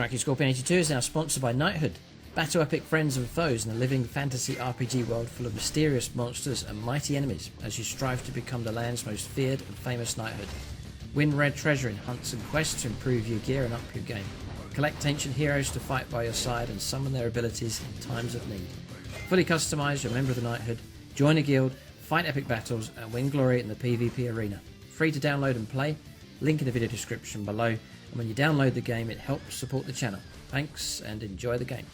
Strike Scorpion 82 is now sponsored by Knighthood. Battle epic friends and foes in a living fantasy RPG world full of mysterious monsters and mighty enemies as you strive to become the land's most feared and famous knighthood. Win rare treasure in hunts and quests to improve your gear and up your game. Collect ancient heroes to fight by your side and summon their abilities in times of need. Fully customise your member of the knighthood, join a guild, fight epic battles and win glory in the PvP arena. Free to download and play, link in the video description below, and when you download the game it helps support the channel. Thanks and enjoy the game.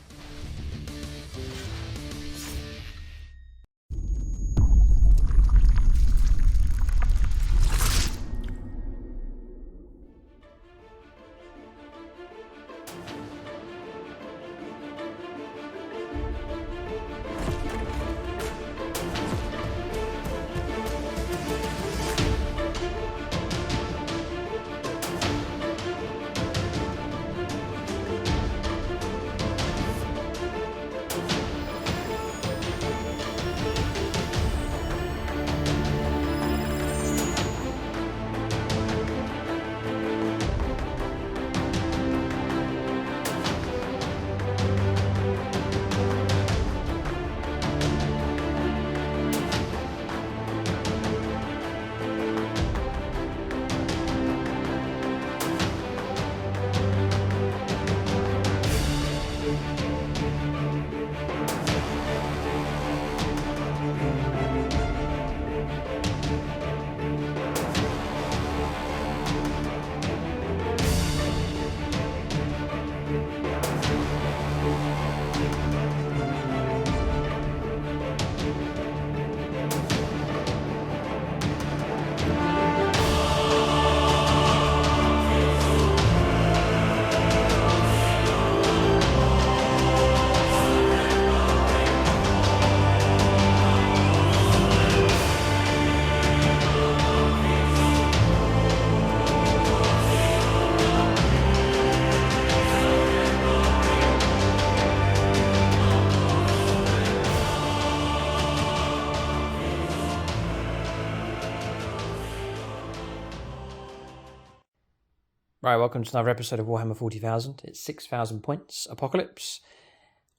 Right, welcome to another episode of Warhammer 40,000. It's 6,000 points. Apocalypse.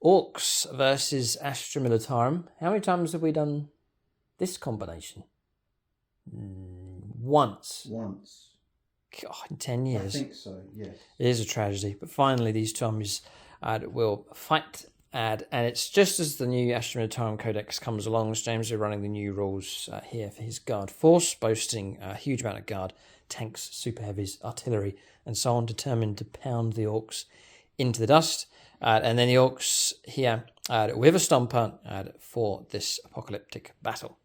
Orks versus Astra Militarum. How many times have we done this combination? Once. God, in 10 years. I think so, yes. It is a tragedy. But finally, these times will fight. And it's just as the new Astra Militarum Codex comes along, James is running the new rules here for his guard force, boasting a huge amount of guard, tanks, super heavies, artillery, and so on, determined to pound the Orks into the dust. And then the Orks here with a stomper for this apocalyptic battle.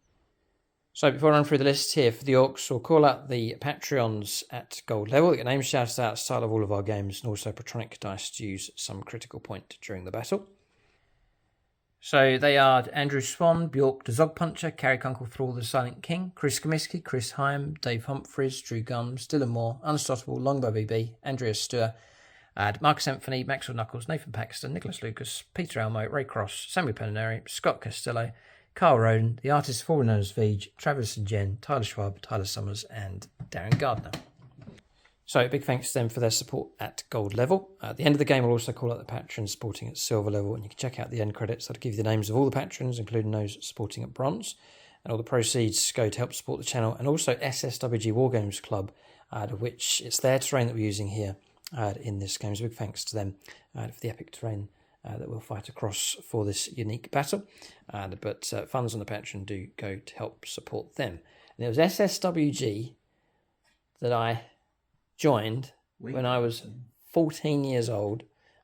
So before I run through the list here for the Orks, we'll call out the Patreons at gold level. They get names shouted out at the start of all of our games, and also Patronic dice to use some critical point during the battle. So they are Andrew Swan, Bjork the Zogpuncher, Carrie Kunkel Thrall the Silent King, Chris Comiskey, Chris Hyam, Dave Humphries, Drew Gums, Dylan Moore, Unstoppable, Longbow BB, Andrea Stuer, Marcus Anthony, Maxwell Knuckles, Nathan Paxton, Nicholas Lucas, Peter Elmo, Ray Cross, Samuel Pennineri, Scott Costello, Carl Roden, the artist formerly known as Veej, Travis and Jen, Tyler Schwab, Tyler Summers, and Darren Gardner. So big thanks to them for their support at gold level. At the end of the game, we'll also call out the patrons supporting at silver level, and you can check out the end credits. That'll give you the names of all the patrons, including those supporting at bronze. And all the proceeds go to help support the channel, and also SSWG Wargames Club, which it's their terrain that we're using here in this game. So big thanks to them for the epic terrain that we'll fight across for this unique battle. But funds on the Patreon do go to help support them. And it was SSWG that I joined when I was 14 years old.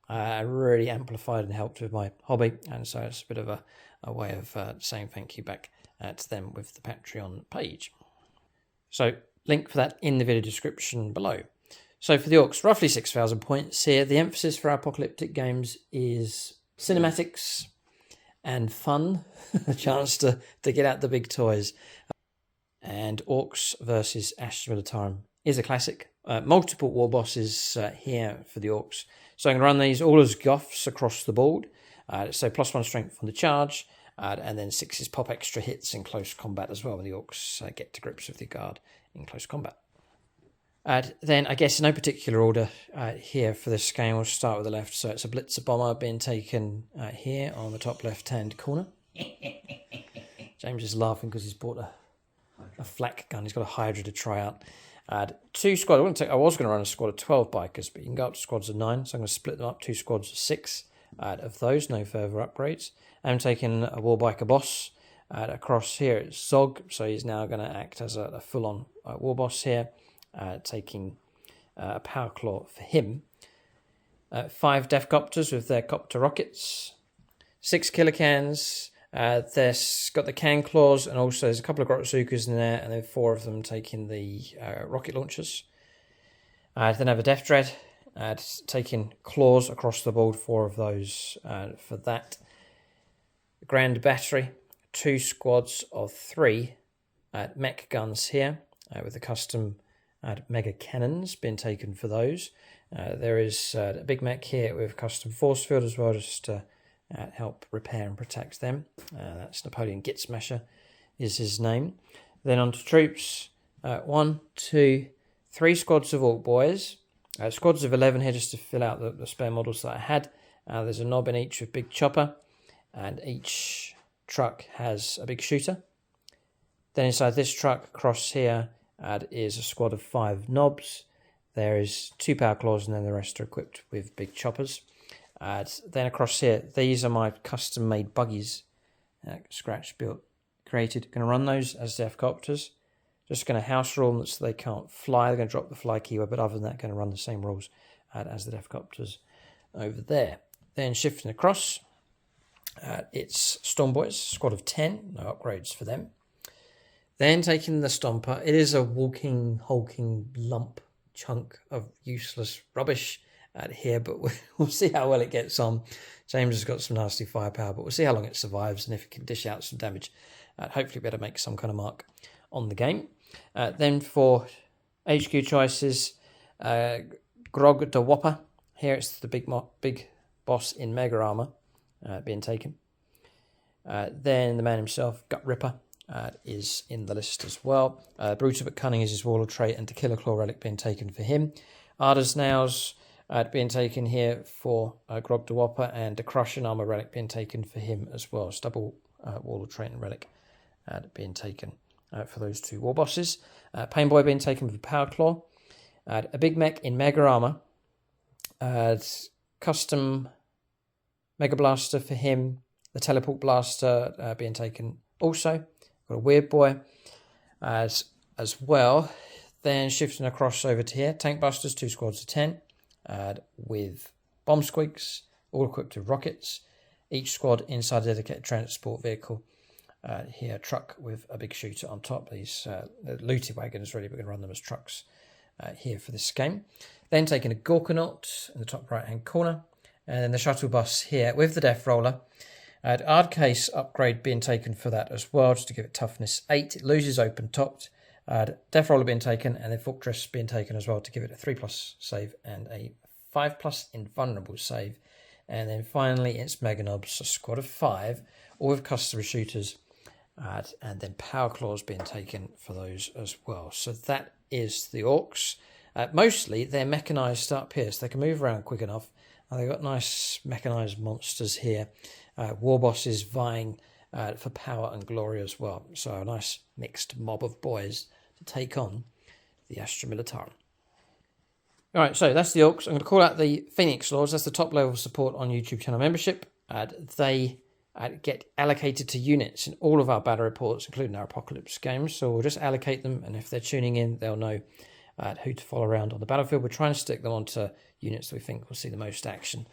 Really amplified and helped with my hobby, and so it's a bit of a way of saying thank you back to them with the Patreon page. So link for that in the video description below. So for the Orks, roughly 6,000 points here. The emphasis for our apocalyptic games is cinematics and fun, a chance to get out the big toys. And Orks versus Astra Militarum is a classic. Multiple war bosses here for the Orks. So I'm going to run these all as Goths across the board. So +1 strength on the charge, and then 6 is pop extra hits in close combat as well when the Orks get to grips with the guard in close combat. Then, I guess in no particular order here for this game, we'll start with the left. So it's a Blitzer bomber being taken here on the top left-hand corner. James is laughing because he's bought a flak gun. He's got a Hydra to try out. 2 squads. I was going to run a squad of 12 bikers, but you can go up to squads of 9. So I'm going to split them up, 2 squads of 6 of those. No further upgrades. I'm taking a war biker boss. Across here it's Zog, so he's now going to act as a full-on war boss here. Taking a power claw for him. 5 Defcopters with their copter rockets. 6 killer cans. There's got the can claws, and also there's a couple of Grotsukas in there, and then 4 of them taking the rocket launchers. Then I have a Death Dread, taking claws across the board, 4 of those for that. Grand Battery, 2 squads of 3 mech guns here, with the custom mega cannons being taken for those. There is a big mech here with custom force field as well, just to help repair and protect them. That's Napoleon Git Smasher is his name. Then on to troops. 1, 2, 3 squads of Ork boys. Squads of 11 here just to fill out the spare models that I had. There's a knob in each with big chopper, and each truck has a big shooter. Then inside this truck across here is a squad of 5 knobs. There is 2 power claws, and then the rest are equipped with big choppers. Then across here, these are my custom made buggies, scratch built, created. Going to run those as Defcopters. Just going to house rule them so they can't fly. They're going to drop the fly keyword, but other than that, going to run the same rules as the Defcopters over there. Then shifting across, it's Storm Boys, squad of 10, no upgrades for them. Then taking the Stomper, it is a walking, hulking lump, chunk of useless rubbish here, but we'll see how well it gets on. James has got some nasty firepower, but we'll see how long it survives, and if it can dish out some damage, hopefully better make some kind of mark on the game. Then for HQ choices, Grog the Whopper. Here it's the big boss in Mega Armor being taken. Then the man himself, Gut Ripper, is in the list as well. Brutal but Cunning is his Warlord trait, and the Killer Claw Relic being taken for him. Ardor's Nails being taken here for Grog the Whopper, and the Crushing Armor Relic being taken for him as well. It's double Warlord trait and Relic being taken for those 2 war bosses. Painboy being taken with a Power Claw. A big mech in Mega Armor. Custom Mega Blaster for him. The Teleport Blaster being taken also. Got a Weird Boy as well. Then shifting across over to here, Tank Busters, 2 squads of 10, with Bomb Squeaks, all equipped with rockets. Each squad inside a dedicated transport vehicle. Here, a truck with a big shooter on top. These looted wagons, really, we're going to run them as trucks here for this game. Then taking a Gorkanaut in the top right-hand corner, and then the shuttle bus here with the Death Roller. Ard Case upgrade being taken for that as well, just to give it toughness 8. It loses open topped. Death Roller being taken, and then Fortress being taken as well to give it a 3+ save and a 5+ invulnerable save. And then finally it's Mega Knobs, a squad of 5, all with custom shooters, and then Power Claws being taken for those as well. So that is the Orks. Mostly they're mechanised up here, so they can move around quick enough. They've got nice mechanised monsters here. War bosses vying for power and glory as well. So a nice mixed mob of boys to take on the Astra Militarum. Alright, so that's the Orks. I'm going to call out the Phoenix Lords. That's the top level support on YouTube channel membership. They get allocated to units in all of our battle reports, including our Apocalypse games. So we'll just allocate them, and if they're tuning in, they'll know who to follow around on the battlefield. We're trying to stick them onto units that we think will see the most action.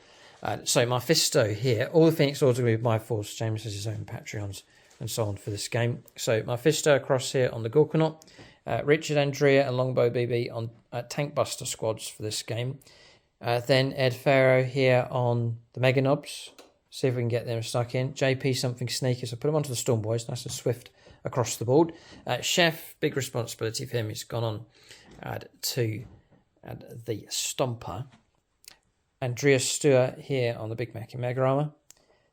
So Mephisto here, all the Phoenix Lords are going to be my force. James has his own Patreons and so on for this game. So Mephisto across here on the Gorkanaut. Richard, Andrea and Longbow BB on Tank Buster squads for this game. Then Ed Pharaoh here on the Mega Knobs. See if we can get them stuck in. JP something sneaky, so put him onto the Storm Boys. Nice and swift across the board. Chef, big responsibility for him. He's gone on to the Stomper. Andreas Stewart here on the Big Mac in Mega Armor.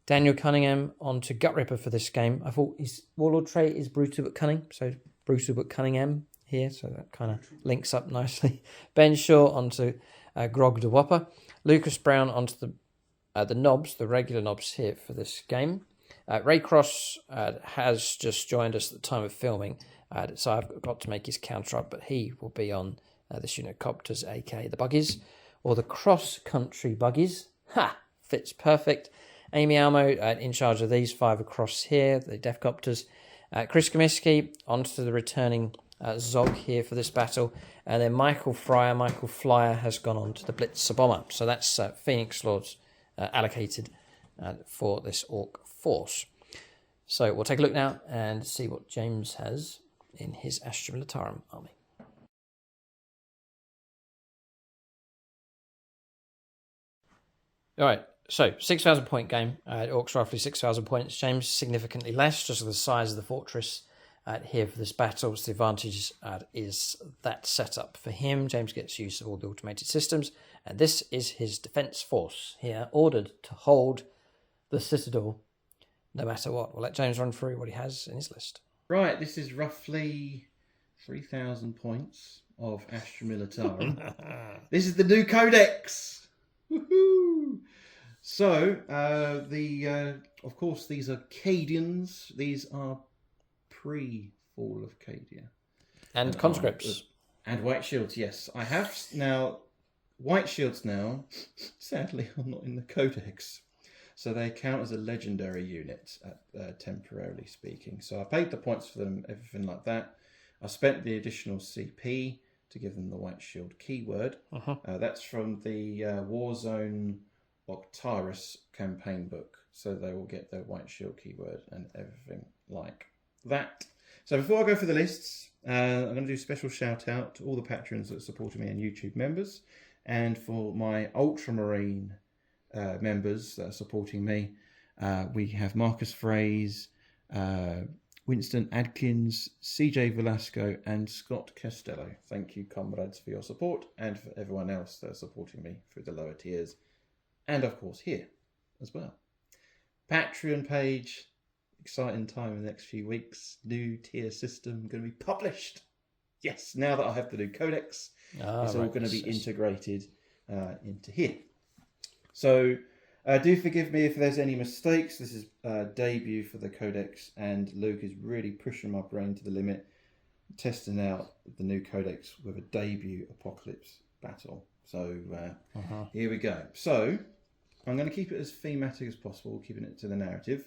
Daniel Cunningham on to Gut Ripper for this game. I thought his Warlord trait is Brutal but Cunning, so Brutal but Cunningham here, so that kind of links up nicely. Ben Shaw onto Grog de Whopper. Lucas Brown onto the knobs, the regular knobs here for this game. Ray Cross has just joined us at the time of filming, so I've got to make his counter up, but he will be on the Unocopters, aka the Buggies, or the cross-country Buggies. Ha! Fits perfect. Amy Almo in charge of these 5 across here, the Defcopters. Chris Comiskey onto the returning Zog here for this battle. And then Michael Flyer has gone on to the Blitzer Bomber. So that's Phoenix Lords allocated for this Orc force. So we'll take a look now and see what James has in his Astra Militarum army. All right, so 6,000 point game. Orcs roughly 6,000 points. James significantly less, just the size of the fortress here for this battle. So the advantage is that setup for him. James gets use of all the automated systems, and this is his defence force here, ordered to hold the citadel no matter what. We'll let James run through what he has in his list. Right, this is roughly 3,000 points of Astra Militarum. This is the new codex. Woohoo! So, of course, these are Cadians. These are pre-fall of Cadia. And conscripts. And white shields, yes. I have now white shields now. Sadly, I'm not in the codex. So they count as a legendary unit, temporarily speaking. So I paid the points for them, everything like that. I spent the additional CP to give them the white shield keyword. That's from the Warzone Octaris campaign book. So they will get their white shield keyword and everything like that. So before I go for the lists, I'm going to do a special shout out to all the patrons that supported me and YouTube members. And for my Ultramarine members that are supporting me, we have Marcus Fraze, Winston Adkins, CJ Velasco, and Scott Costello. Thank you, comrades, for your support, and for everyone else that are supporting me through the lower tiers, and of course here as well. Patreon page, exciting time in the next few weeks. New tier system going to be published. Yes, now that I have the new codex, it's all going to be integrated into here. So do forgive me if there's any mistakes. This is debut for the codex, and Luke is really pushing my brain to the limit, testing out the new codex with a debut apocalypse battle. So here we go. So I'm going to keep it as thematic as possible, keeping it to the narrative.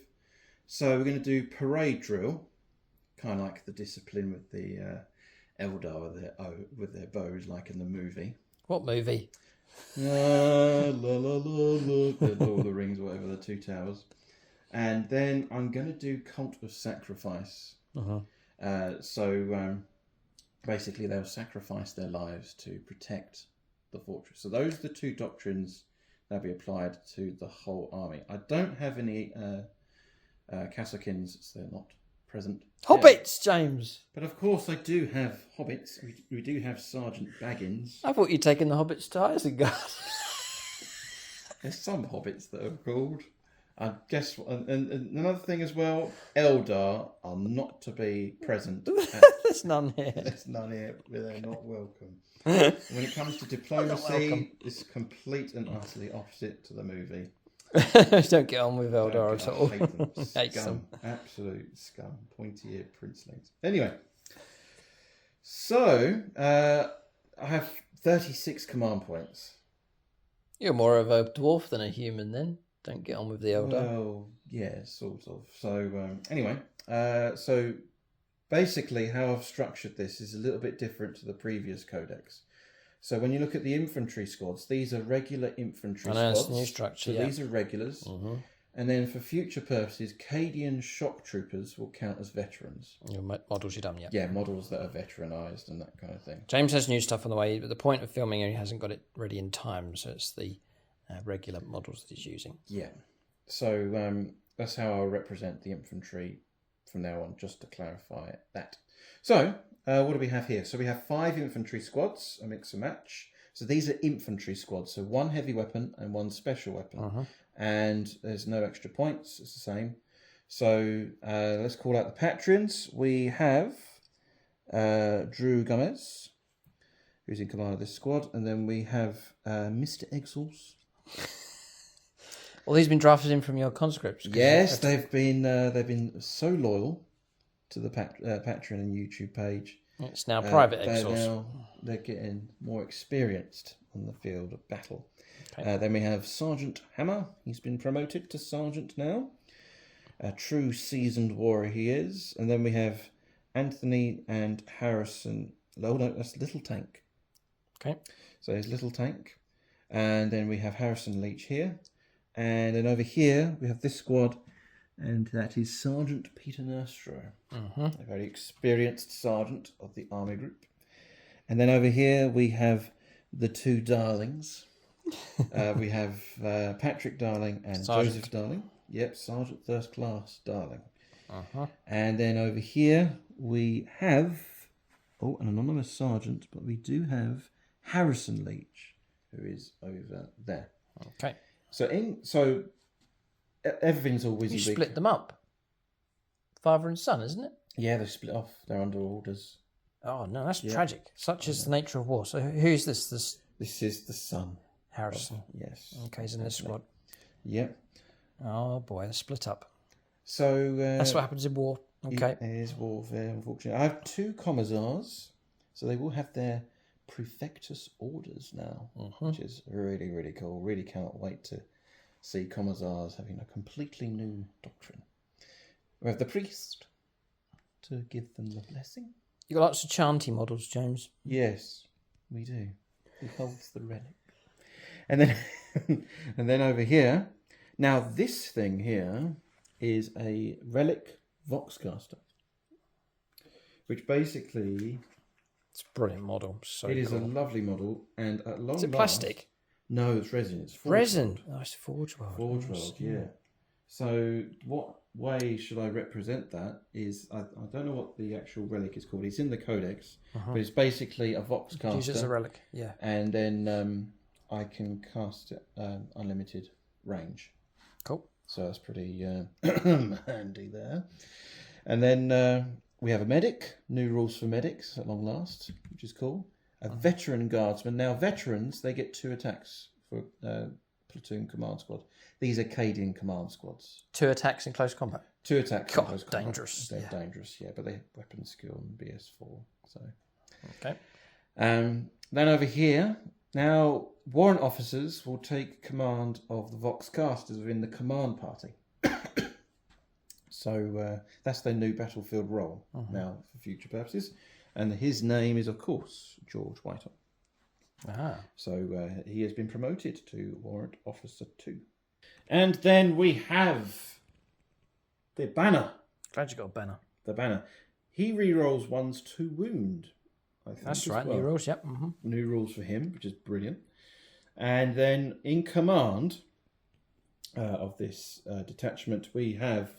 So we're going to do parade drill, kind of like the discipline with the Eldar with their bows, like in the movie. What movie? La la la la, the Lord of the Rings, whatever, the Two Towers. And then I'm going to do Cult of Sacrifice. So basically they'll sacrifice their lives to protect the fortress. So those are the two doctrines that'll be applied to the whole army. I don't have any Kasakins, so they're not present. Hobbits, James! But of course I do have hobbits. We do have Sergeant Baggins. I thought you'd taken the hobbits to Isengard. There's some hobbits that are called. I guess, and another thing as well, Eldar are not to be present. There's none here. There's none here. They're not welcome. When it comes to diplomacy, it's complete and utterly opposite to the movie. Don't get on with Eldar at all. I hate them. Hate Scum. them. Absolute scum. Pointy-eared princelings. Anyway, so I have 36 command points. You're more of a dwarf than a human then. Don't get on with the Eldar. Well, yeah, sort of. So anyway, so basically how I've structured this is a little bit different to the previous codex. So when you look at the infantry squads, these are regular infantry squads. It's a new structure, so these are regulars. And then for future purposes, Cadian shock troopers will count as veterans. Your models you've done, yeah. Yeah, models that are veteranized and that kind of thing. James has new stuff on the way, but the point of filming, he hasn't got it ready in time, so it's the regular models that he's using. Yeah. So that's how I'll represent the infantry from now on, just to clarify that. So what do we have here? So we have 5 infantry squads, a mix and match. So these are infantry squads, so 1 heavy weapon and 1 special weapon. And there's no extra points, it's the same. So let's call out the patrons. We have Drew Gomez, who's in command of this squad, and then we have Mr. Eggsauce. Well, these have been drafted in from your conscripts. Yes, they've been so loyal to the Patreon and YouTube page. It's now private Eggsauce. They're getting more experienced on the field of battle. Okay. Then we have Sergeant Hammer. He's been promoted to Sergeant now. A true seasoned warrior he is. And then we have Anthony and Harrison. Oh, no, that's Little Tank. Okay. So there's Little Tank. And then we have Harrison Leach here. And then over here, we have this squad. And that is Sergeant Peter Nurstro. A very experienced sergeant of the army group. And then over here, we have the two darlings. We have Patrick Darling and Sergeant. Joseph Darling. Yep, Sergeant First Class Darling. And then over here we have an anonymous sergeant, but we do have Harrison Leach, who is over there. Okay. So everything's all You WYSIWYG. split them up. Father and son, isn't it? Yeah, they're split off. They're under orders. Oh no, that's tragic. Such is the nature of war. So who's this? This is the son. Harrison. Yes. Okay, he's in this squad. Yep. Oh boy, they're split up. So That's what happens in war. Okay. It is warfare, unfortunately. I have two commissars, so they will have their prefectus orders now, which is really, really cool. Really can't wait to see commissars having a completely new doctrine. We have the priest to give them the blessing. You got lots of chanty models, James. Yes, we do. He holds the relic. And then, and then over here, now this thing here is a relic Voxcaster, which basically It's a brilliant model. So it is cool. a lovely model, and at long Is it last- plastic? No, it's resin. It's forge Resin. weld. Oh, it's forge weld. Forge weld, yeah. So what way should I represent that is, I don't know what the actual relic is called. It's in the codex, but it's basically a Voxcaster. Use it as a relic. Yeah. And then I can cast it unlimited range. Cool. So that's pretty handy there. And then we have a medic. New rules for medics at long last, which is cool. A veteran guardsman. Now, veterans, they get 2 attacks for platoon command squad. These are Cadian command squads. 2 attacks in close combat. 2 attacks. God, in close combat. dangerous. They're dangerous, yeah, but they have weapon skill and BS4. So. Okay. Then over here, now warrant officers will take command of the Voxcasters within the command party. So that's their new battlefield role now for future purposes. And his name is, of course, George Whitehall. So he has been promoted to Warrant Officer 2. And then we have the banner. Glad you got a banner. The banner. He rerolls 1s to wound. I think That's as right. well. New rules. Yep. New rules for him, which is brilliant. And then in command of this detachment, we have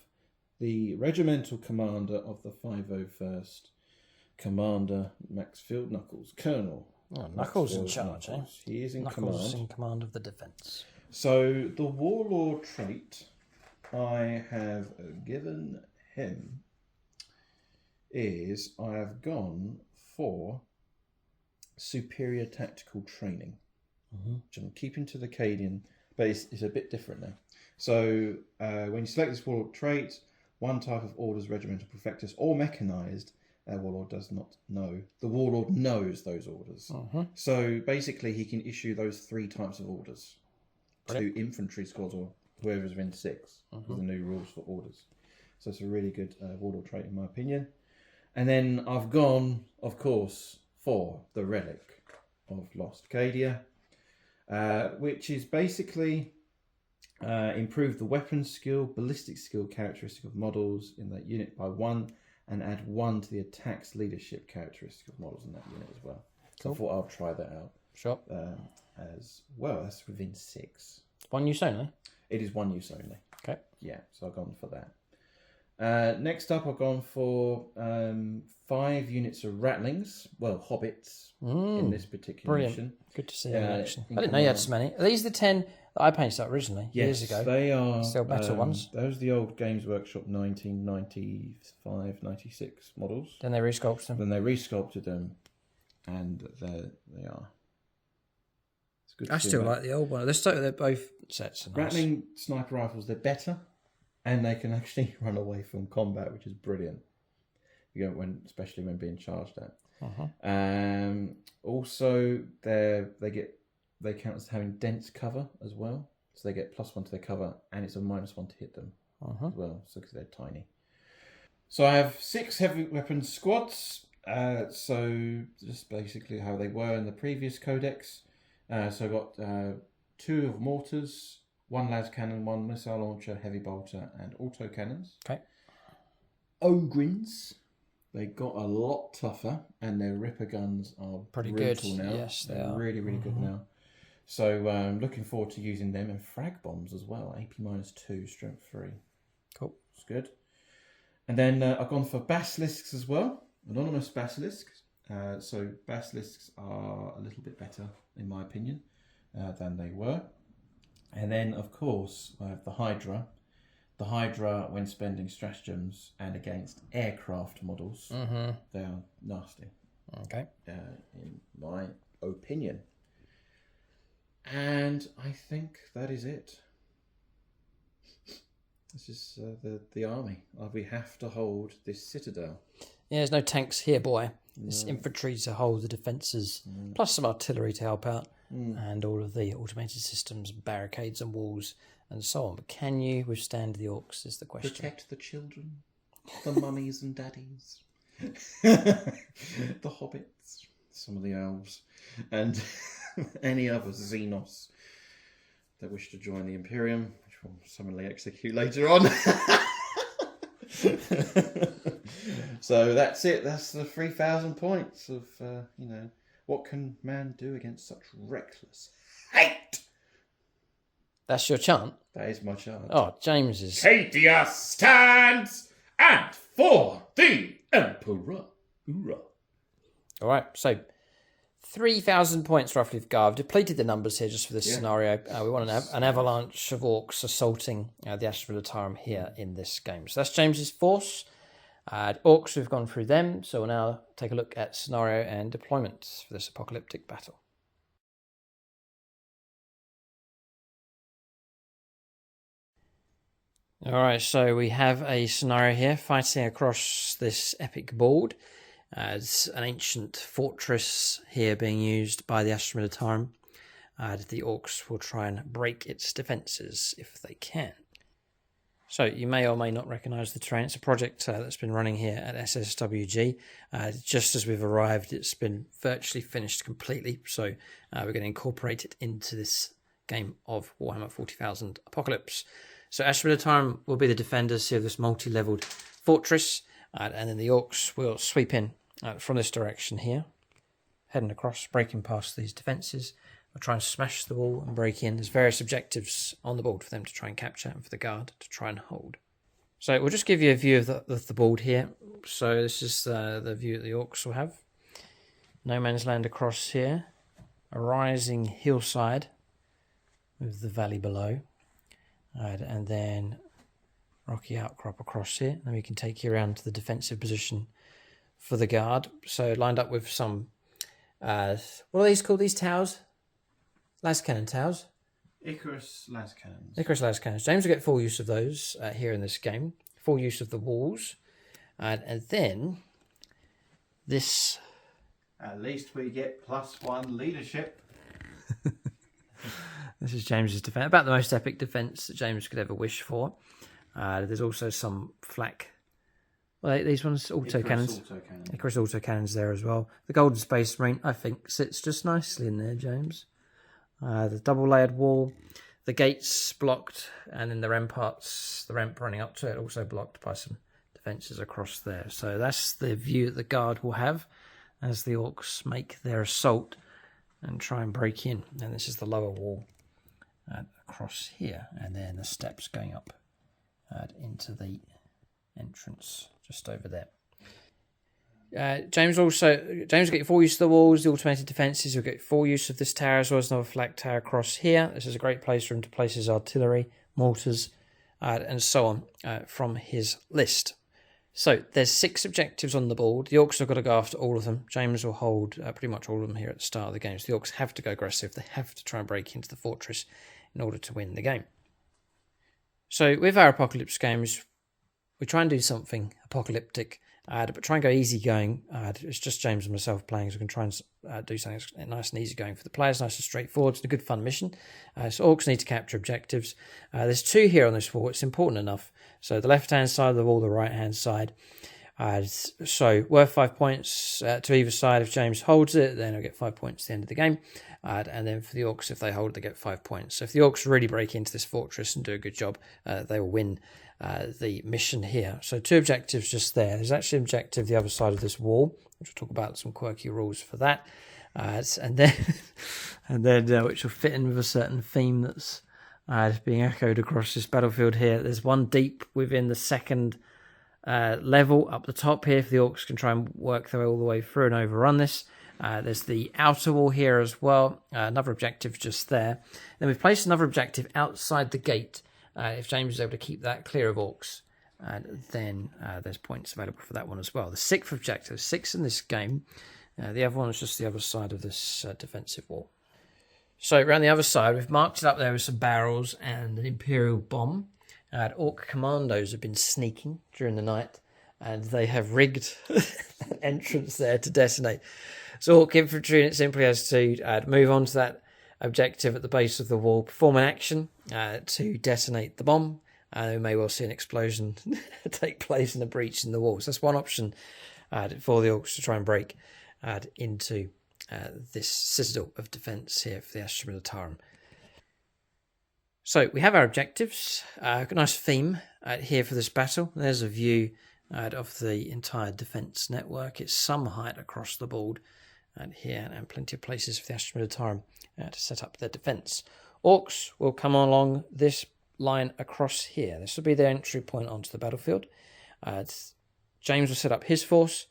the regimental commander of the 501st, Commander Max Field Knuckles, Colonel. Oh, Knuckles in charge, Knuckles. He is in Knuckles command. in command of the defence. So the warlord trait I have given him is I have gone for superior tactical training, which I'm keeping to the Cadian, but it's a bit different now. So when you select this warlord trait, one type of orders, regimental, prefectus, or mechanized, warlord does not know. The warlord knows those orders. So basically he can issue those 3 types of orders to infantry squads or whoever's in 6 with the new rules for orders. So it's a really good warlord trait in my opinion. And then I've gone, of course, for the relic of Lost Cadia, which is basically improve the weapon skill, ballistic skill characteristic of models in that unit by 1, and add 1 to the attacks leadership characteristic of models in that unit as well. So I thought I'll try that out. Sure. As well. That's within 6. 1 use only. It is 1 use only. Okay. Yeah, so I've gone for that. Next up, I've gone for 5 units of rattlings. Well, hobbits in this particular mission. Good to see them in action. in I didn't know you had command. so many. Are these the 10? that I painted up originally years ago. They are still better ones. Those are the old Games Workshop 1995, 96 models. Then they resculpted them. Then they resculpted them, and there they are. It's good. I still like the old one. They're both sets. Are nice. Rattling sniper rifles, they're better, and they can actually run away from combat, which is brilliant. Especially when being charged at. Also, they count as having dense cover as well, so they get +1 to their cover, and it's a -1 to hit them as well, so because they're tiny. So I have 6 heavy weapons squads. So just basically how they were in the previous codex. So I've got 2 of mortars, 1 las cannon, 1 missile launcher, heavy bolter, and auto cannons. Okay. Ogrins. They got a lot tougher, and their Rippa guns are pretty brutal good now. Yes, they're really, really good now. So I'm looking forward to using them, and frag bombs as well. AP -2, strength 3. Cool. It's good. And then I've gone for basilisks as well. Anonymous basilisks. So basilisks are a little bit better, in my opinion, than they were. And then, of course, I have the Hydra. The Hydra, when spending stratagems and against aircraft models, they are nasty. Okay. In my opinion. And I think that is it. This is the army. We have to hold this citadel. Yeah, there's no tanks here, boy. There's infantry to hold the defences, plus some artillery to help out, and all of the automated systems, barricades and walls, and so on. But can you withstand the orcs, is the question. Protect the children, the mummies and daddies, the hobbits, some of the elves, and any other Xenos that wish to join the Imperium, which we'll summarily execute later on. So that's it. That's the 3,000 points of, what can man do against such reckless hate? That's your chant? That is my chant. Oh, James is... Katia stands, and for the Emperor. Hoorah. All right, so 3,000 points roughly of Gar. I've depleted the numbers here just for this scenario. We want an avalanche of orcs assaulting the Astra Militarum here in this game. So that's James's force. Orcs, we've gone through them. So we'll now take a look at scenario and deployment for this apocalyptic battle. All right, so we have a scenario here fighting across this epic board. As an ancient fortress here being used by the Astra Militarum. The orcs will try and break its defences if they can. So you may or may not recognise the terrain. It's a project that's been running here at SSWG. Just as we've arrived, it's been virtually finished completely. So we're going to incorporate it into this game of Warhammer 40,000 Apocalypse. So Astra Militarum will be the defenders here of this multi-levelled fortress. And then the orcs will sweep in from this direction here, heading across, breaking past these defences. We'll try and smash the wall and break in. There's various objectives on the board for them to try and capture and for the guard to try and hold. So we'll just give you a view of the board here. So this is the view that the orcs will have. No man's land across here. A rising hillside with the valley below. And then rocky outcrop across here. Then we can take you around to the defensive position for the guard. So lined up with some, what are these called, these towers? Las cannon towers? Icarus las cannons. Icarus las cannons. James will get full use of those here in this game. Full use of the walls. And then this... At least we get +1 leadership. This is James's defence. About the most epic defence that James could ever wish for. There's also some flak. Well, these ones, autocannons. Icarus autocannons there as well. The Golden Space Marine, I think, sits just nicely in there, James. The double-layered wall, the gates blocked, and then the ramparts, the ramp running up to it, also blocked by some defences across there. So that's the view that the guard will have as the orcs make their assault and try and break in. And this is the lower wall across here, and then the steps going up into the entrance just over there. James will get full use of the walls, the automated defences. He'll get full use of this tower as well as another flag tower across here. This is a great place for him to place his artillery, mortars, and so on from his list. So there's 6 objectives on the board. The Orks have got to go after all of them. James will hold pretty much all of them here at the start of the game. So the Orks have to go aggressive. They have to try and break into the fortress in order to win the game. So with our apocalypse games, we try and do something apocalyptic, but try and go easygoing. It's just James and myself playing, so we can try and do something nice and easygoing for the players, nice and straightforward. It's a good fun mission. So Orks need to capture objectives. There's 2 here on this wall. It's important enough. So the left-hand side of the wall, the right-hand side. So worth 5 points to either side. If James holds it, then he'll get 5 points at the end of the game. And then for the Orks, if they hold it, they get 5 points. So if the Orks really break into this fortress and do a good job, they will win the mission here. So 2 objectives just there. There's actually an objective the other side of this wall, which we'll talk about some quirky rules for that. And then which will fit in with a certain theme that's being echoed across this battlefield here. There's one deep within the second level up the top here for the Orks can try and work their way all the way through and overrun this. There's the outer wall here as well. Another objective just there. Then we've placed another objective outside the gate. If James is able to keep that clear of Orks, then there's points available for that one as well. The 6th objective, 6 in this game. The other one is just the other side of this defensive wall. So around the other side, we've marked it up there with some barrels and an Imperial bomb. Ork commandos have been sneaking during the night, and they have rigged an entrance there to detonate. So Ork infantry unit simply has to move on to that objective at the base of the wall, perform an action to detonate the bomb, and we may well see an explosion take place in a breach in the wall. So that's one option for the Orks to try and break into this citadel of defence here for the Astra Militarum. So we have our objectives. A nice theme here for this battle. There's a view of the entire defence network. It's some height across the board here, and plenty of places for the Astra Militarum to set up their defence. Orks will come along this line across here. This will be their entry point onto the battlefield. James will set up his force.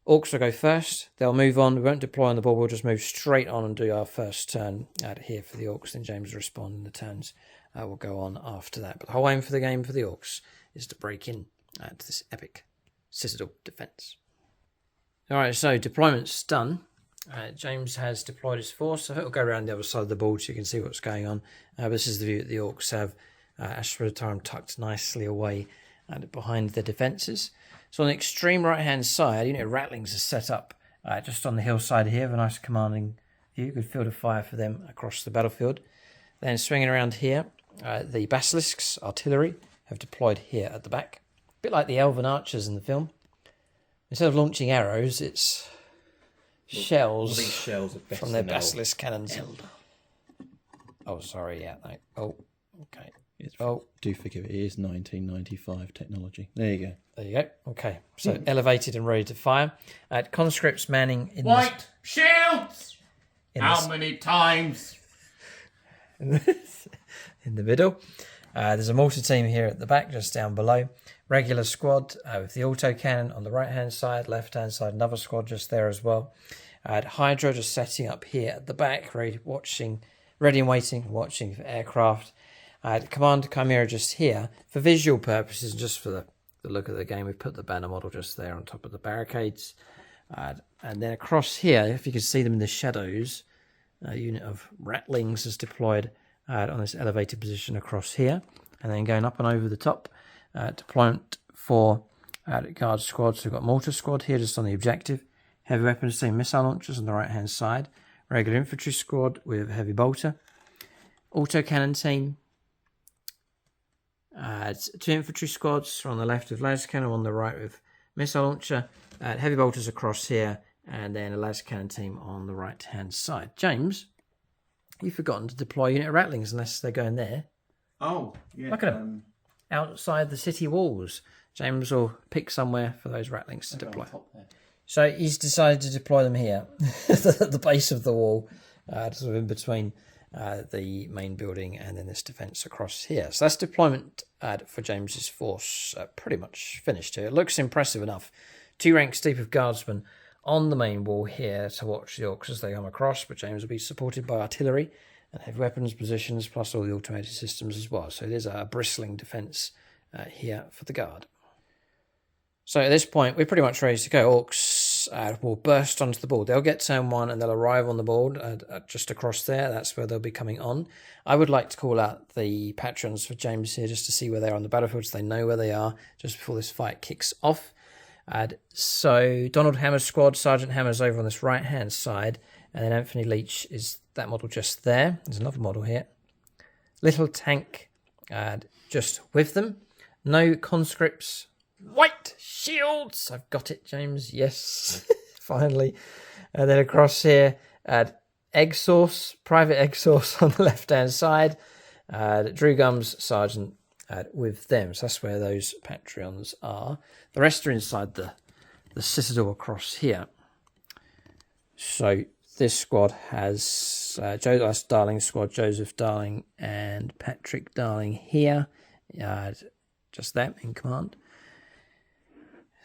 Orks will go first. They'll move on. We won't deploy on the board. We'll just move straight on and do our first turn here for the Orks. Then James will respond, and the turns will go on after that. But the whole aim for the game for the Orks is to break in to this epic citadel defence. All right, so deployment's done. James has deployed his force. So it'll go around the other side of the board so you can see what's going on. This is the view that the Orks have. Astra Militarum tucked nicely away behind their defences. So on the extreme right-hand side, Rattlings are set up just on the hillside here with a nice commanding view. Good field of fire for them across the battlefield. Then swinging around here, the Basilisks, artillery, have deployed here at the back. A bit like the Elven archers in the film. Instead of launching arrows, it's shells, these shells are from their Basilisk cannons. Oh, sorry, yeah. Oh, okay. Do forgive it. It is 1995 technology. There you go. There you go. Okay, so elevated and ready to fire. Conscripts manning in White shields! How many times? in the middle. There's a mortar team here at the back, just down below. Regular squad with the autocannon on the right-hand side, left-hand side, another squad just there as well. Hydra just setting up here at the back, ready and waiting, watching for aircraft. Commander Chimera just here. For visual purposes, just for the look of the game, we've put the banner model just there on top of the barricades. And then across here, if you can see them in the shadows, a unit of Rattlings is deployed on this elevated position across here. And then going up and over the top, deployment for guard squads. So we've got mortar squad here just on the objective. Heavy weapons team, missile launchers on the right-hand side. Regular infantry squad with heavy bolter. Autocannon team. 2 infantry squads on the left with las cannon, on the right with missile launcher. Heavy bolters across here, and then a las cannon team on the right-hand side. James, you've forgotten to deploy unit of Rattlings unless they're going there. Oh, yeah. Look at them. Outside the city walls. James will pick somewhere for those Rattlings to deploy. So he's decided to deploy them here, at the base of the wall, sort of in between the main building and then this defence across here. So that's deployment for James's force pretty much finished here. It looks impressive enough 2 ranks deep of guardsmen on the main wall here to watch the Orks as they come across, but James will be supported by artillery and heavy weapons positions, plus all the automated systems as well. So there's a bristling defence here for the guard. So at this point, we're pretty much ready to go. Orks will burst onto the board. They'll get turn 1 and they'll arrive on the board just across there. That's where they'll be coming on. I would like to call out the patrons for James here just to see where they are on the battlefield so they know where they are just before this fight kicks off. So Donald Hammer's squad, Sergeant Hammer's over on this right-hand side, and then Anthony Leach is that model just there. There's another model here. Little tank just with them. No conscripts. White shields. I've got it, James. Yes, finally. And then across here, egg sauce, private egg sauce on the left-hand side. Drew Gums, Sergeant with them. So that's where those Patreons are. The rest are inside the citadel across here. So this squad has Joe Darling's squad, Joseph Darling and Patrick Darling here. Just them in command.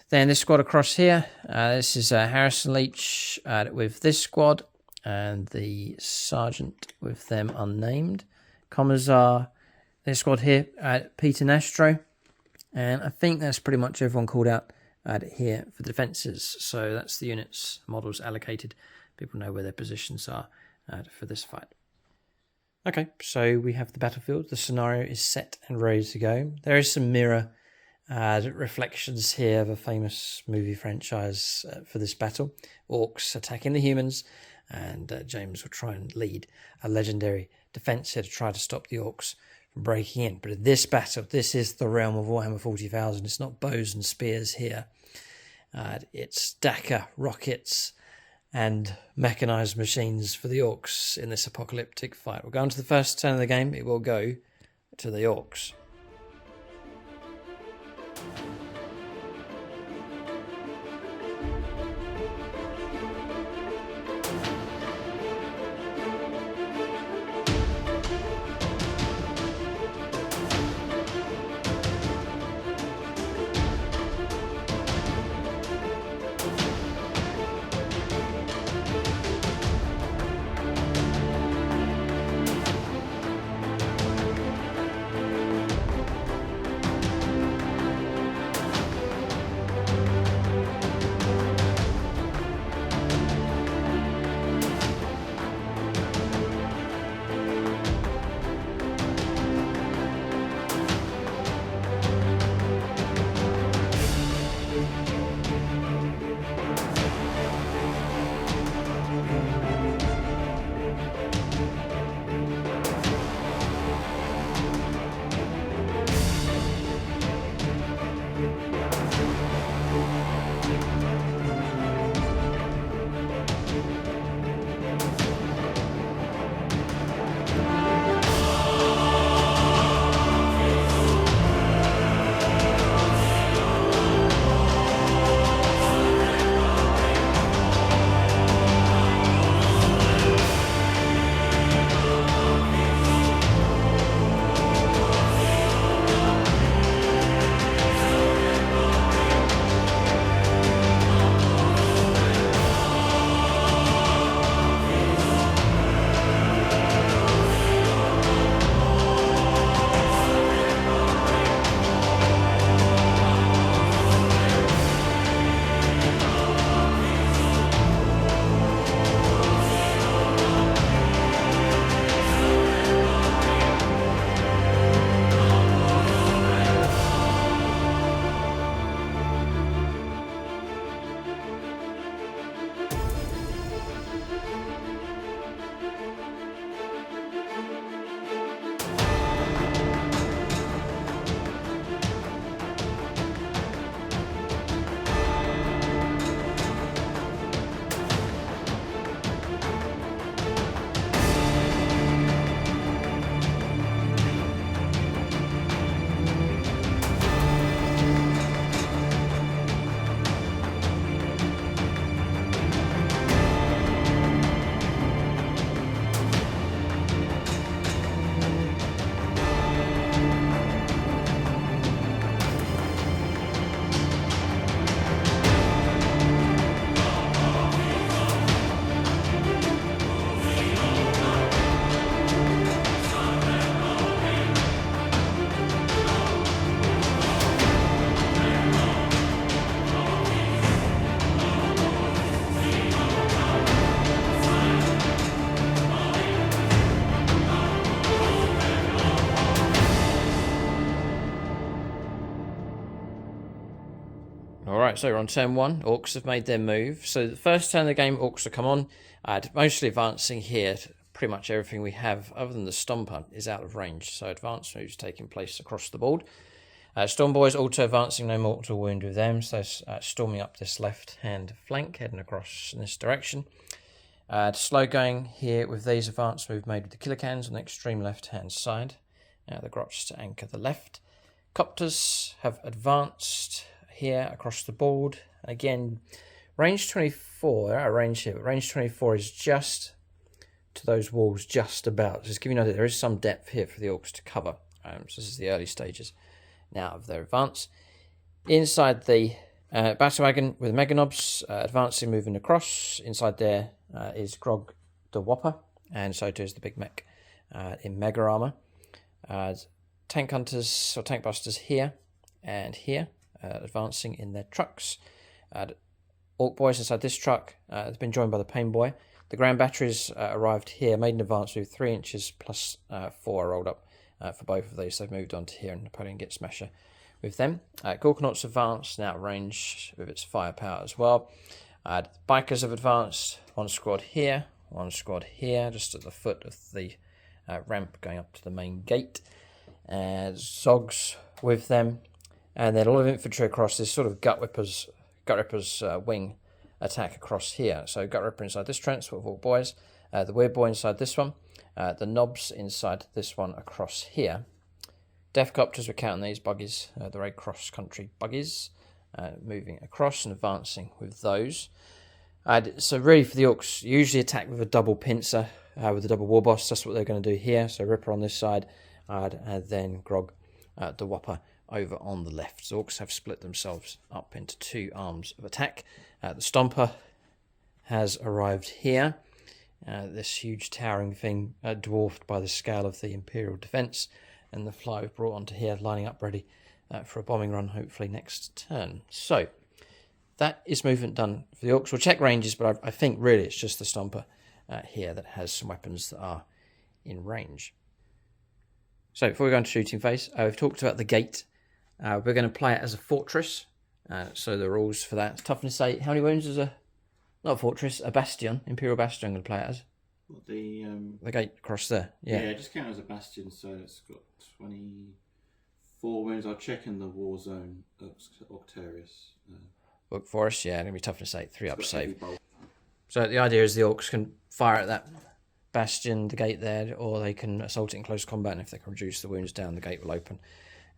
Then this squad across here, this is Harrison Leach with this squad, and the sergeant with them unnamed. Commissar, this squad here, Peter Nastro, and I think that's pretty much everyone called out here for defences. So that's the units, models allocated. People know where their positions are for this fight. Okay, so we have the battlefield. The scenario is set and ready to go. There is some mirror reflections here of a famous movie franchise for this battle. Orcs attacking the humans, and James will try and lead a legendary defence here to try to stop the Orcs from breaking in. But in this battle, this is the realm of Warhammer 40,000. It's not bows and spears here. It's Dakar rockets and mechanised machines for the Orcs in this apocalyptic fight. We'll go on to the first turn of the game. It will go to the Orcs. Right, so we're on turn 1. Orcs have made their move. So the first turn of the game, Orcs will come on. Mostly advancing here. Pretty much everything we have, other than the Stomper, is out of range. So advance moves taking place across the board. Storm Boys also advancing, no mortal wound with them. So storming up this left-hand flank, heading across in this direction. Slow going here with these advance move made with the killer cans on the extreme left-hand side. The Grots to anchor the left. Copters have advanced here across the board. Again, range 24, they're out of range here, but range 24 is just to those walls, just about. Just give you an idea, there is some depth here for the Orcs to cover. So this is the early stages now of their advance. Inside the battle wagon with Meganobs, advancing, moving across. Inside there is Grog the Whopper, and so too is the Big Mech in Mega Armor. Tank Hunters or Tank Busters here and here. Advancing in their trucks. Orc Boys inside this truck has been joined by the Pain Boy. The ground batteries arrived here, made an advance with 3 inches plus 4 rolled up for both of these. They've moved on to here, and Napoleon gets Smasher with them. Gorkanaut's advanced, now at range with its firepower as well. Bikers have advanced, 1 squad here, 1 squad here, just at the foot of the ramp going up to the main gate. Zogs with them. And then a lot of infantry across this sort of Gut Ripper's wing attack across here. So Gut Ripper inside this transport of Orc Boys, the Weird Boy inside this one, the Knobs inside this one across here. Death Copters, we're counting these buggies, the Red Cross Country buggies, moving across and advancing with those. So really for the Orcs, usually attack with a double pincer, with a double war boss. That's what they're going to do here. So Ripper on this side, and then Grog the Whopper over on the left. So Orcs have split themselves up into 2 arms of attack. The Stomper has arrived here. This huge towering thing, dwarfed by the scale of the Imperial defence, and the fly we've brought onto here, lining up ready for a bombing run, hopefully next turn. So that is movement done for the Orcs. We'll check ranges, but I think really it's just the Stomper here that has some weapons that are in range. So before we go into shooting phase, we've talked about the gate. We're going to play it as a fortress. So the rules for that. Toughness 8. How many wounds is a... Not a fortress, a bastion. Imperial bastion I'm going to play it as. What, the gate across there. Yeah, just count as a bastion, so it's got 24 wounds. I'll check in the war zone Octarius. Book Forest, yeah, going to be toughness 8, 3 up save. So the idea is the Orcs can fire at that bastion, the gate there, or they can assault it in close combat, and if they can reduce the wounds down, the gate will open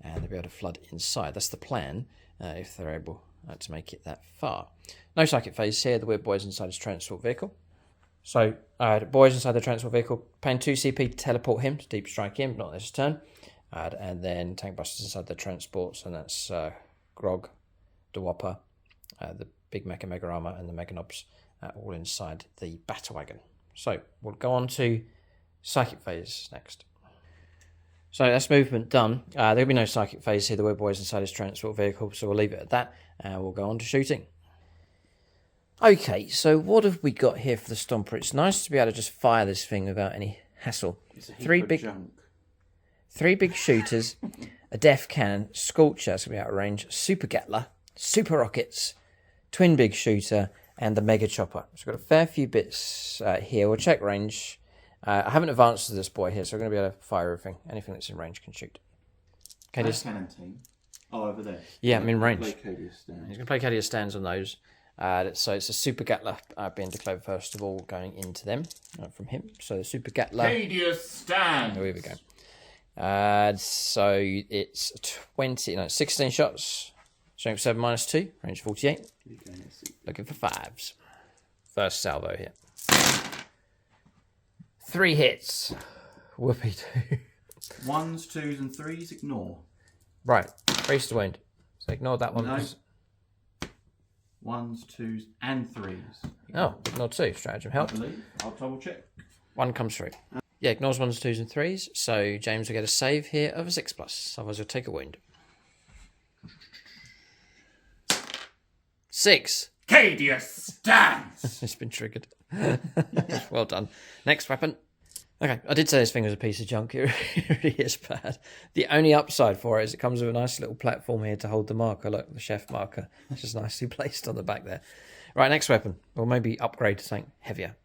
and they'll be able to flood inside. That's the plan, if they're able to make it that far. No psychic phase here. The Weird Boys inside his transport vehicle. So, the boys inside the transport vehicle, paying 2 CP to teleport him, to deep strike him, not this turn. And then Tank Busters inside the transports, and that's Grog, the Whopper, the Big Mecha Mega Armor, and the Meganobs, all inside the Battle Wagon. So, we'll go on to psychic phase next. So that's movement done. There'll be no psychic phase here. The Weird Boy's inside his transport vehicle, so we'll leave it at that. We'll go on to shooting. Okay, so what have we got here for the Stomper? It's nice to be able to just fire this thing without any hassle. It's a heap 3 of big, junk. 3 big shooters, a Death Cannon, Scorcher, that's going to be out of range, Super Gatler, Super Rockets, Twin Big Shooter, and the Mega Chopper. So we've got a fair few bits here. We'll check range. I haven't advanced to this boy here, so we're going to be able to fire everything. Anything that's in range can shoot. Okay, cannon team. Oh, over there. Yeah, I'm in range. He's going to play Cadia stands on those. So it's a Super Gatler being declared first of all, going into them from him. So the Super Gatler. Cadia stands. Oh, here we go. So it's 16 shots. Strength 7 -2, range 48. Looking for 5s. First salvo here. 3 hits. Whoopee doo. 1s, 2s, and 3s, ignore. Right, increase the wound. So ignore that one. No. 1s, 2s, and 3s. Oh, ignore 2. Stratagem I help. believe. I'll double check. 1 comes through. Yeah, ignores 1s, 2s, and 3s. So James will get a save here of a 6+. Otherwise, he'll take a wound. 6. Cadia stands. It's been triggered. Well done. Next weapon. Okay, I did say this thing was a piece of junk. It really is bad. The only upside for it is it comes with a nice little platform here to hold the marker. Look, the chef marker. It's just nicely placed on the back there. Right, next weapon. Or maybe upgrade to something heavier.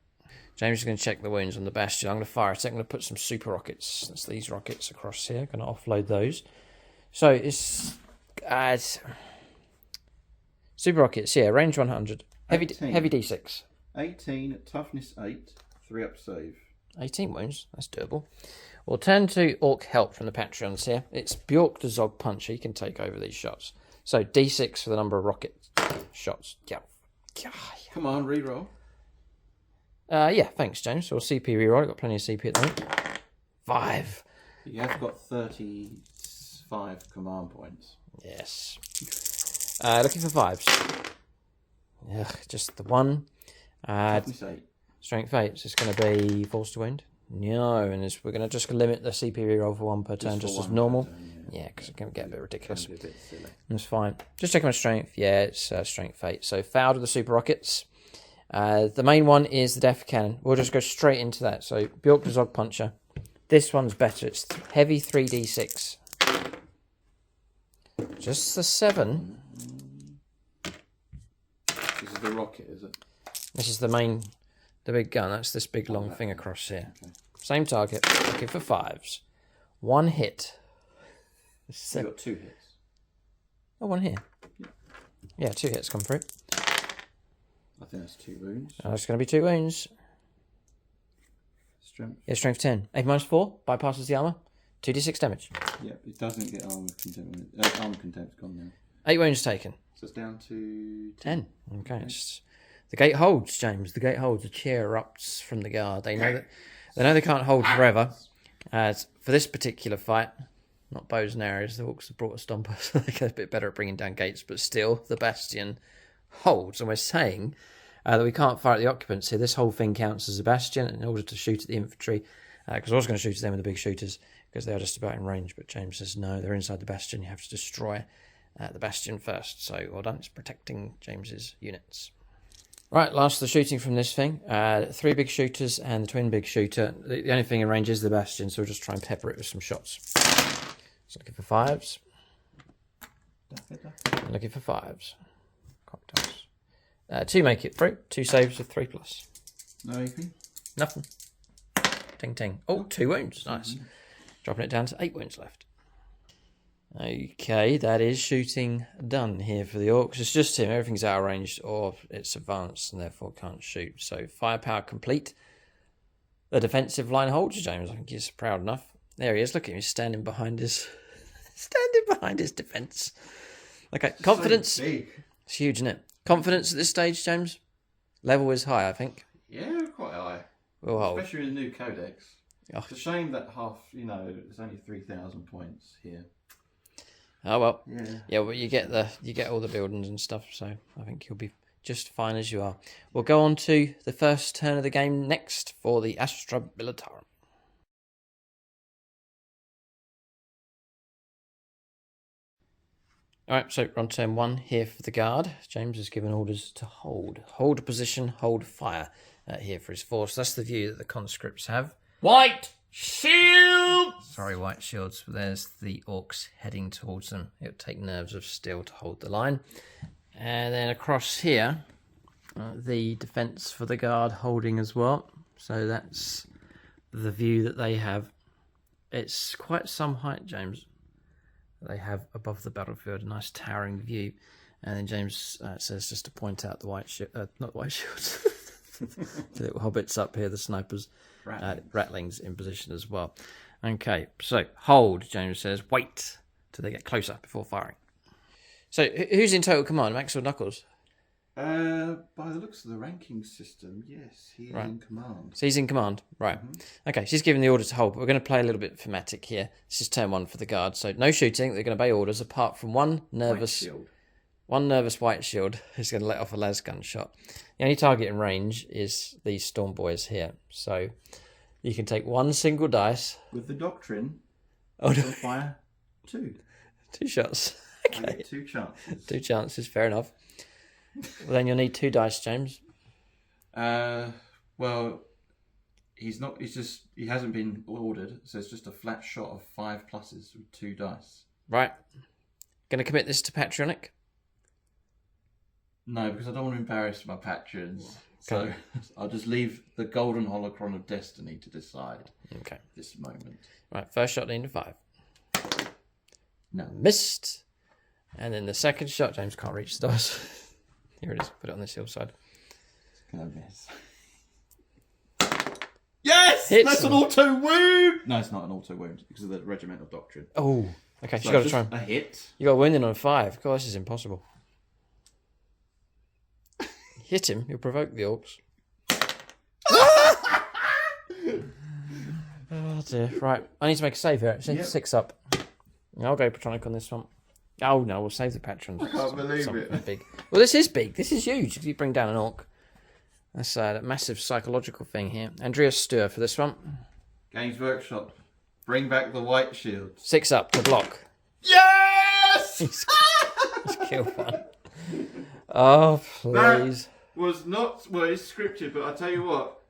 James is going to check the wounds on the Bastion. I'm going to fire it. I'm going to put some super rockets. That's these rockets across here. Going to offload those. So it's... super rockets, yeah. Range 100. Heavy D6. 18, toughness 8, 3 up save. 18 wounds, that's doable. We'll turn to Orc Help from the Patreons here. It's Bjork the Zog Puncher. He can take over these shots. So D6 for the number of rocket shots. Yeah. Come on, reroll. Yeah, thanks, James. Or CP reroll. I've got plenty of CP at the moment. 5. You have got 35 command points. Yes. Looking for 5s. Ugh, just the one. Toughness 8. Strength 8, so it's going to be force to wound? No, and we're going to just limit the CP reroll for 1 per turn, just as normal. Yeah, because it can get a bit ridiculous. Can be a bit silly. That's fine. Just checking my strength. Yeah, it's strength 8. So fouled with the super rockets. The main one is the Death Cannon. We'll just go straight into that. So Bjork the Zog Puncher. This one's better. It's heavy 3d6. Just the 7. This is the rocket, is it? This is the main... The big gun, that's this big long thing across here. Okay. Same target, looking for 5s. 1 hit. You got 2 hits. Oh, 1 here. Yeah, 2 hits come through. I think that's 2 wounds. It's going to be 2 wounds. Strength. Yeah, strength 10. 8 minus 4, bypasses the armour. 2d6 damage. Yeah, it doesn't get armor contempt. Armor contempt's gone now. 8 wounds taken. So it's down to 10. Okay. The gate holds, James. The gate holds. A cheer erupts from the guard. They know they can't hold forever. For this particular fight, not bows and arrows. The Orcs have brought a stomper, so they get a bit better at bringing down gates. But still, the Bastion holds. And we're saying that we can't fire at the occupants here. This whole thing counts as a Bastion in order to shoot at the infantry. Because I was going to shoot at them with the big shooters because they are just about in range. But James says no, they're inside the Bastion. You have to destroy the Bastion first. So well done. It's protecting James's units. Right, last of the shooting from this thing. 3 big shooters and the twin big shooter. The only thing in range is the Bastion, so we'll just try and pepper it with some shots. So looking for 5s. Looking for 5s. Cocktails. 2 make it through. 2 saves with 3+. no AP. Nothing. Ting ting. Oh, 2 wounds. Nice. Dropping it down to 8 wounds left. Okay, that is shooting done here for the Orcs. It's just him. Everything's out of range or it's advanced and therefore can't shoot. So firepower complete. The defensive line holds, James. I think he's proud enough. There he is. Look at him. He's standing behind his defence. Okay, confidence. So big. It's huge, isn't it? Confidence at this stage, James? Level is high, I think. Yeah, quite high. We'll hold. Especially in the new codex. Oh. It's a shame that there's only 3,000 points here. Oh well. Yeah, well you get all the buildings and stuff, so I think you'll be just fine as you are. We'll go on to the first turn of the game next for the Astra Militarum. Alright, so we're on turn 1 here for the guard. James has given orders to hold. Hold position, hold fire here for his force. That's the view that the conscripts have. White shields! Sorry, white shields. There's the Orcs heading towards them. It'll take nerves of steel to hold the line. And then across here, the defence for the guard holding as well. So that's the view that they have. It's quite some height, James. They have above the battlefield a nice towering view. And then James says just to point out the white not white shields. The little hobbits up here, the snipers. Rattlings in position as well. Okay, so hold, James says. Wait till they get closer before firing. So who's in total command, Max or Knuckles? By the looks of the ranking system, yes, he's in command. So he's in command, right. Okay, she's given the order to hold, but we're going to play a little bit thematic here. This is turn 1 for the guard, so no shooting. They're going to obey orders apart from one nervous white shield who's going to let off a las gun shot. The only target in range is these storm boys here. So you can take 1 single dice. With the doctrine, you'll fire 2. 2 shots. Okay. 2 chances. 2 chances, fair enough. Well, then you'll need 2 dice, James. Well, He's not. He's just. He hasn't been ordered, so it's just a flat shot of 5 pluses with 2 dice. Right. Going to commit this to Patronic? No, because I don't want to embarrass my patrons. Okay. So I'll just leave the Golden Holocron of Destiny to decide. Okay. This moment. Right. First shot into 5. No. Missed. And then the second shot, James can't reach the dice. Here it is. Put it on this hillside. Gonna miss. Yes! Hits That's them. an auto wound! No, it's not an auto wound because of the regimental doctrine. Oh. Okay, So you got to just try. And... a hit. You got winning on 5. God, this is impossible. Hit him. You'll provoke the Orcs. Oh dear. Right. I need to make a save here, actually. Yep. 6 up. I'll go Patronic on this one. Oh no, we'll save the patrons. I can't believe Something it. Big. Well, this is big. This is huge. If you bring down an Orc. That's a massive psychological thing here. Andreas Stuer for this one. Games Workshop. Bring back the white shields. 6 up to block. Yes! He's killed one. Oh, please. Was not, well, it's scripted, but I tell you what,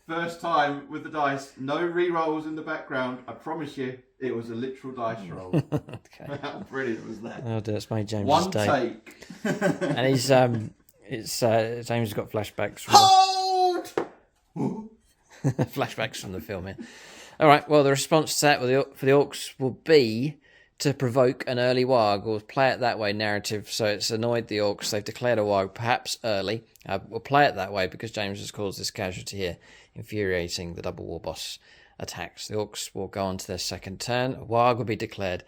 first time with the dice, no re-rolls in the background. I promise you, it was a literal dice roll. Okay. How brilliant was that? Oh dear, it's made James' One day. take. And he's James has got flashbacks from Hold! flashbacks from the film here. All right, well the response to that for the Orcs will be to provoke an early WAAAGH, or play it that way narrative. So it's annoyed the Orcs. They've declared a WAAAGH, perhaps early. We'll play it that way because James has caused this casualty here, infuriating the double war boss attacks. The Orcs will go on to their second turn. A WAAAGH will be declared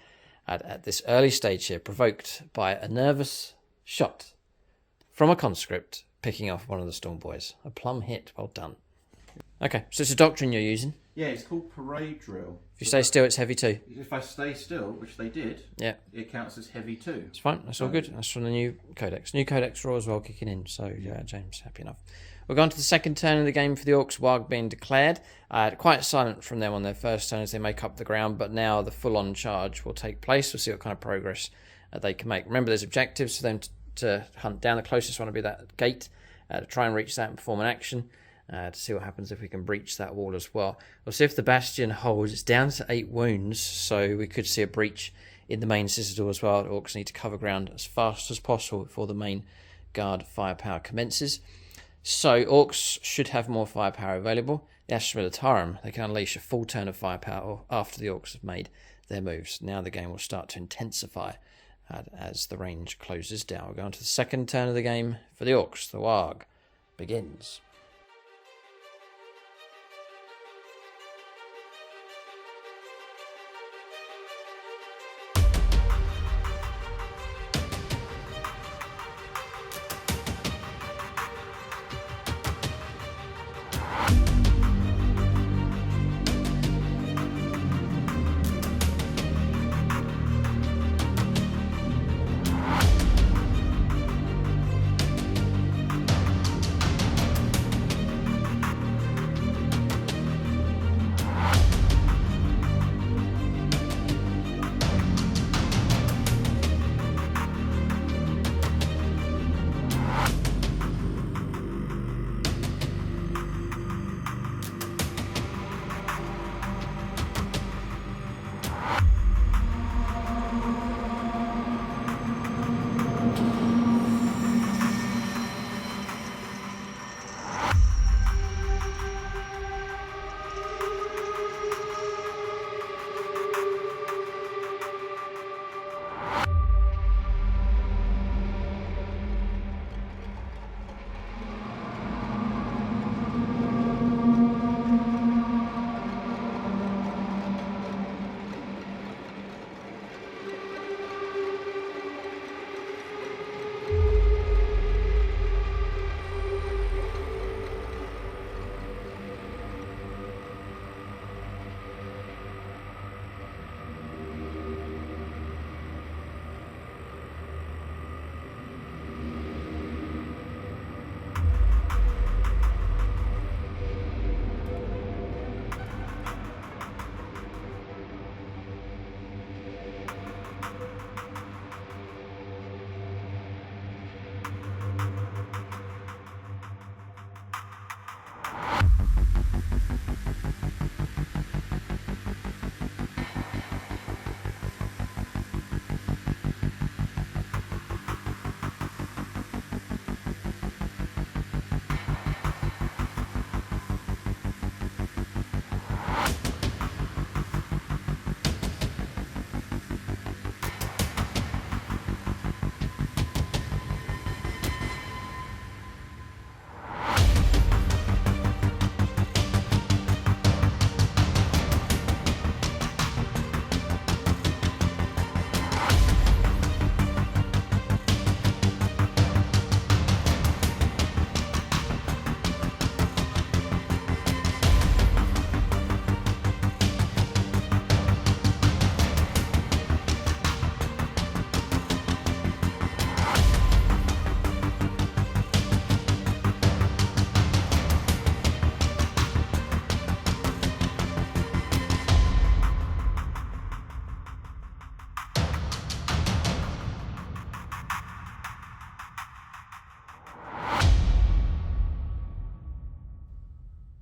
at this early stage here, provoked by a nervous shot from a conscript picking off one of the Storm Boys. A plum hit. Well done. Okay, so it's a doctrine you're using. Yeah, it's called Parade Drill. If you stay still, it's heavy 2. If I stay still, which they did, Yeah. it counts as heavy 2. It's fine. That's all good. That's from the new codex. New codex raw as well kicking in. So yeah, James, happy enough. We're going to the second turn of the game for the Orcs. WAAAGH being declared. Quite silent from them on their first turn as they make up the ground, but now the full-on charge will take place. We'll see what kind of progress they can make. Remember, there's objectives for them to hunt down. The closest one will be that gate, to try and reach that and perform an action. To see what happens if we can breach that wall as well. We'll see if the Bastion holds. It's down to 8 wounds, so we could see a breach in the main citadel as well. The Orcs need to cover ground as fast as possible before the main guard firepower commences. So Orcs should have more firepower available. The Astra Militarum, they can unleash a full turn of firepower after the Orcs have made their moves. Now the game will start to intensify as the range closes down. We're going to the second turn of the game for the Orcs. The WAAAGH begins.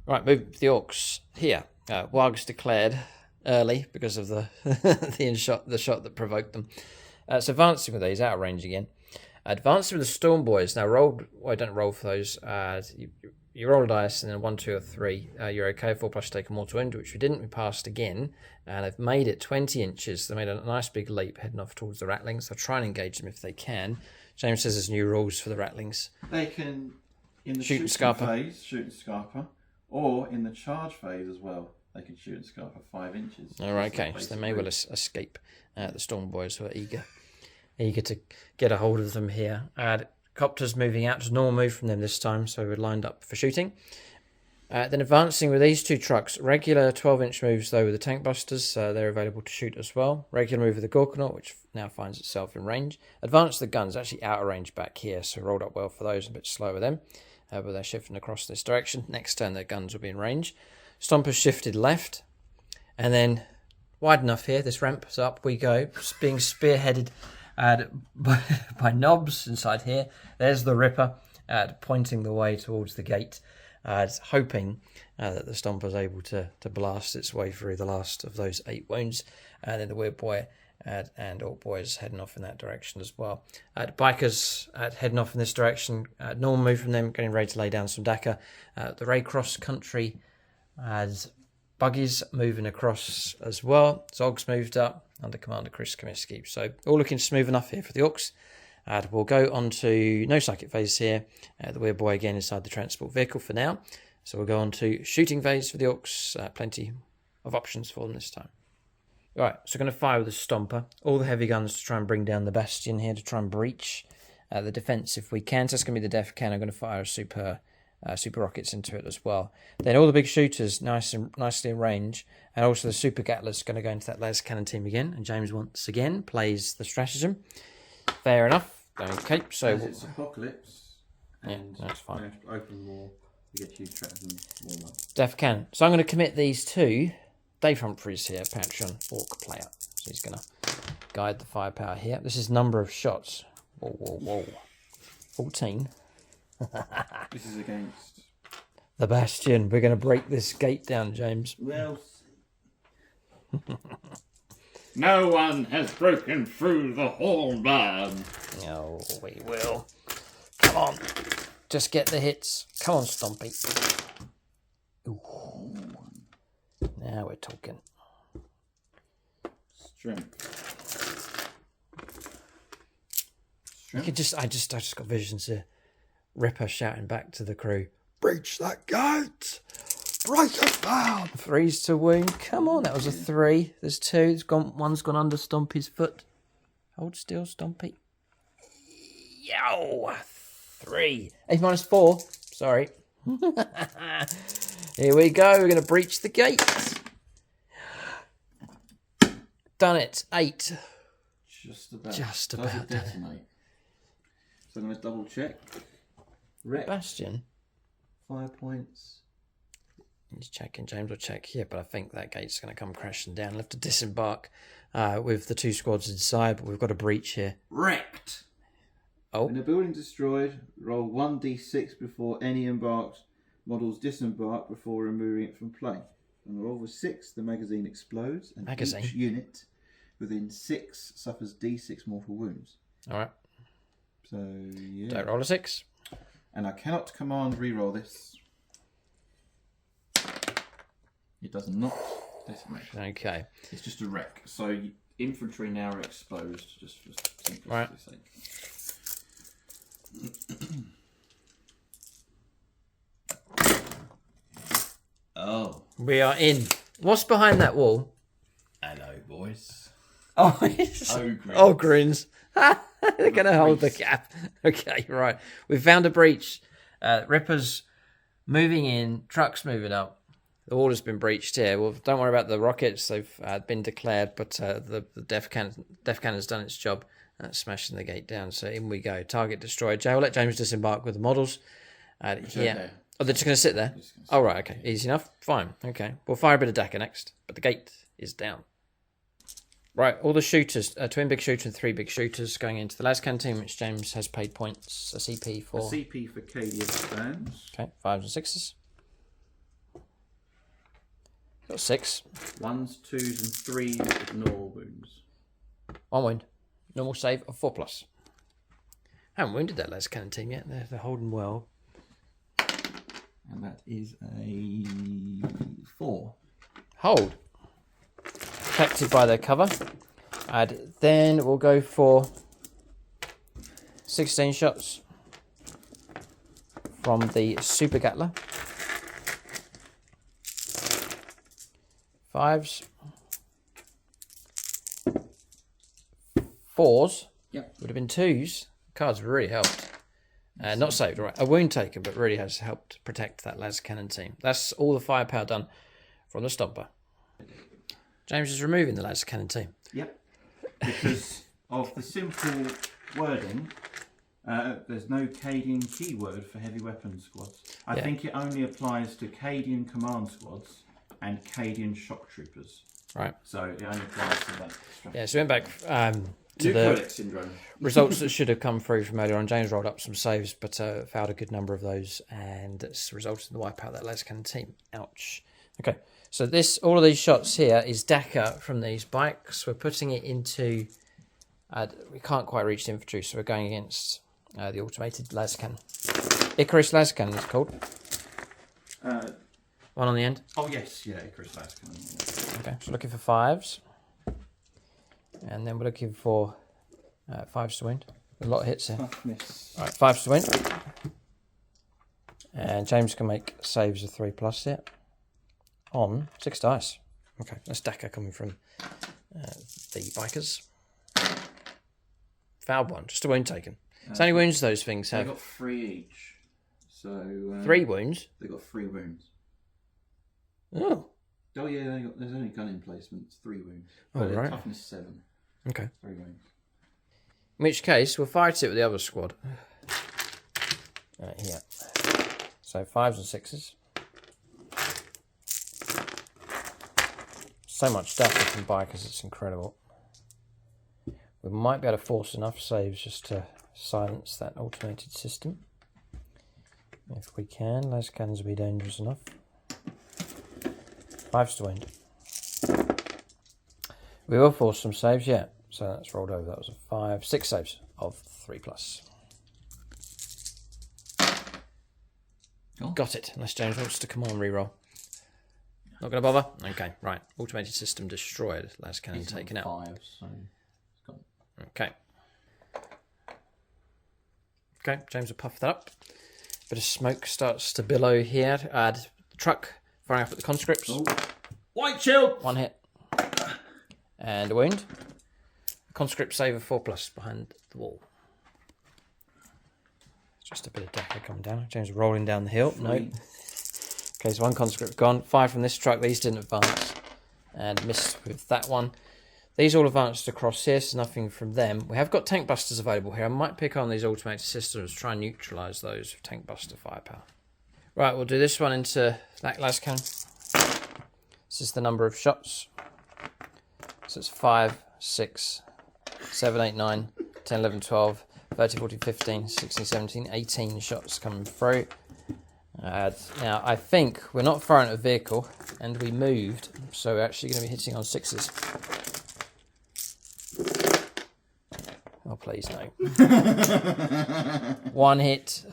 Right, move the Orks here. WAAAGH's declared early because of the the shot that provoked them. So advancing with these, out of range again. Advancing with the Storm Boys. Now rolled. Well, I don't roll for those. You roll a dice and then 1, 2, or 3. You're okay. 4+ you take a mortal wound, which we didn't. We passed again, and they've made it 20 inches. They made a nice big leap heading off towards the Rattlings. They'll try and engage them if they can. James says there's new rules for the Rattlings. They can, in the Shoot and shooting scarper. phase, shoot and scarper, or in the charge phase as well. They can shoot and scarper 5 inches. All right, okay. So they may well escape. The Storm Boys who are eager to get a hold of them here. Copters moving out to normal move from them this time, so we're lined up for shooting. Then advancing with these 2 trucks. Regular 12-inch moves, though, with the tank busters. They're available to shoot as well. Regular move with the Gorkanaut, which now finds itself in range. Advance the guns, actually out of range back here, so rolled up well for those, a bit slow with them. But they're shifting across this direction. Next turn, their guns will be in range. Stompers shifted left. And then, wide enough here, this ramp is up we go. Being spearheaded by Knobs inside here. There's the Ripper pointing the way towards the gate, hoping that the Stomper's able to blast its way through the last of those 8 wounds. And then the Weird Boy and Ork Boys heading off in that direction as well. Bikers heading off in this direction. Normal move from them, getting ready to lay down some Dakar. The Ray Cross country has buggies moving across as well. Zog's moved up under Commander Chris Comiskey. So all looking smooth enough here for the Orks. We'll go on to no psychic phase here. The Weird Boy again inside the transport vehicle for now. So we'll go on to shooting phase for the Orks. Plenty of options for them this time. Right, so going to fire with the Stomper. All the heavy guns to try and bring down the Bastion here to try and breach the defence if we can. So that's going to be the Def Can. I'm going to fire a super rockets into it as well. Then all the big shooters nicely in range, and also the super gatler's going to go into that las cannon team again. And James once again plays the stratagem. Fair enough. Okay, so it's Apocalypse. And that's fine. You have to open more to get you stratagem warmer. Def Can. So I'm going to commit these to Dave Humphreys here, Patreon Orc player. So he's going to guide the firepower here. This is number of shots. Whoa. 14. This is against the Bastion. We're going to break this gate down, James. Well, No one has broken through the hornburn. No, we will. Come on. Just get the hits. Come on, Stompy. Ooh. Now we're talking. strength. You could I just got visions of Ripper shouting back to the crew, "Breach that gate! Break it down!" 3's to wound. Come on, that was a 3. There's 2. One's gone under Stompy's foot. Hold still, Stompy. Yo! 3. 8 minus 4. Sorry. Here we go. We're going to breach the gate. Done it. 8. Just about. Just Does about it done it. detonate? So I'm going to double check. Wreck. Bastion. 5 points. He's checking. James will check here, but I think that gate's going to come crashing down. We'll have to disembark with the 2 squads inside, but we've got a breach here. Wrecked. Oh. When a building destroyed, roll 1d6 before any embarked models disembark before removing it from play. On a roll of 6, the magazine explodes, and each unit within 6 suffers d6 mortal wounds. All right. So, yeah. Don't roll a 6. And I cannot command reroll this. It does not detonate. Okay. It's just a wreck. So infantry now are exposed, just for simplicity's Right. sake. Oh. We are in. What's behind that wall? Hello, boys. Oh, it's Ogre. Ogrins. They're going to hold the gap. Okay, right. We've found a breach. Ripper's moving in. Trucks moving up. The wall has been breached here. Well, don't worry about the rockets. They've been declared, but the Def Cannon's done its job, smashing the gate down. So in we go. Target destroyed. Jay, we'll let James disembark with the models. Yeah. Okay. Oh, they're just going to sit there? Oh, right, okay. Easy enough. Fine. Okay. We'll fire a bit of Dakar next, but the gate is down. Right, all the shooters, 2 big shooters and 3 big shooters going into the Lascan team, which James has paid points, a CP for. A CP for KDS stands. Okay, 5s and 6s. Got 6. 1s, 2s, and 3s with normal wounds. 1 wound. Normal save of 4+. Haven't wounded that las cannon team yet. They're holding well. And that is a 4. Hold. Protected by their cover. And then we'll go for 16 shots from the Super Gatler. 5s. 4s. Yep. Would have been 2s. Cards have really helped. Not saved, right? A wound taken, but really has helped protect that las cannon team. That's all the firepower done from the Stomper. James is removing the las cannon team. Yep. Because of the simple wording, there's no Cadian keyword for heavy weapons squads. I think it only applies to Cadian command squads and Cadian shock troopers. Right. So it only applies to that. Yeah, so we went back to the Codex syndrome. results that should have come through from earlier on. James rolled up some saves, but fouled a good number of those, and it's resulted in the wipeout of that las cannon team. Ouch. Okay, so all of these shots here is Dakar from these bikes. We're putting it into. We can't quite reach the infantry, so we're going against the automated las cannon. Icarus las cannon it's called. One on the end. Oh yes, yeah, Icarus las cannon. Yeah. Okay, so looking for 5s. And then we're looking for 5s to win. A lot of hits here. Miss. Alright, 5s to win. And James can make saves of 3+ here. On 6 dice. Okay, that's Dakar coming from the bikers. Fouled one, just a wound taken. So how many wounds those things They have? got 3 each. So 3 wounds? They got 3 wounds. Oh. Oh yeah, there's only gun emplacements, 3 wounds. Oh, But right. toughness 7. Okay. 3 wounds. In which case, we'll fight it with the other squad. Right, here. So 5s and 6s. So much stuff we can buy because it's incredible. We might be able to force enough saves just to silence that automated system. If we can, las cannons will be dangerous enough. 5s to win. We will force some saves, yeah. So that's rolled over. That was a 5. 6 saves of 3+. Oh. Got it. Unless James wants to come on reroll. Not going to bother? Okay, right. Automated system destroyed. Las cannon He's taken on out. 5, so it's got... Okay. Okay, James will puff that up. Bit of smoke starts to billow here. Add the truck firing up at the conscripts. Oh. White shield! 1 hit. And a wound. Conscript save of 4+ behind the wall. Just a bit of Dakar coming down. James rolling down the hill. No. Okay, so 1 conscript gone. 5 from this truck. These didn't advance. And missed with that one. These all advanced across here, so nothing from them. We have got tank busters available here. I might pick on these automated systems, try and neutralise those with tank buster firepower. Right, we'll do this one into that las cannon. This is the number of shots. So it's 5, 6, 7, 8, 9, 10, 11, 12, 13, 14, 15, 16, 17, 18 shots coming through. Now, I think we're not firing at a vehicle, and we moved, so we're actually going to be hitting on 6s. Oh, please, no. 1 hit.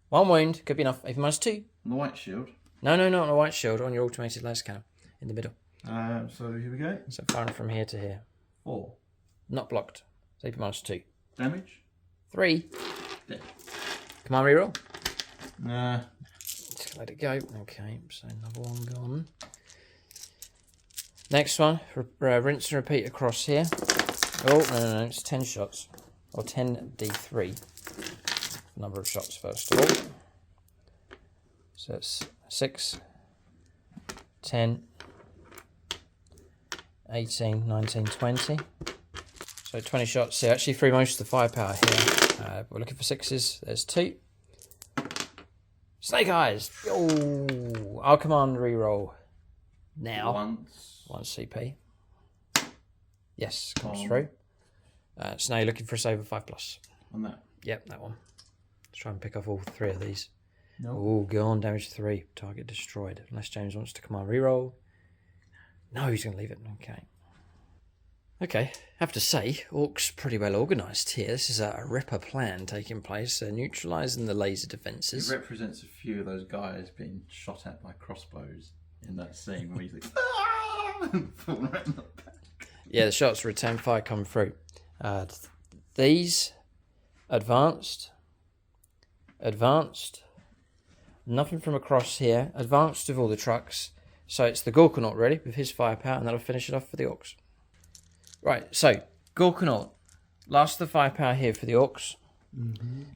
1 wound. Could be enough. Even -2. On the white shield. No, not on a white shield. On your automated las cannon. In the middle. So here we go. So firing from here to here. 4. Not blocked. So -2. Damage. 3. Dead. Come on, reroll. Nah. Just let it go. Okay, so another one gone. Next one. Rinse and repeat across here. Oh, no. It's 10 shots. Or 10d3. Number of shots, first of all. So it's 6, 10, 18, 19, 20. So 20 shots. So actually threw most of the firepower here. We're looking for 6s. There's 2. Snake Eyes! Oh, I'll command reroll now. Once. 1 CP. Yes, comes through. So now you're looking for a save of 5+. On that. Yep, that one. Let's try and pick off all 3 of these. No. Oh, go on, damage 3. Target destroyed. Unless James wants to command reroll. No, he's going to leave it. Okay. Okay, I have to say, Orcs pretty well organised here. This is a Rippa plan taking place, neutralising the laser defences. It represents a few of those guys being shot at by crossbows in that scene where he's like, "Ah!" and falling right in the back. Yeah, the shots return fire come through. These advanced, nothing from across here. Advanced with all the trucks. So it's the Gorkanaut ready with his firepower, and that'll finish it off for the Orcs. Right, so Gorkanaut, last of the firepower here for the Orcs.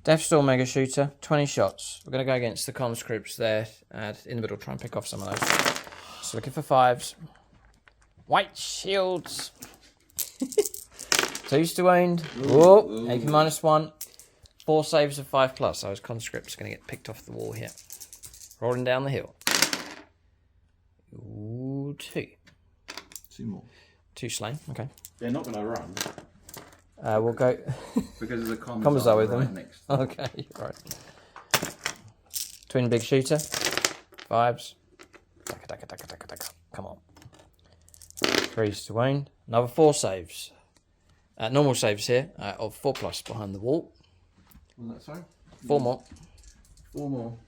Deathstorm Mega Shooter, 20 shots. We're going to go against the conscripts there, and in the middle try and pick off some of those. So looking for 5s. White shields. 2s to wound. Whoa, AP -1. 4 saves of 5+. So those conscripts are going to get picked off the wall here. Rolling down the hill. Ooh, 2. 2 more. 2 slain, okay. They're not going to run. We'll go... Because there's a Commissar with right them. next. Okay, right. Twin big shooter. 5s. Come on. 3s to wound. Another 4 saves. Normal saves here of 4+ behind the wall. Was that so? 4 more. 4 more.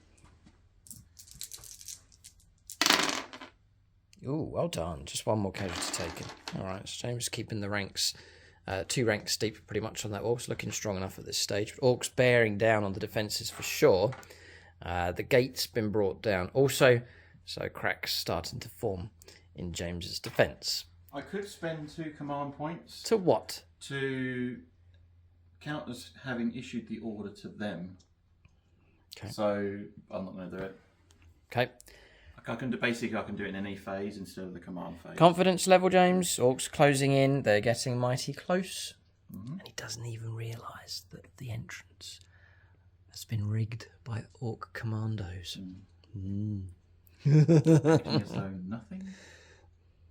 Ooh, well done. Just 1 more casualty taken. All right, so James keeping the ranks 2 ranks deep pretty much on that. Orcs looking strong enough at this stage. Orcs bearing down on the defences for sure. The gate's been brought down also, so cracks starting to form in James's defence. I could spend 2 command points To what? to count as having issued the order to them. Okay. So I'm not going to do it. Okay. I can do it in any phase instead of the command phase. Confidence level, James. Orcs closing in. They're getting mighty close. And he doesn't even realise that the entrance has been rigged by Orc commandos. Acting as though nothing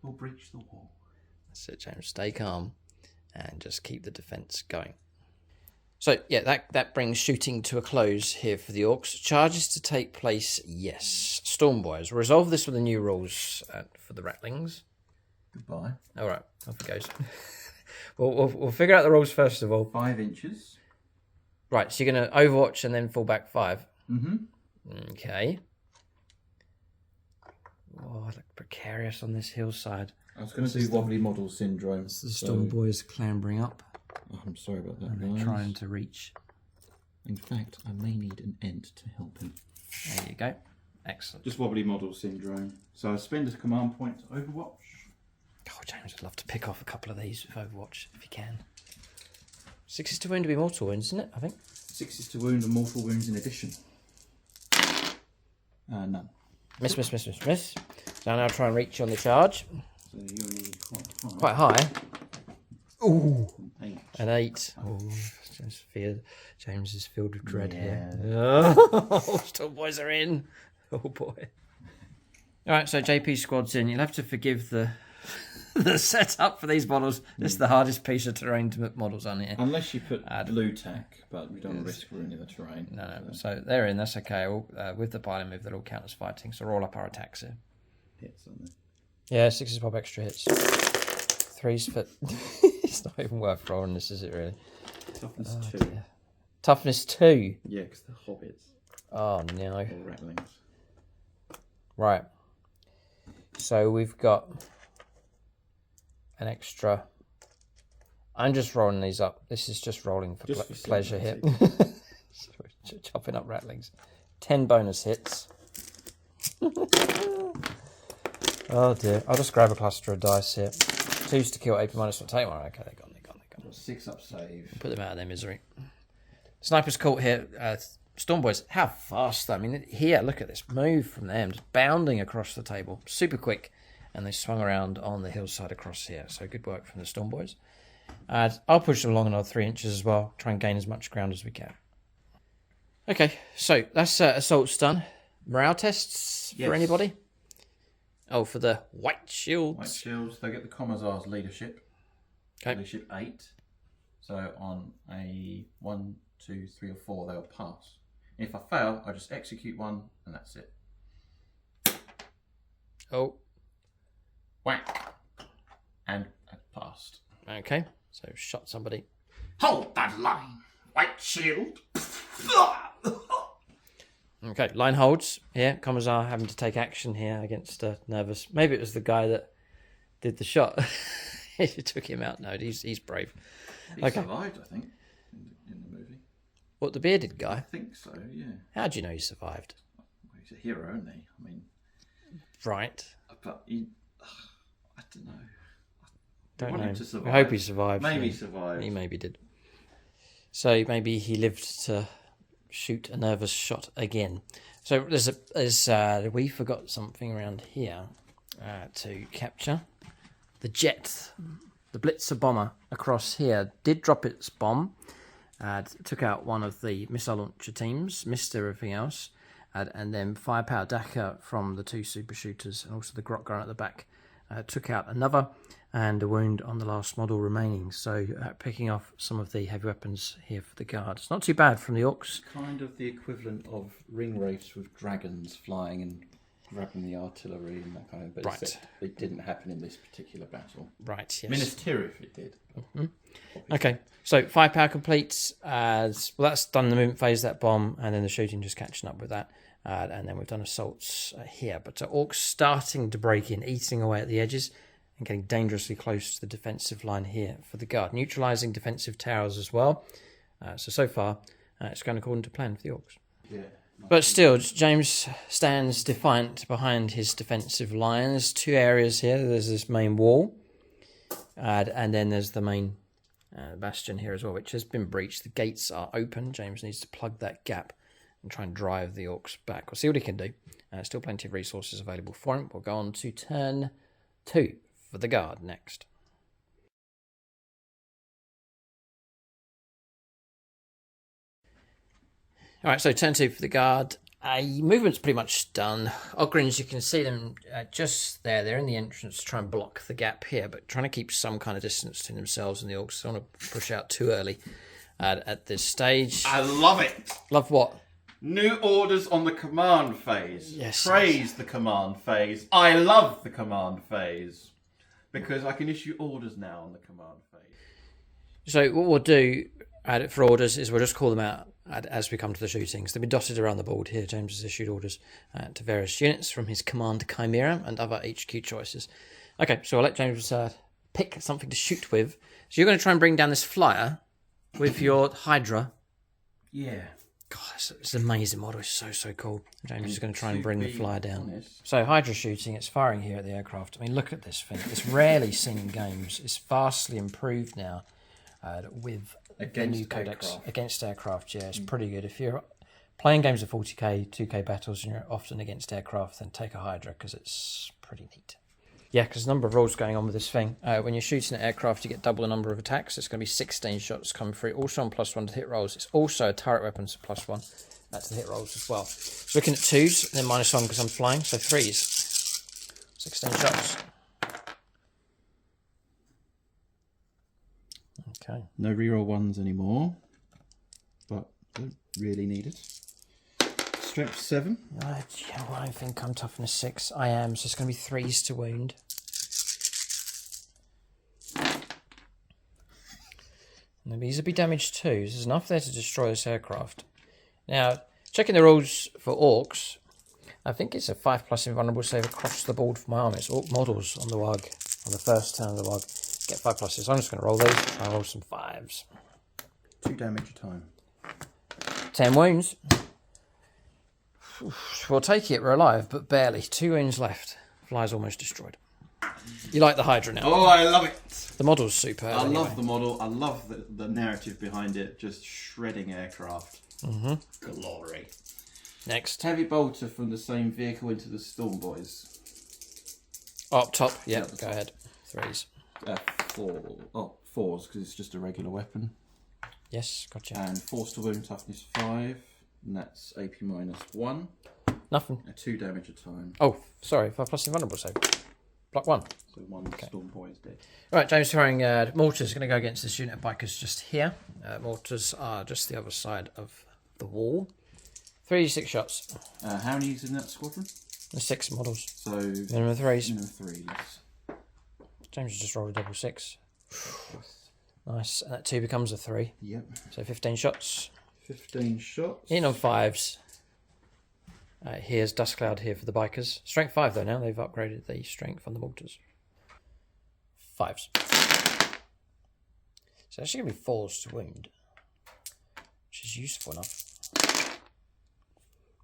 will breach the wall. That's it, James. Stay calm and just keep the defence going. So, yeah, that brings shooting to a close here for the Orcs. Charges to take place, yes. Storm Boys. We'll resolve this with the new rules for the Ratlings. Goodbye. All right, off it goes. we'll figure out the rules first of all. 5 inches. Right, so you're going to Overwatch and then fall back 5. Mm-hmm. Okay. Oh, I look precarious on this hillside. I was going to do wobbly model syndrome. The Storm Boys clambering up. Oh, I'm sorry about that, And guys. trying to reach. In fact, I may need an Ent to help him. There you go. Excellent. Just wobbly model syndrome. So I spend a command point to Overwatch. Oh, James, I'd love to pick off a couple of these with Overwatch, if you can. 6 to wound to be mortal wounds, isn't it, I think? 6 to wound and mortal wounds in addition. None. Miss. So now try and reach on the charge. So you need quite high. Quite high. Ooh. 8. An 8. Oh, just fear. James is filled with dread Yeah. here. Oh, Storm Boys are in. Oh boy. Alright, so JP squad's in. You'll have to forgive the setup for these models. This is the hardest piece of terrain to put models on here. Unless you put blue tack, but we don't want to risk ruining the terrain. No. So they're in, that's okay. With the piling move, they'll all count as fighting. So roll up our attacks here. Hits on there. Yeah, 6s pop extra hits. 3s for... It's not even worth rolling this, is it really? Toughness 2. Dear. Toughness 2. Yeah, because the hobbits. Oh no. Or rattlings. Right. So we've got an extra. I'm just rolling these up. This is just rolling for pleasure here. Chopping up rattlings. 10 bonus hits. Oh dear. I'll just grab a cluster of dice here. 2s to kill, AP -1. Take one. Okay, they're gone. 6 up save. Put them out of their misery. Sniper's caught here. Storm Boys, how fast though. I mean, here, look at this move from them. Just bounding across the table. Super quick. And they swung around on the hillside across here. So good work from the Storm Boys. I'll push them along another 3 inches as well. Try and gain as much ground as we can. Okay, so that's assaults done. Morale tests for anybody? Oh, for the White Shields. White Shields, they get the Commissar's leadership. Okay. Leadership 8. So on a 1, 2, 3 or 4, they'll pass. If I fail, I just execute one and that's it. Oh. Whack. And passed. Okay, so shot somebody. Hold that line, White Shield. Okay, line holds here. Commissar having to take action here against Nervous. Maybe it was the guy that did the shot. He took him out. No, he's brave. He Okay. survived, I think, in the movie. What, the bearded I guy? think so, yeah. How do you know he survived? Well, he's a hero, isn't he? I mean, Right. but he, I don't know. Don't want know. him to survive. I hope he survived. Maybe yeah. he survived. He maybe did. So maybe he lived to shoot a Nervous shot again. So we forgot something around here to capture. The jet, the Blitzer bomber across here did drop its bomb. Took out one of the missile launcher teams, missed everything else. And then firepower Daka from the 2 super shooters and also the Grot gun at the back took out another and a wound on the last model remaining. So picking off some of the heavy weapons here for the guard. It's not too bad from the Orks. Kind of the equivalent of ring wraiths with dragons flying and grabbing the artillery and that kind of. But Right. it didn't happen in this particular battle. Right, yes. Minas Tirith it did. Okay, so firepower completes. Well, that's done the movement phase, that bomb, and then the shooting just catching up with that. And then we've done assaults here. But Orks starting to break in, eating away at the edges and getting dangerously close to the defensive line here for the guard. Neutralising defensive towers as well. So far, it's going according to plan for the Orks. Yeah. But still, James stands defiant behind his defensive line. There's 2 areas here. There's this main wall. And then there's the main bastion here as well, which has been breached. The gates are open. James needs to plug that gap and try and drive the Orks back. We'll see what he can do. Still plenty of resources available for him. We'll go on to turn 2 for the guard next. All right, so turn 2 for the guard. Movement's pretty much done. Ogryns, you can see them just there. They're in the entrance to try and block the gap here, but trying to keep some kind of distance between themselves and the Orks. They don't want to push out too early at this stage. I love it. Love what? New orders on the command phase. Yes. Praise the command phase. I love the command phase. Because I can issue orders now on the command phase. So what we'll do for orders is we'll just call them out as we come to the shootings. They've been dotted around the board here. James has issued orders to various units from his command Chimera and other HQ choices. Okay, so I'll let James pick something to shoot with. So you're going to try and bring down this flyer with your Hydra. Yeah. God, it's an amazing model. It's so cool. James is going to try and bring the flyer down. Honest. So Hydra shooting, it's firing here at the aircraft. I mean, look at this thing. It's rarely seen in games. It's vastly improved now with the new codex against aircraft. Yeah, it's pretty good. If you're playing games of 40k, 2k battles, and you're often against aircraft, then take a Hydra because it's pretty neat. Yeah, because a number of rules going on with this thing. When you're shooting at aircraft, you get double the number of attacks. It's going to be 16 shots coming through. Also on +1 to hit rolls. It's also a turret weapon, so +1. That's the hit rolls as well. So looking at 2s, and then -1 because I'm flying, so 3s. 16 shots. Okay. No reroll 1s anymore, but don't really need it. Strength 7. I think I'm toughness 6. I am, so it's going to be 3s to wound. And these will be damage 2s. There's enough there to destroy this aircraft. Now, checking the rules for Orks, I think it's a 5+ invulnerable save across the board for my army. It's Ork models on the WAAAGH, on the first turn of the WAAAGH. Get 5+. So I'm just going to roll these. I'll roll some 5s. 2 damage a time. 10 wounds. We'll take it, we're alive, but barely. 2 wounds left. Fly's almost destroyed. You like the Hydra now? Oh, I love it. The model's superb. I love the model. I love the narrative behind it. Just shredding aircraft. Mm-hmm. Glory. Next. Heavy bolter from the same vehicle into the Storm Boys. Up top, yeah, Yeah, go ahead. 3s. 4s, because it's just a regular weapon. Yes, gotcha. And force to wound, toughness 5. And that's AP -1. Nothing. 2 damage a time. Oh, sorry, 5+ invulnerable save. Block 1. So 1 Storm Boy is dead. Right, James throwing mortars. Going to go against this unit of bikers just here. Mortars are just the other side of the wall. 3d6 shots. How many is in that squadron? There's 6 models. So Minimum 3s. minimum 3s. James has just rolled a double 6. Nice. And that 2 becomes a 3. Yep. So 15 shots. 15 shots. In on 5s. Here's Dust Cloud here for the bikers. Strength 5 though now. They've upgraded the strength on the mortars. 5s. So actually going to be 4s to wound. Which is useful enough.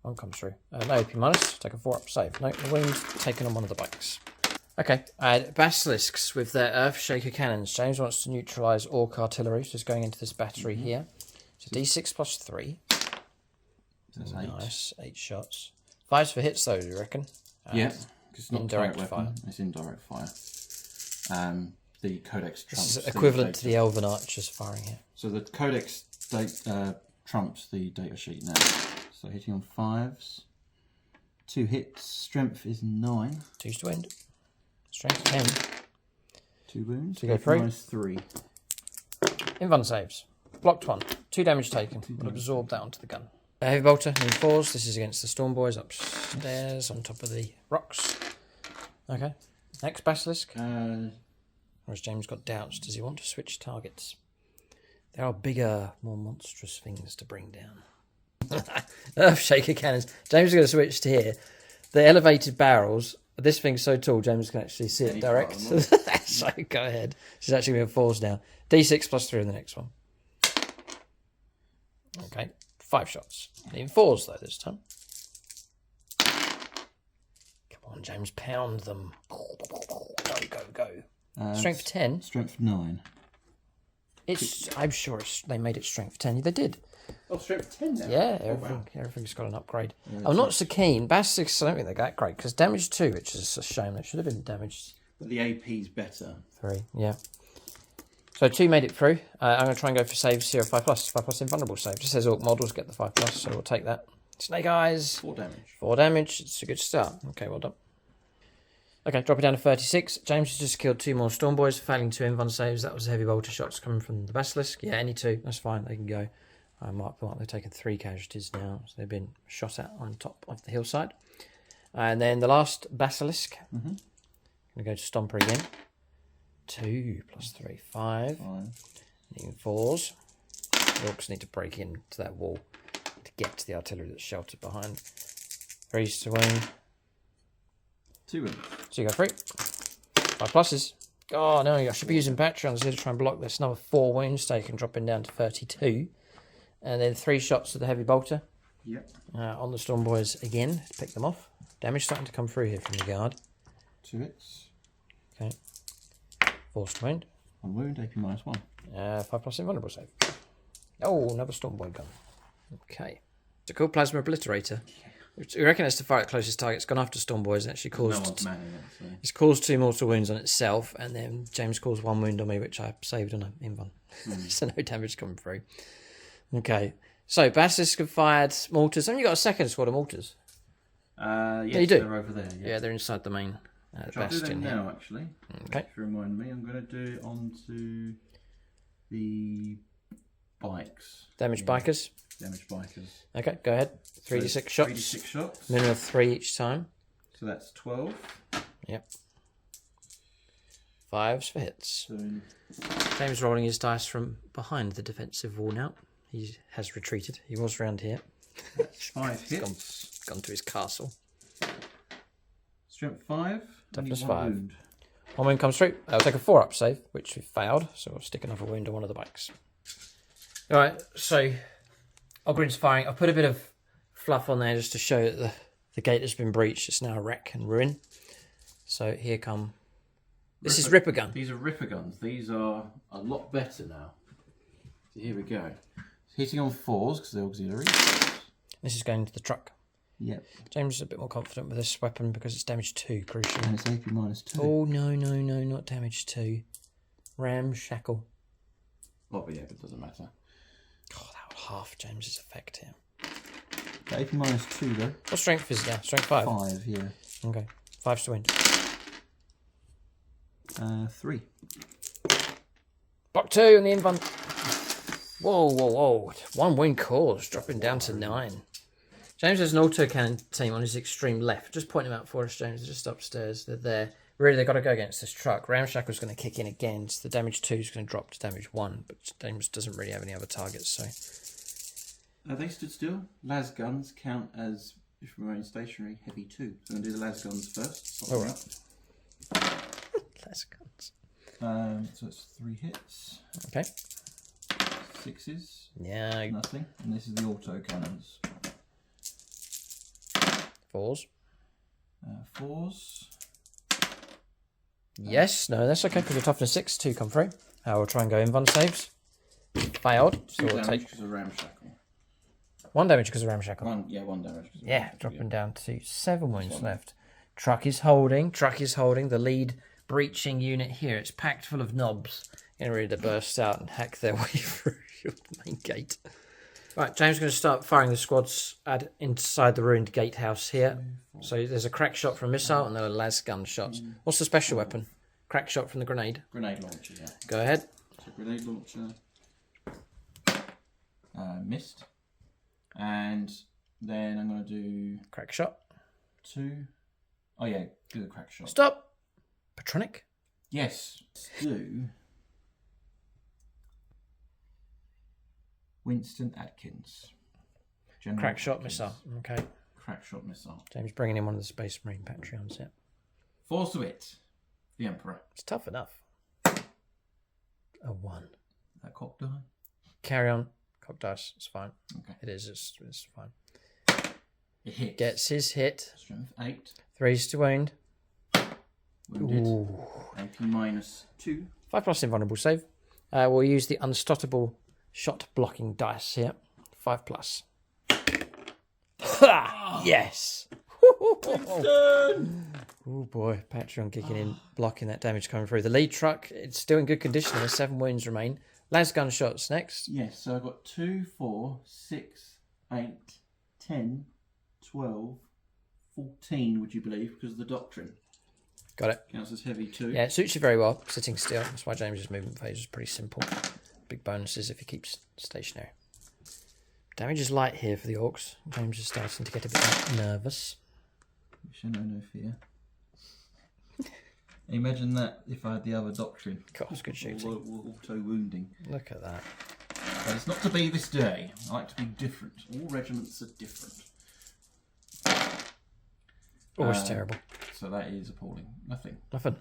1 comes through. No AP minus. Take a 4-up save. No, the wound taken on one of the bikes. Okay, basilisks with their Earth Shaker cannons. James wants to neutralise Orc artillery, so it's going into this battery here. So D6 plus 3. That's 8. Nice, 8 shots. 5s for hits though, do you reckon? Yeah, because it's not indirect direct fire. weapon, it's indirect fire. The Codex trumps. This is equivalent to the Elven Archers firing here. So the Codex trumps the data sheet now. So hitting on 5s. 2 hits. Strength is 9. 2s to wound. Strength 10. 2 wounds. So you go through. Minus 3. Invuln saves. Blocked 1. 2 damage taken. Will absorb that onto the gun. A heavy bolter in 4s. This is against the Storm Boys upstairs on top of the rocks. Okay. Next basilisk. Whereas James got doubts. Does he want to switch targets? There are bigger, more monstrous things to bring down. Earth Shaker cannons. James is going to switch to here. The elevated barrels. This thing's so tall, James can actually see it direct. So go ahead. This is actually going to be 4s now. D6 plus 3 in the next one. Okay. 5 shots. In 4s though this time. Come on, James, pound them. Go. Strength 10. Strength 9. I'm sure they made it strength 10. They did. Oh, strength 10 now? Yeah, everything's got an upgrade. I'm not so keen. Basilisks, I don't think they're that great, because damage 2, which is a shame. They should have been damaged. But the AP's better. 3, yeah. So 2 made it through. I'm going to try and go for saves here of 5+. 5+ invulnerable save. Just says Orc models get the 5+, so we'll take that. Snake Eyes. 4 damage. 4 damage. It's a good start. Okay, well done. Okay, drop it down to 36. James has just killed 2 more Storm Boys, failing 2 invuln saves. That was heavy bolter shots coming from the Basilisk. Yeah, any 2. That's fine. They can go. They've taken 3 casualties now, so they've been shot at on top of the hillside. And then the last Basilisk. I'm going to go to Stomper again. 2 plus 3, 5. Needing 4s. The Orcs need to break into that wall to get to the artillery that's sheltered behind. 3s to wound. 2 wounds. So you go 3. 5 pluses. Oh no, I should be using Patreons here to try and block this. Another 4 wounds taken, dropping down to 32. And then 3 shots with the heavy bolter. Yep. On the Storm Boys again, to pick them off. Damage starting to come through here from the guard. 2 hits. Okay. 4s to wound. 1 wound, AP minus 1. 5+ invulnerable save. Oh, another Storm Boy gun. Okay. It's a cool plasma obliterator. We reckon it's to fire at closest target. It's gone after Storm Boys and actually caused... No one's manning it, so. It's caused 2 mortal wounds on itself, and then James caused 1 wound on me, which I saved on an invuln. So no damage coming through. Okay. So, Basilisk have fired mortars. Haven't you got a second squad of mortars? Yes, you do? they're over there. Yeah, they're inside the main I'll do them bastion. now, actually. Okay. If you remind me, I'm going to do it onto the bikes. Damaged bikers. Damaged bikers. Okay, go ahead. 3d6 shots. 3d6 shots. Minimum of 3 each time. So that's 12. Yep. 5s for hits. So James rolling his dice from behind the defensive wall now. He has retreated. He was around here. that's 5 hits. Gone to his castle. Strength 5. Toughness 1 5. wound. 1 wound comes through. I'll take a 4-up save, which we failed. So we'll stick another wound on one of the bikes. Alright, so Ogren's firing. I've put a bit of fluff on there just to show that the gate has been breached. It's now a wreck and ruin. So here come... This is Rippa gun. These are Ripper guns. These are a lot better now. So here we go. Hitting on 4s because they're auxiliary. This is going to the truck. Yep. James is a bit more confident with this weapon because it's damage 2, crucial. And it's AP minus 2. Oh, no, not damage 2. Ramshackle. Oh, but yeah, it doesn't matter. Oh, that would half James's effect here. AP minus 2 though. What strength is that? Strength 5? 5, yeah. Okay. 5's to win. 3. Block 2 in the invuln. Whoa. 1 win cause, dropping down to 9. James has an autocannon team on his extreme left. Just point them out for us, James. They're just upstairs. They're there. Really, they've got to go against this truck. Ramshackle's going to kick in again, so the damage 2 is going to drop to damage 1, but James doesn't really have any other targets, so... Are they stood still? Las guns count as, if we remain stationary, heavy 2. So I'm going to do the las guns first. All right. Las guns. So it's 3 hits. Okay. 6s. Yeah. Nothing. And this is the auto cannons. 4s. 4s. Yes, no, that's okay, because the toughness 6, 2 come through. We'll try and go invuln saves. Failed. So 2 we'll damage take because of ramshackle. 1 damage because of Ramshackle. 1 damage. Yeah, dropping down to 7 wounds left. Truck is holding. The lead breaching unit here. It's packed full of knobs. Getting ready to burst out and hack their way through your main gate. Right, James is going to start firing the squads inside the ruined gatehouse here. So there's a crack shot from a missile and there are las gun shots. What's the special weapon? Crack shot from the grenade. Grenade launcher, yeah. Go ahead. So grenade launcher. Missed. And then I'm going to do... Crack shot. 2. Oh yeah, do the crack shot. Stop. Patronic. Yes. Do... Winston Atkins. General Crack shot Atkins. missile. Okay. Crack shot missile. James bringing in one of the Space Marine Patreons, yeah. Force of it. The Emperor. It's tough enough. A 1. That cock die. Carry on. Cock dice. It's fine. Okay. It is. It's fine. It hits. Gets his hit. Strength 8. 3s to wound. Wounded. Ooh. AP minus 2. 5+ invulnerable save. We'll use the unstoppable shot blocking dice here. 5+. Ha! Yes. Oh boy, Patreon kicking in, blocking that damage coming through. The lead truck, it's still in good condition. There's 7 wounds remain. Las gun shots next. Yes, so I've got 2, 4, 6, 8, 10, 12, 14, would you believe, because of the doctrine. Got it. Counts as heavy 2. Yeah, it suits you very well, sitting still. That's why James's movement phase is pretty simple. Big bonuses if he keeps stationary. Damage is light here for the Orks. James is starting to get a bit nervous. Wish I know no fear. Imagine that if I had the other doctrine. Gosh, good shooting. Auto wounding. Look at that. But it's not to be this day. I like to be different. All regiments are different. Always terrible. So that is appalling. Nothing. Nothing.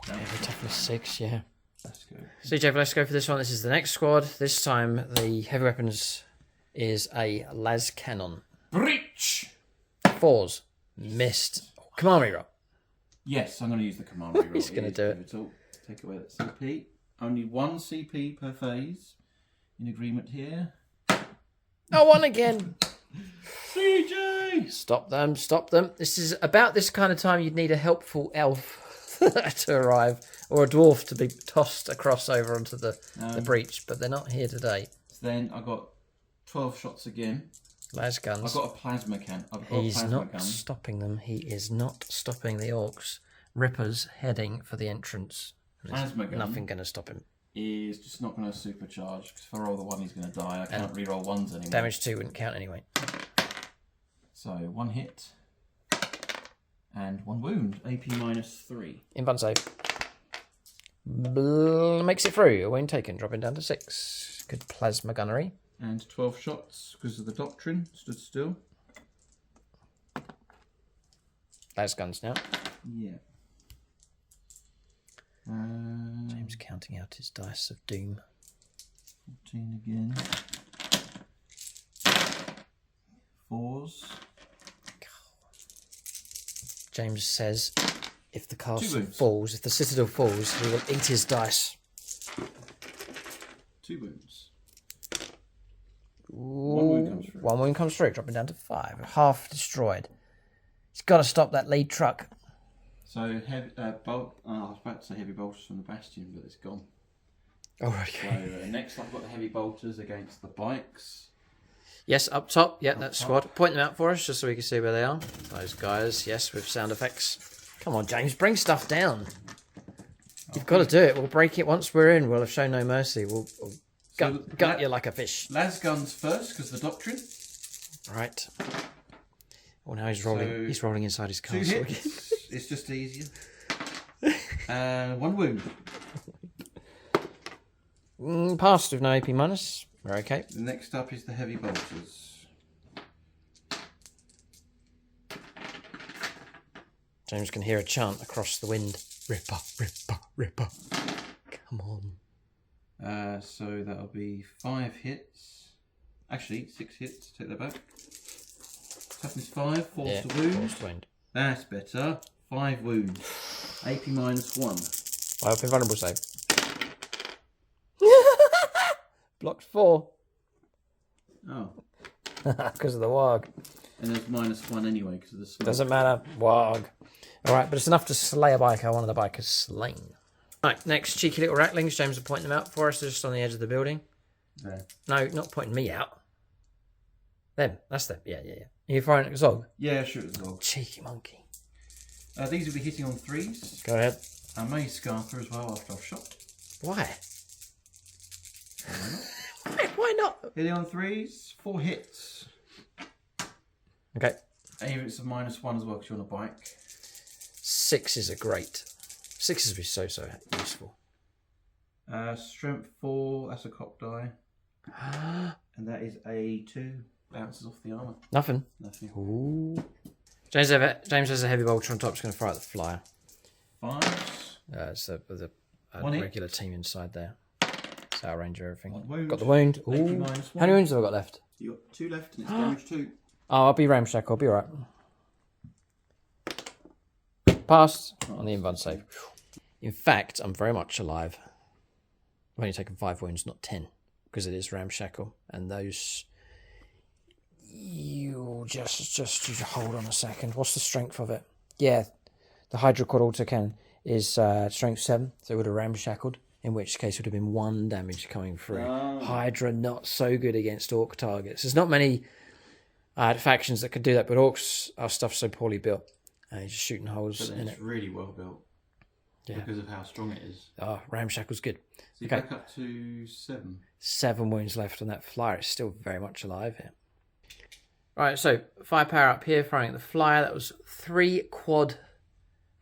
Heavy toughness 6, yeah. Let's go. CJ, let's go for this one. This is the next squad. This time the heavy weapons is a las cannon. Breach! 4s. Missed. Command reroll. Yes, I'm going to use the command reroll. He's going to do it. Pivotal. Take away that CP. Only 1 CP per phase. In agreement here. Oh, 1 again. CJ! Stop them. This is about this kind of time you'd need a helpful elf to arrive, or a dwarf to be tossed across over onto the breach, but they're not here today. So then I got 12 shots again. Las guns. I've got a plasma can. He's not stopping them. He is not stopping the Orks. Rippa's heading for the entrance. Plasma gun. Nothing going to stop him. Is just not going to supercharge, because if I roll the 1 he's going to die. I can't reroll 1s anymore. Damage 2 wouldn't count anyway. So 1 hit and 1 wound. AP minus 3. Invuln save. Makes it through. A wound taken, dropping down to 6. Good plasma gunnery. And 12 shots because of the doctrine. Stood still. Las guns now. Yeah. James counting out his dice of doom. 14 again. 4s. James says if the castle falls, if the citadel falls, he will eat his dice. 2 wounds. Ooh, 1 wound comes through. 1 wound comes through, dropping down to 5. Half destroyed. He's got to stop that lead truck. So heavy I was about to say heavy bolters from the bastion, but it's gone. Oh, okay. So next I've got the heavy bolters against the bikes. Yes, up top. Yeah, that squad. Point them out for us just so we can see where they are. Those guys, yes, with sound effects. Come on, James, bring stuff down. You've got to do it. We'll break it once we're in. We'll have shown no mercy. We'll gut you like a fish. Las guns first, because the doctrine. Right. Oh, now he's rolling. He's rolling inside his castle. 2 hits. It's just easier. 1 wound. Passed with no AP minus. We're okay. The next up is the heavy bolters. James can hear a chant across the wind. Rippa, Rippa, Rippa. Come on. So that'll be 5 hits. Actually, 6 hits. Take that back. Toughness 5, force to wound. Force to wound. That's better. 5 wounds. AP minus 1. I hope invulnerable save. Blocked 4. Oh. Because of the WAAAGH. And there's minus 1 anyway because of the smoke. Doesn't matter. WAAAGH. Alright, but it's enough to slay a biker. One of the bikers slain. Right, next cheeky little ratlings. James will point them out for us. They're just on the edge of the building. There. No, not pointing me out. Them. That's them. Yeah. Are you firing at Zog? Yeah, shoot at Zog. Cheeky monkey. These will be hitting on 3s. Go ahead. I may scar through as well after I've shot. Why? Why not? Hitting on 3s, 4 hits. Okay. Even if it's a minus 1 as well because you're on a bike. 6s are great. 6s would be so useful. Strength 4, that's a cop die. And that is a 2. Bounces off the armour. Nothing. Ooh. James has a heavy bolter on top. It's going to fire at the flyer. 5s. It's a One regular team inside there. It's out of range of everything. 1 wound. Got the wound. Ooh. How many wounds have I got left? You got 2 left and it's damage 2. Oh, I'll be ramshackle. I'll be alright. Passed on the invuln save. In fact, I'm very much alive. I've only taken 5 wounds, not 10, because it is ramshackle. And those... You just hold on a second. What's the strength of it? Yeah, the Hydra Quad autocannon is strength 7, so it would have ramshackled, in which case it would have been 1 damage coming through. Oh. Hydra not so good against Orc targets. There's not many factions that could do that, but Orcs are stuff so poorly built. You're just shooting holes in it. It's really well built. Yeah. Because of how strong it is. Oh, ramshackle's good. So you back up to 7. 7 wounds left on that flyer. It's still very much alive here. Right, so firepower up here, firing at the flyer. That was 3 quad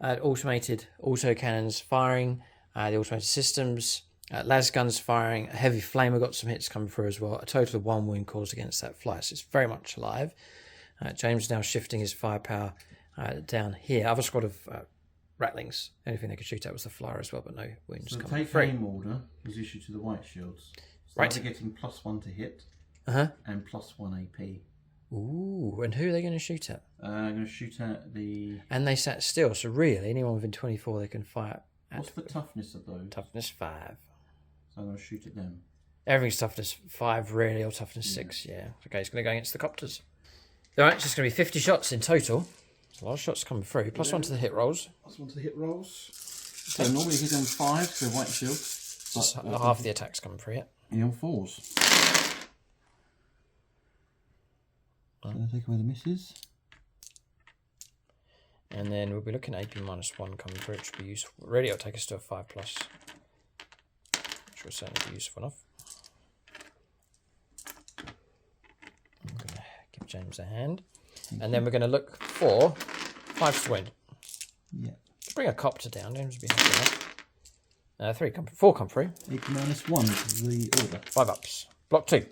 automated autocannons firing. The automated systems. Las guns firing. A heavy flamer got some hits coming through as well. A total of 1 wound caused against that flyer. So it's very much alive. James now shifting his firepower down here. Other squad of ratlings. Anything they could shoot at was the flyer as well, but no wounds coming through. The take aim order was issued to the white shields. So right. They're getting +1 to hit. And +1 AP. Ooh, and who are they going to shoot at? I'm going to shoot at the... And they sat still, so really, anyone within 24 they can fire at. What's the toughness of those? Toughness 5. So I'm going to shoot at them. Everything's toughness 5, really, or toughness 6, yeah. Okay, it's going to go against the copters. Alright, it's just going to be 50 shots in total. There's a lot of shots coming through. +1 to the hit rolls. +1 to the hit rolls. So normally hit on 5, so white shield. But half the attacks coming through, yeah. And on 4s. So take away the misses. And then we'll be looking at AP -1 coming through, which will be useful. Really, it'll take us to a 5+, which will certainly be useful enough. I'm going to give James a hand. And then we're going to look for 5 to win. Yeah. Bring a copter down, James will be happy enough. 4 come through. AP -1 is the order. 5 ups. Block 2.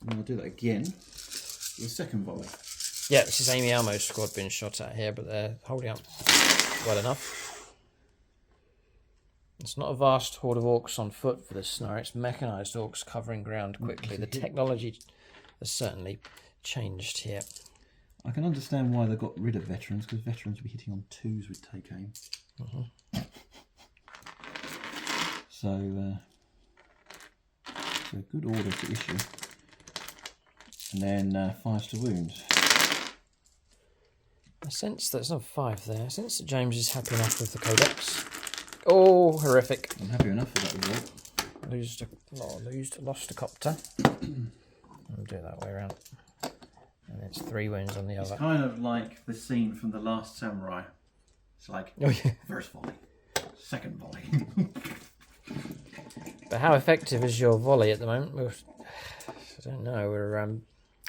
And I'll do that again. The second volley. Yeah, this is Amy Almo's squad being shot at here, but they're holding up well enough. It's not a vast horde of orcs on foot for this scenario. It's mechanised orcs covering ground quickly. The technology has certainly changed here. I can understand why they got rid of veterans, because veterans would be hitting on 2s with take aim. So, it's a good order to issue. And then 5s to wounds. I sense there's not 5 there. I sense that James is happy enough with the codex. Oh, horrific. I'm happy enough with that result. Lost a copter. I'll do it that way around. And it's 3 wounds on the other. It's kind of like the scene from The Last Samurai. It's like, first volley, second volley. But how effective is your volley at the moment? I don't know. We're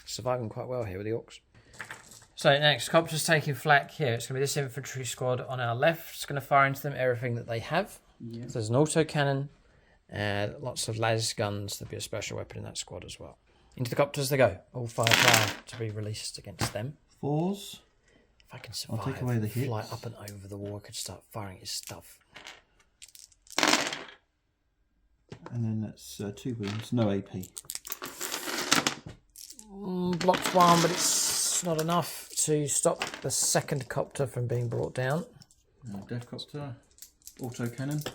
surviving quite well here with the orcs. So next, copters taking flak here. It's going to be this infantry squad on our left. It's going to fire into them everything that they have. Yeah. So there's an autocannon and lots of las guns. There'll be a special weapon in that squad as well. Into the copters they go. All firepower to be released against them. 4s. If I can survive, I'll take away the hits. fly up and over the wall, I could start firing his stuff. And then that's 2 wounds, no AP. Blocked one, but it's not enough to stop the second copter from being brought down. Death copter, autocannon.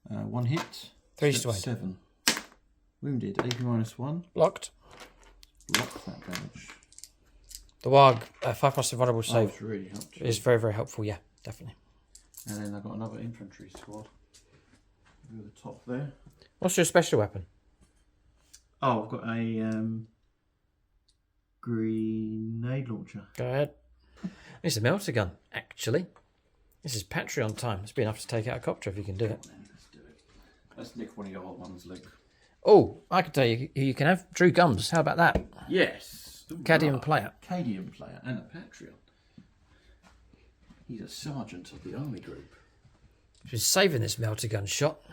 1 hit. 3 to 8. 7. Wounded, AP -1. Blocked. Block that damage. The WAAAGH 5+ vulnerable save it's really helped. is very, very helpful. Yeah, definitely. And then I've got another infantry squad. Over the top there. What's your special weapon? Oh, I've got a grenade launcher. Go ahead. It's a melter gun, actually. This is Patreon time. It's be enough to take out a copter if you can do it. Let's do it. Let's nick one of your hot ones, Luke. Oh, I can tell you who you can have. Drew Gums. How about that? Yes. Cadian player. Cadian player and a Patreon. He's a sergeant of the army group. He's been saving this melter gun shot.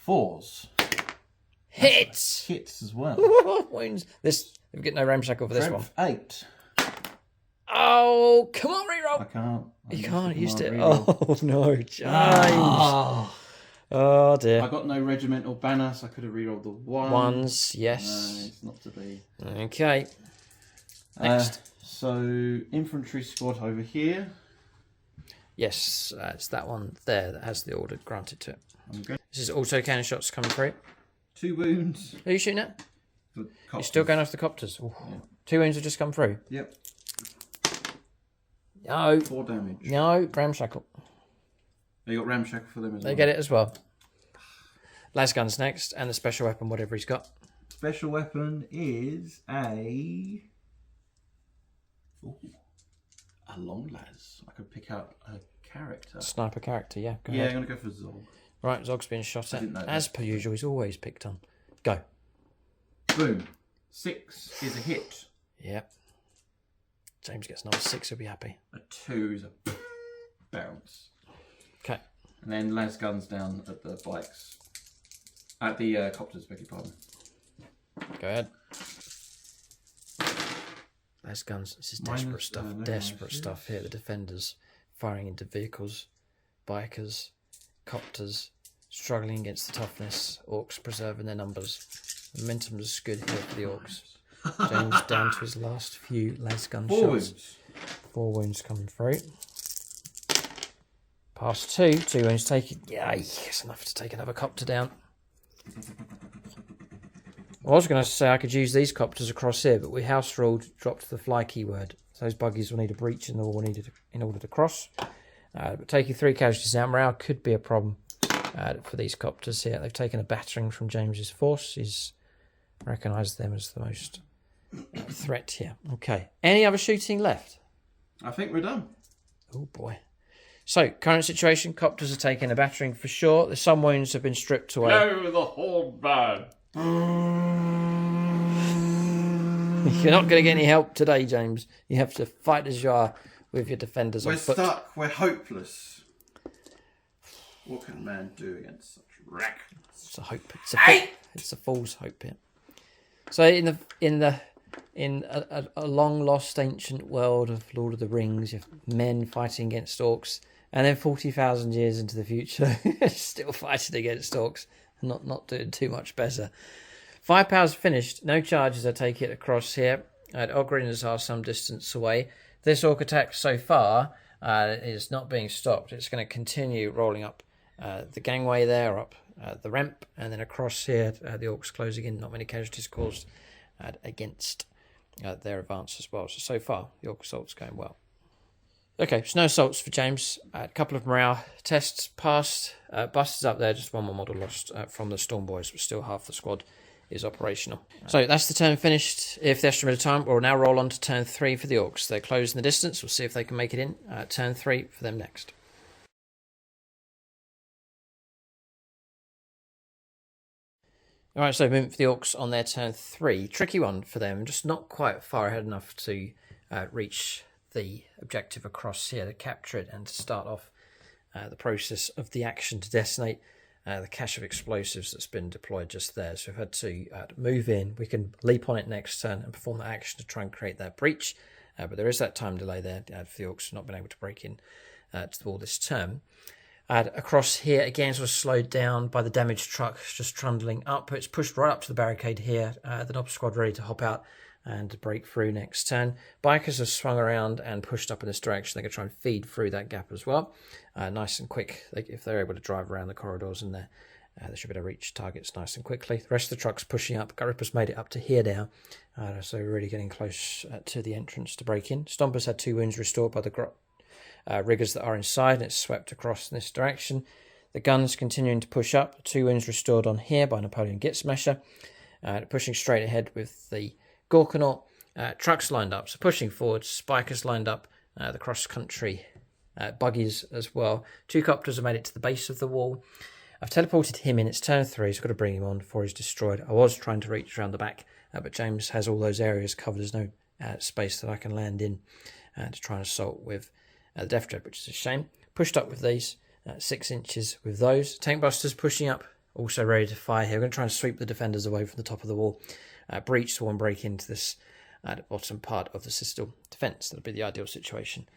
4s. Hits! Hits as well. Wounds. This, we get no ramshackle for this one. 8. Oh, come on, I reroll. can't. You can't use it. Reroll. Oh, no, James. Oh, dear. I got no regimental banner, so I could have rerolled the 1. Ones, No, yes. it's not to be. Okay. Next. So, infantry squad over here. Yes, it's that one there that has the order granted to it. Okay. This is auto cannon shots coming through. 2 wounds. Who are you shooting at? For You're still going after the copters. Ooh. Yeah. 2 wounds have just come through. Yep. No. 4 damage. No, ramshackle. You got ramshackle for them as well. They get it as well. Las guns next, and the special weapon, whatever he's got. Special weapon is a long las. I could pick out a character. Sniper character, yeah. Go Yeah, ahead. I'm gonna go for Zog. Right, Zog's being shot at. didn't know As that. per usual, he's always picked on. Go. Boom. 6 is a hit. Yep. James gets another 6, he'll be happy. A 2 is a bounce. Okay. And then las guns down at the bikes. At the copters, beg your pardon. Go ahead. Las guns. This is Minus, desperate stuff. no Desperate minus, stuff here. The defenders firing into vehicles, bikers, copters, struggling against the toughness. Orcs preserving their numbers. Momentum is good here for the Orcs. James down to his last few las gun 4 shots. wounds. 4 wounds coming through. Past 2. 2 wounds taken. Yeah, it's enough to take another copter down. I was going to say I could use these copters across here, but we house ruled, dropped the fly keyword. So those buggies will need a breach in the wall needed in order to cross. But taking 3 casualties out, morale could be a problem for these copters here. They've taken a battering from James's force. He's recognised them as the most threat here. Okay. Any other shooting left? I think we're done. Oh boy. So, current situation, copters are taking a battering for sure. There's some wounds have been stripped away. Blow the horn bird. You're not going to get any help today, James. You have to fight as you are with your defenders We're on foot. stuck. We're hopeless. What can man do against such wreck? It's a hope. It's a fool's hope here. So in a long lost ancient world of Lord of the Rings, you have men fighting against orcs, and then 40,000 years into the future, still fighting against orcs, and not doing too much better. Firepower's finished. No charges, I take it, across here. Ogren's are some distance away. This orc attack so far is not being stopped. It's going to continue rolling up the gangway there, up the ramp, and then across here, the orcs closing in. Not many casualties caused against their advance as well. So far, the orc assault's going well. Okay, so no assaults for James. A couple of morale tests passed. Busters up there, just one more model lost from the Storm Boys, but still half the squad is operational. So that's the turn finished. If the Astra Militarum, we'll now roll on to turn 3 for the Orcs. They're closed in the distance. We'll see if they can make it in. Turn 3 for them next. All right, so moving for the Orcs on their turn 3. Tricky one for them, just not quite far ahead enough to reach the objective across here, to capture it and to start off the process of the action to detonate the cache of explosives that's been deployed just there. So we've had to move in. We can leap on it next turn and perform that action to try and create that breach. But there is that time delay there for the Orcs not being able to break in to the wall this turn. Across here, again, sort of slowed down by the damaged truck, just trundling up. It's pushed right up to the barricade here. The Nob squad ready to hop out and break through next turn. Bikers have swung around and pushed up in this direction. They can try and feed through that gap as well. Nice and quick. If they're able to drive around the corridors in there, they should be able to reach targets nice and quickly. The rest of the truck's pushing up. Rippa's made it up to here now. So we're really getting close to the entrance to break in. Stomper's had 2 wounds restored by the riggers that are inside, and it's swept across in this direction. The gun's continuing to push up. 2 wounds restored on here by Napoleon Git Smasher. Pushing straight ahead with the Gorkanaut. Trucks lined up, so pushing forward. Spikers lined up. The cross-country buggies as well. 2 copters have made it to the base of the wall. I've teleported him in. It's turn 3, so I've got to bring him on before he's destroyed. I was trying to reach around the back, but James has all those areas covered. There's no space that I can land in to try and assault with the Death Dread, which is a shame. Pushed up with these, 6 inches with those. Tank Busters pushing up, also ready to fire here. We're going to try and sweep the defenders away from the top of the wall. Breach the wall and break into this bottom part of the citadel defence. That'll be the ideal situation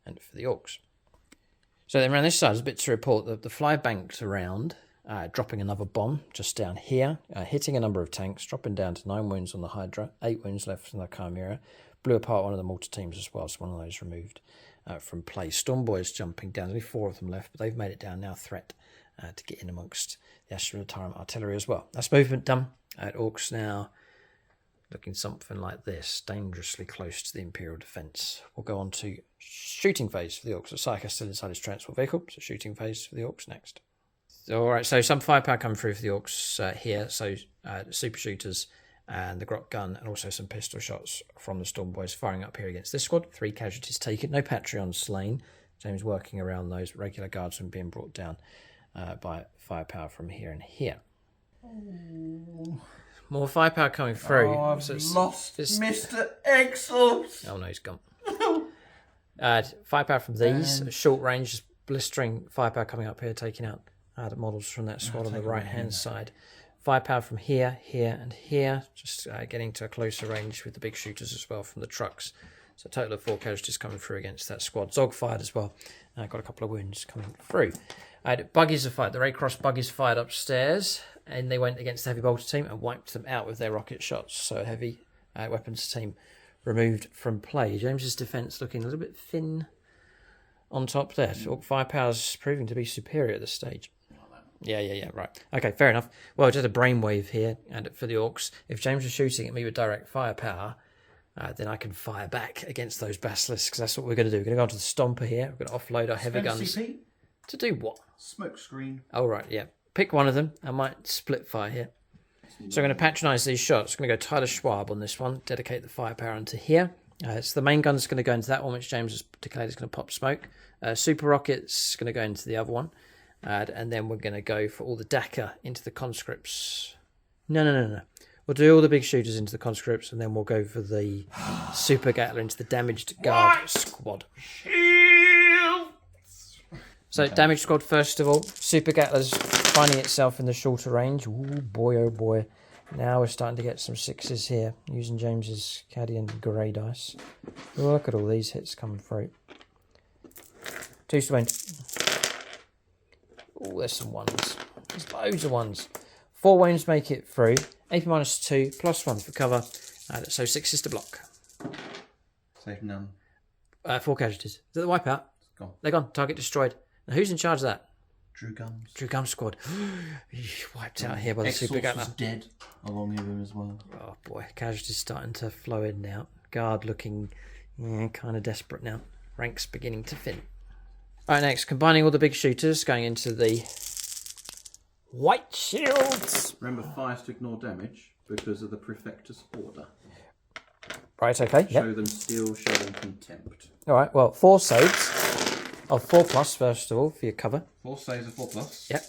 and for the Orcs. So then around this side, there's a bit to report. The fly banked around, dropping another bomb just down here, hitting a number of tanks, dropping down to 9 wounds on the Hydra, 8 wounds left on the Chimera. Blew apart one of the mortar teams as well, so one of those removed from play. Stormboys jumping down, only 4 of them left, but they've made it down now. Threat to get in amongst the Astra Militarum artillery as well. That's movement done. Orcs now looking something like this, dangerously close to the Imperial defence. We'll go on to shooting phase for the Orcs. So Psycho still inside his transport vehicle, so shooting phase for the Orcs next. Alright, so some firepower coming through for the Orcs here. So super shooters and the Grot gun, and also some pistol shots from the Stormboys firing up here against this squad. 3 casualties taken, no Patreon slain. James working around those regular guardsmen being brought down by firepower from here and here. More firepower coming through. Oh, I've lost Mr. Exhaust. Oh no, he's gone. Firepower from these, short range, blistering firepower coming up here, taking out the models from that squad on the right hand side. Firepower from here, here and here, just getting to a closer range with the big shooters as well from the trucks. So a total of 4 casualties coming through against that squad. Zog fired as well. Got a couple of wounds coming through. Buggies are fired. The Red Cross buggies fired upstairs, and they went against the heavy bolter team and wiped them out with their rocket shots. So a heavy weapons team removed from play. James's defence looking a little bit thin on top there. Orc firepower's proving to be superior at this stage. Yeah, right. Okay, fair enough. Well, just a brainwave here, and for the Orcs, if James was shooting at me with direct firepower, then I can fire back against those basilisks. That's what we're going to do. We're going to go onto the Stomper here. We're going to offload our heavy guns. CP? To do what? Smoke screen. Oh, right, yeah. Pick one of them. I might split fire here. So I'm going to patronise these shots. I'm going to go Tyler Schwab on this one. Dedicate the firepower into here. So the main gun's going to go into that one, which James has declared is going to pop smoke. Super Rocket's going to go into the other one. And then we're going to go for all the DACA into the conscripts. No. We'll do all the big shooters into the conscripts, and then we'll go for the Super Gatler into the damaged guard squad. So damaged squad first of all. Super Gatler's finding itself in the shorter range. Ooh, boy, oh boy. Now we're starting to get some 6s here, using James's caddy and grey dice. Ooh, look at all these hits coming through. 2 to 20. Oh, there's some 1s. There's loads of 1s. 4 wounds make it through. AP -2, +1 for cover. So 6s to block. Save none. 4 casualties. Is that the wipeout? Gone. They're gone. Target destroyed. Now who's in charge of that? Drew Gums. Drew Gums squad. Wiped out here by the Super Gatler. was dead along with him as well. Oh boy, casualties starting to flow in now. Guard looking kind of desperate now. Ranks beginning to thin. Alright, next, combining all the big shooters, going into the white shields. Remember, fires to ignore damage because of the Prefectus order. Right, okay, Show them steel, show them contempt. Alright, well, 4 saves of 4+, first of all, for your cover. 4 saves of 4+. Yep.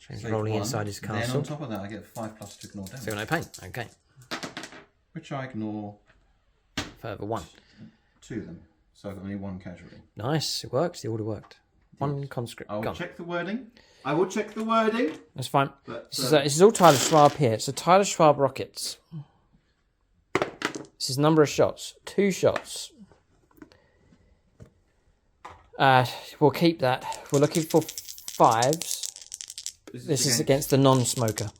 James Save rolling one. inside his Then castle. on top of that, I get 5+ to ignore damage. Feel no pain. Okay. Which I ignore Further 1. 2 of them. So I've got only 1 casualty. Nice. It works. The order worked. 1 conscript. I will Gone. check the wording. I will check the wording. That's fine. But, This is all Tyler Schwab here. So Tyler Schwab rockets. This is number of shots. 2 shots. We'll keep that. We're looking for 5s. This is against the non-smoker.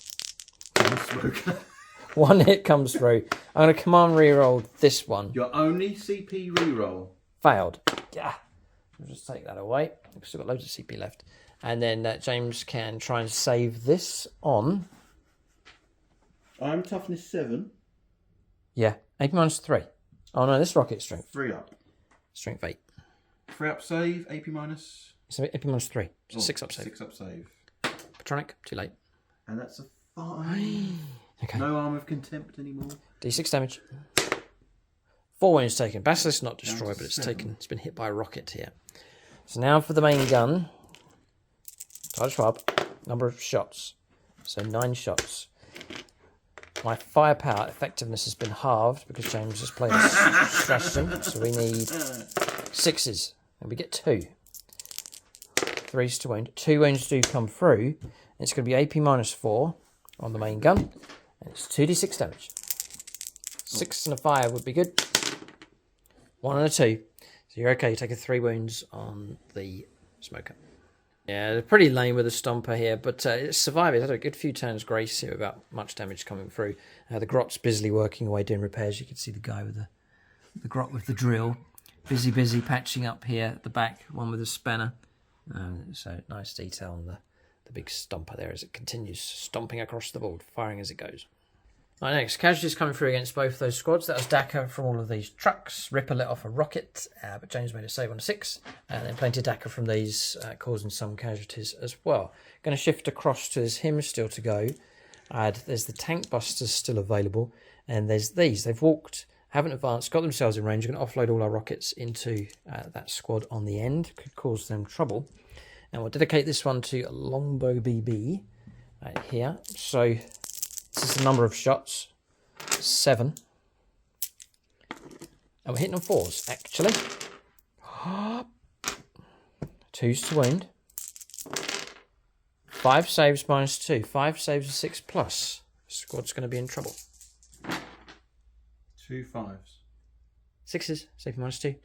Non-smoker. 1 hit comes through. I'm going to command reroll this one. Your only CP reroll. Failed. Yeah. I'll just take that away. We've still got loads of CP left. And then James can try and save this on. I'm toughness 7. Yeah. 8 minus 3. Oh no, this rocket strength. 3 up. Strength 8. 3 up save. AP minus. So 8 minus 3. So 6 up save. 6 up save. Patronic, too late. And that's a 5. Okay. No arm of contempt anymore. D6 damage. 4 wounds taken. Basilisk not destroyed, but it's 7. taken. It's been hit by a rocket here. So now for the main gun. Tyler Schwab. Number of shots. So 9 shots. My firepower effectiveness has been halved because James has played a stratagem. So we need 6s. And we get 2. 3s to wound. 2 wounds do come through. It's going to be AP minus 4 on the main gun. And it's 2d6 damage. 6 and a 5 would be good. 1 and a 2. So you're okay. You take 3 wounds on the smoker. Yeah, they're pretty lame with the stomper here, but it's survived. It's had a good few turns grace here without much damage coming through. The grot's busily working away doing repairs. You can see the guy with the grot with the drill. Busy patching up here at the back. One with a spanner. So nice detail on the big stomper there as it continues stomping across the board, firing as it goes. Right, next, casualties coming through against both those squads. That was Daka from all of these trucks. Rippa let off a rocket, but James made a save on a 6. And then plenty of Daka from these, causing some casualties as well. Going to shift across to this him still to go. There's the tank busters still available. And there's these. They've walked, haven't advanced, got themselves in range. We're going to offload all our rockets into that squad on the end. Could cause them trouble. And we'll dedicate this one to Longbow BB here. So this is the number of shots. 7. And we're hitting on 4s, actually. 2s to wound. 5 saves minus 2. 5 saves are 6 plus. Squad's going to be in trouble. 2 5s. 6s, save minus 2.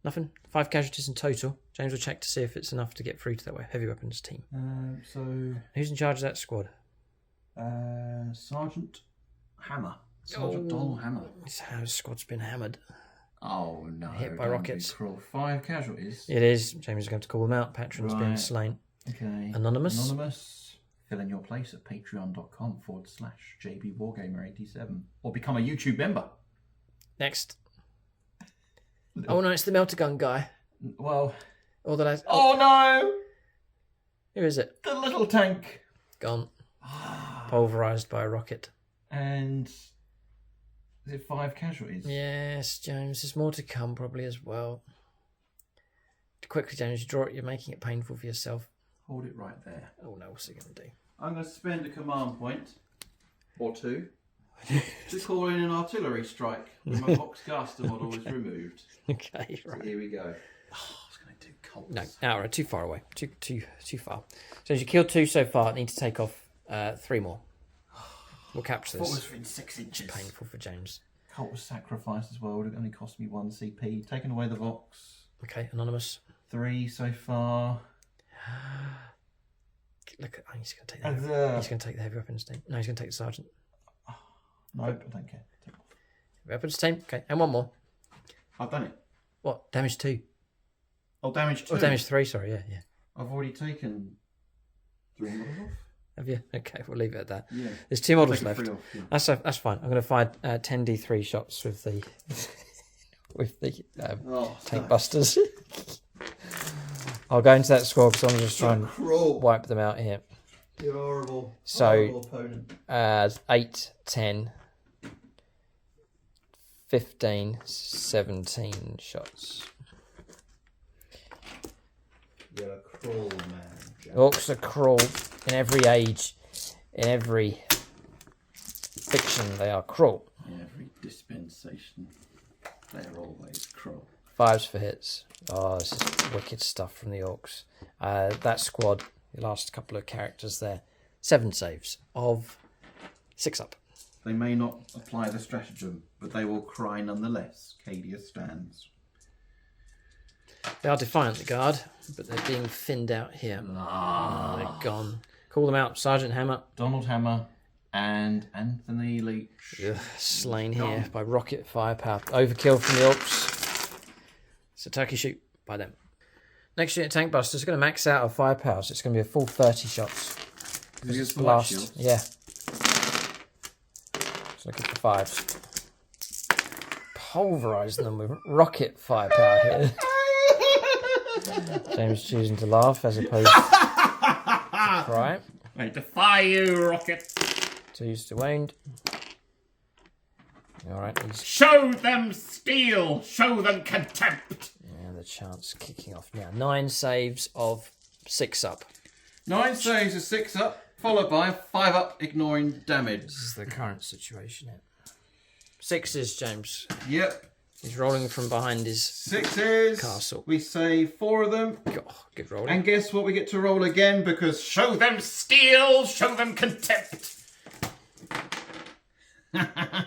Nothing. 5 casualties in total. James will check to see if it's enough to get through to that heavy weapons team. So who's in charge of that squad? Sergeant Hammer. Sergeant Donald Hammer. This squad's been hammered. Oh no! Hit by rockets. 5 casualties. It is. James is going to call them out. Patron's been slain. Okay. Anonymous. Fill in your place at patreon.com/JB Wargamer87 or become a YouTube member. Next. Oh no, it's the melter gun guy. Well. Or the last. Oh no! Who is it? The little tank. Gone. Pulverized by a rocket. And is it 5 casualties? Yes, James. There's more to come probably as well. Quickly, James, you draw it. You're making it painful for yourself. Hold it right there. Oh no, what's he going to do? I'm going to spend a command point or 2 to call in an artillery strike when my Boxcaster model is removed. Okay, right. So here we go. Oh, I was going to do Colts. No, outright, too far away. Too far. So as you killed 2 so far, need to take off 3 more. We'll capture this. What was within 6 inches? It's painful for James. Colt was sacrificed as well. Would have only cost me 1 CP. Taken away the Vox. Okay, anonymous. 3 so far. Look, he's going to take that. He's going to take the heavy weapons team. No, he's going to take the sergeant. No, I don't care. Weapons team. Okay, and 1 more. I've done it. What? Damage 2. Oh, damage 2. Oh, damage 3. Sorry, yeah. I've already taken 3 models off. Have you? Okay, we'll leave it at that. Yeah. There's 2 models left. Off, yeah. That's fine. I'm going to fire 10d3 shots with the tank busters. I'll go into that squad because I'm just trying to wipe them out here. You're horrible. So, horrible opponent. 8, 10, 15, 17 shots. You're a crawl man, Jack. Orcs are crawl. in every age, in every fiction, they are cruel. In every dispensation, they're always cruel. 5s for hits. Oh, this is wicked stuff from the Orks. That squad, the last couple of characters there, 7 saves of 6 up. They may not apply the stratagem, but they will cry nonetheless. Cadia stands. They are defiant, the guard, but they're being thinned out here. Oh, they're gone. Call them out, Sergeant Hammer. Donald Hammer and Anthony Leach. Ugh, slain here by rocket firepower. Overkill from the Orks. It's a turkey shoot by them. Next unit, Tank Busters, are going to max out our firepower, so it's going to be a full 30 shots. It's Blast. Yeah. So looking for 5s. Pulverising them with rocket firepower here. James choosing to laugh as opposed to cry. I defy you, Rocket. 2s to wound. Alright, Show them steel! Show them contempt! Yeah, the chance kicking off now. 9 saves of 6 up. 9 saves of 6 up, followed by 5 up, ignoring damage. This is the current situation. 6s, James. Yep. He's rolling from behind his 6s. castle. We save 4 of them. Oh, good rolling. And guess what? We get to roll again because Show them steel! Show them contempt!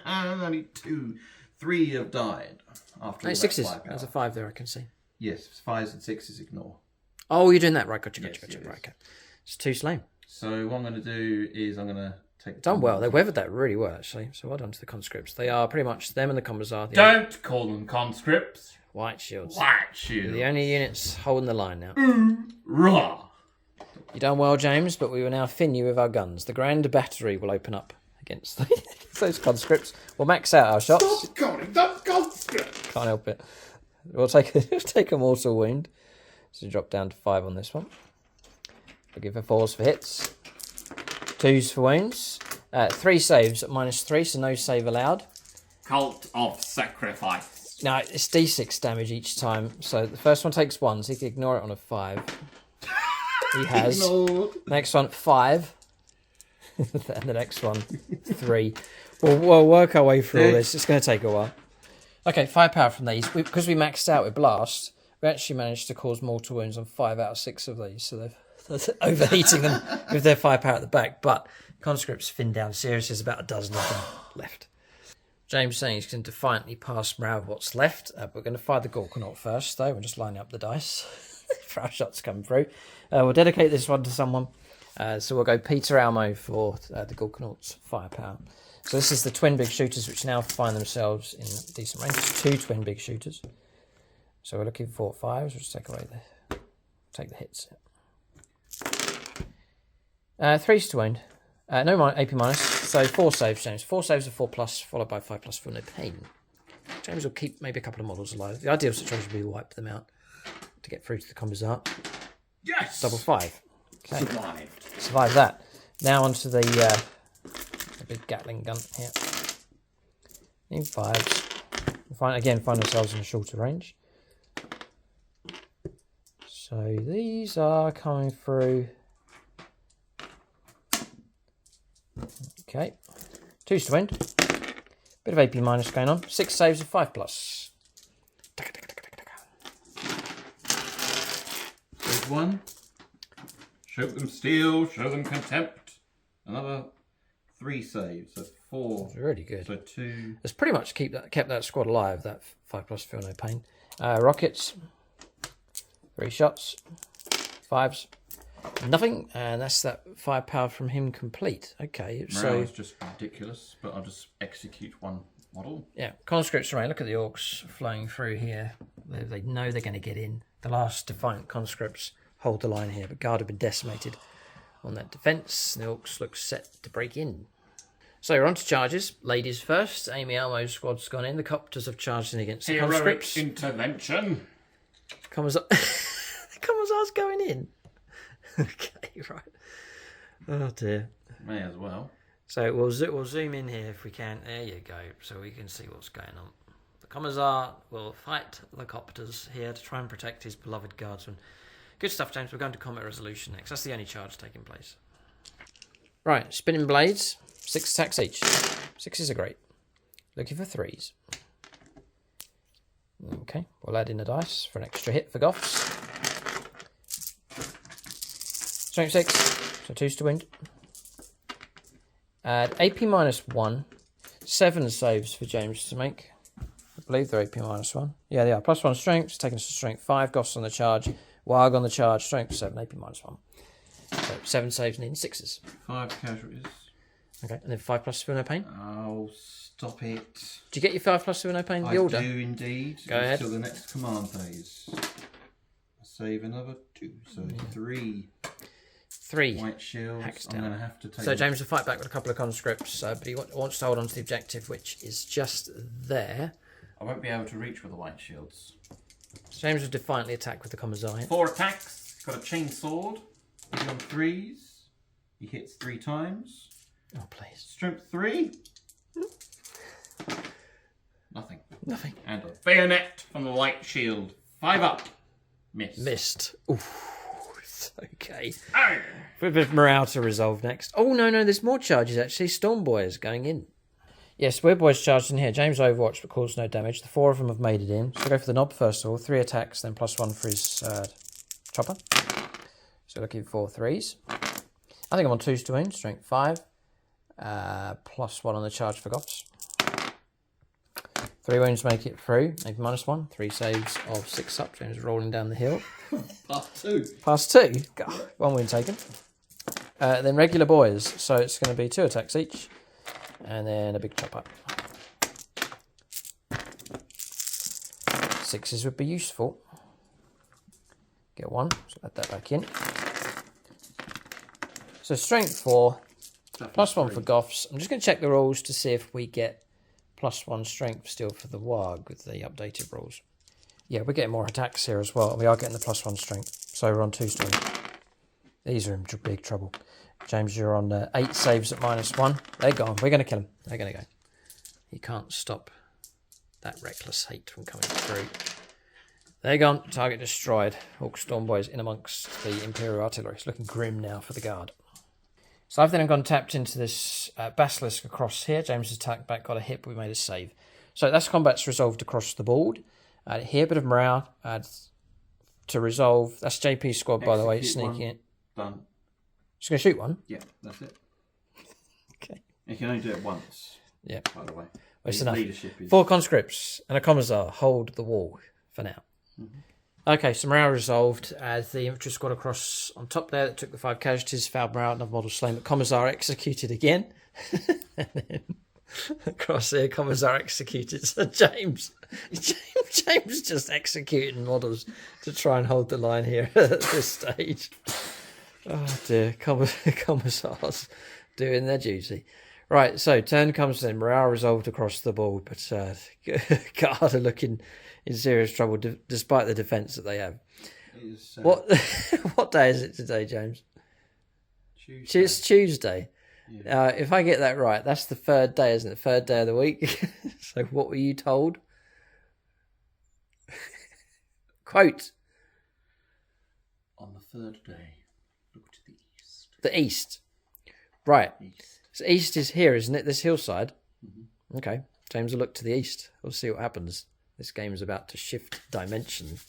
only 3 have died after all that 6s. firepower. There's a 5 there, I can see. Yes, 5s and 6s ignore. Oh, you're doing that. Right, gotcha. Yes, Right, okay. It's 2 slain. So what I'm going to do is I'm going to take... Done well. They weathered that really well, actually. So well done to the conscripts. They are pretty much, them and the commers are the Don't call them conscripts. white shields. White They're shield. the only units holding the line now. Raw. You done well, James, but we will now fin you with our guns. The Grand Battery will open up against those conscripts. We'll max out our shots. Stop calling them conscripts. Can't help it. We'll take a mortal wound. So drop down to 5 on this one. We'll give her 4s for hits. 2s for wounds. 3 saves at -3, so no save allowed. Cult of sacrifice. Now, it's d6 damage each time. So the first one takes 1, so he can ignore it on a 5. He has. Next one, 5. And the next one, 3. We'll work our way through all this. It's going to take a while. Okay, firepower from these. Because we maxed out with Blast, we actually managed to cause mortal wounds on 5 out of 6 of these. So they're overheating them with their firepower at the back. But conscripts fin down serious. There's about a dozen of them left. James saying he's going to defiantly pass morale what's left. We're going to fire the Gorkanaut first, though. We're just lining up the dice for our shots come through. We'll dedicate this one to someone. So we'll go Peter Almo for the Gorkanaut's firepower. So this is the twin big shooters, which now find themselves in decent range. It's 2 twin big shooters. So we're looking for 5s. We'll just take the hits. 3s to wound. No AP minus. So 4 saves, James. 4 saves of 4+, followed by 5+ for no pain. James will keep maybe a couple of models alive. The ideal situation would be wipe them out to get through to the Commissar. Yes. Double 5. Okay. Survived. Survive that. Now onto the big Gatling gun here. In 5s. Find ourselves in a shorter range. So these are coming through. Okay. 2s to wind. Bit of AP minus going on. 6 saves of 5+. There's 1. Show them steel. Show them contempt. Another 3 saves, so 4. It's really good. So 2. It's pretty much kept that squad alive, that 5+ feel no pain. Rockets. 3 shots. 5s. Nothing. And that's that firepower from him complete. Okay, so It's just ridiculous, but I'll just execute 1 model. yeah, conscripts remain. Look at the Orks flowing through here. They know they're going to get in. The last defiant conscripts hold the line here, but Guard have been decimated on that defence. The Orks look set to break in. So we're on to charges. Ladies first. Amy Almo's squad's gone in. The Copters have charged in against the Heroic conscripts. intervention. The Commissar's going in. Okay, right. Oh dear. May as well. So we'll zoom in here if we can. There you go, so we can see what's going on. The Commissar will fight the Copters here to try and protect his beloved guardsmen. Good stuff, James. We're going to combat resolution next. That's the only charge taking place. Right, spinning blades, 6 attacks each. 6s are great. Looking for 3s. Okay, we'll add in a dice for an extra hit for Goths. Strength 6, so 2s to wound. Add AP -1. 7 saves for James to make. I believe they're AP -1. Yeah, they are. +1 strength, taking us to strength 5. Goths on the charge. WAAAGH on the charge. Strength 7, AP -1. So 7 saves needing 6s. 5 casualties. Okay, and then 5+ feel no pain. Oh, stop it. Do you get your 5+ feel no pain? The order? I do indeed. Go ahead. Until the next command phase. Save another 2, so 3. 3. White shields. Hacks I'm down. going to have to take. So James will fight back with a couple of conscripts, but he wants to hold on to the objective, which is just there. I won't be able to reach with the white shields. So James will defiantly attack with the Commissariat. 4 attacks. He's got a chain sword. He's on 3s. He hits 3 times. Oh, please. Strength 3. Nothing. Nothing. And a bayonet from the light shield. 5 up. Missed. Oof. Okay. Oh. A bit of morale to resolve next. Oh, no, there's more charges, actually. Storm Boys going in. Yes, Weird Boys charged in here. James overwatched, but caused no damage. The 4 of them have made it in. So go for the knob first of all. 3 attacks, then +1 for his chopper. So looking for 3s. I think I'm on 2s to wound. Strength 5. +1 on the charge for Goths. 3 wounds make it through. Maybe -1. 3 saves of 6 up. James rolling down the hill. +2. God, 1 wound taken. Then regular boys. So it's going to be 2 attacks each. And then a big chop up. 6s would be useful. Get 1. So add that back in. So strength 4. +1 for Goths. I'm just going to check the rules to see if we get +1 strength still for the WAAAGH with the updated rules. Yeah, we're getting more attacks here as well. We are getting the +1 strength. So we're on 2 strength. These are in big trouble. James, you're on 8 saves at -1. They're gone. We're going to kill them. They're going to go. You can't stop that reckless hate from coming through. They're gone. Target destroyed. Orc Storm Boys in amongst the Imperial Artillery. It's looking grim now for the Guard. So I've then gone tapped into this Basilisk across here. James has attacked back, got a hit, but we made a save. So that's combat's resolved across the board. Here, a bit of morale to resolve. That's JP's squad, by the way, sneaking in. Done. Just going to shoot one? Yeah, that's it. Okay. You can only do it once. Yeah. By the way. Well, it's enough. Leadership is... 4 conscripts and a commissar hold the wall for now. Mm-hmm. Okay, so morale resolved as the infantry squad across on top there that took the 5 casualties, fouled morale, another model slain, but commissar executed again. And then across here, commissar executed. So James just executing models to try and hold the line here at this stage. Oh dear, commissars doing their duty. Right, so turn comes in, morale resolved across the board, but Guard are looking in serious trouble despite the defence that they have. What day is it today, James? Tuesday. It's Tuesday. Yeah. If I get that right, that's the 3rd day, isn't it? 3rd day of the week. So what were you told? Quote. On the 3rd day, look to the east. The east. Right. East. So east is here, isn't it? This hillside. Mm-hmm. Okay. James will look to the east. We'll see what happens. This game is about to shift dimension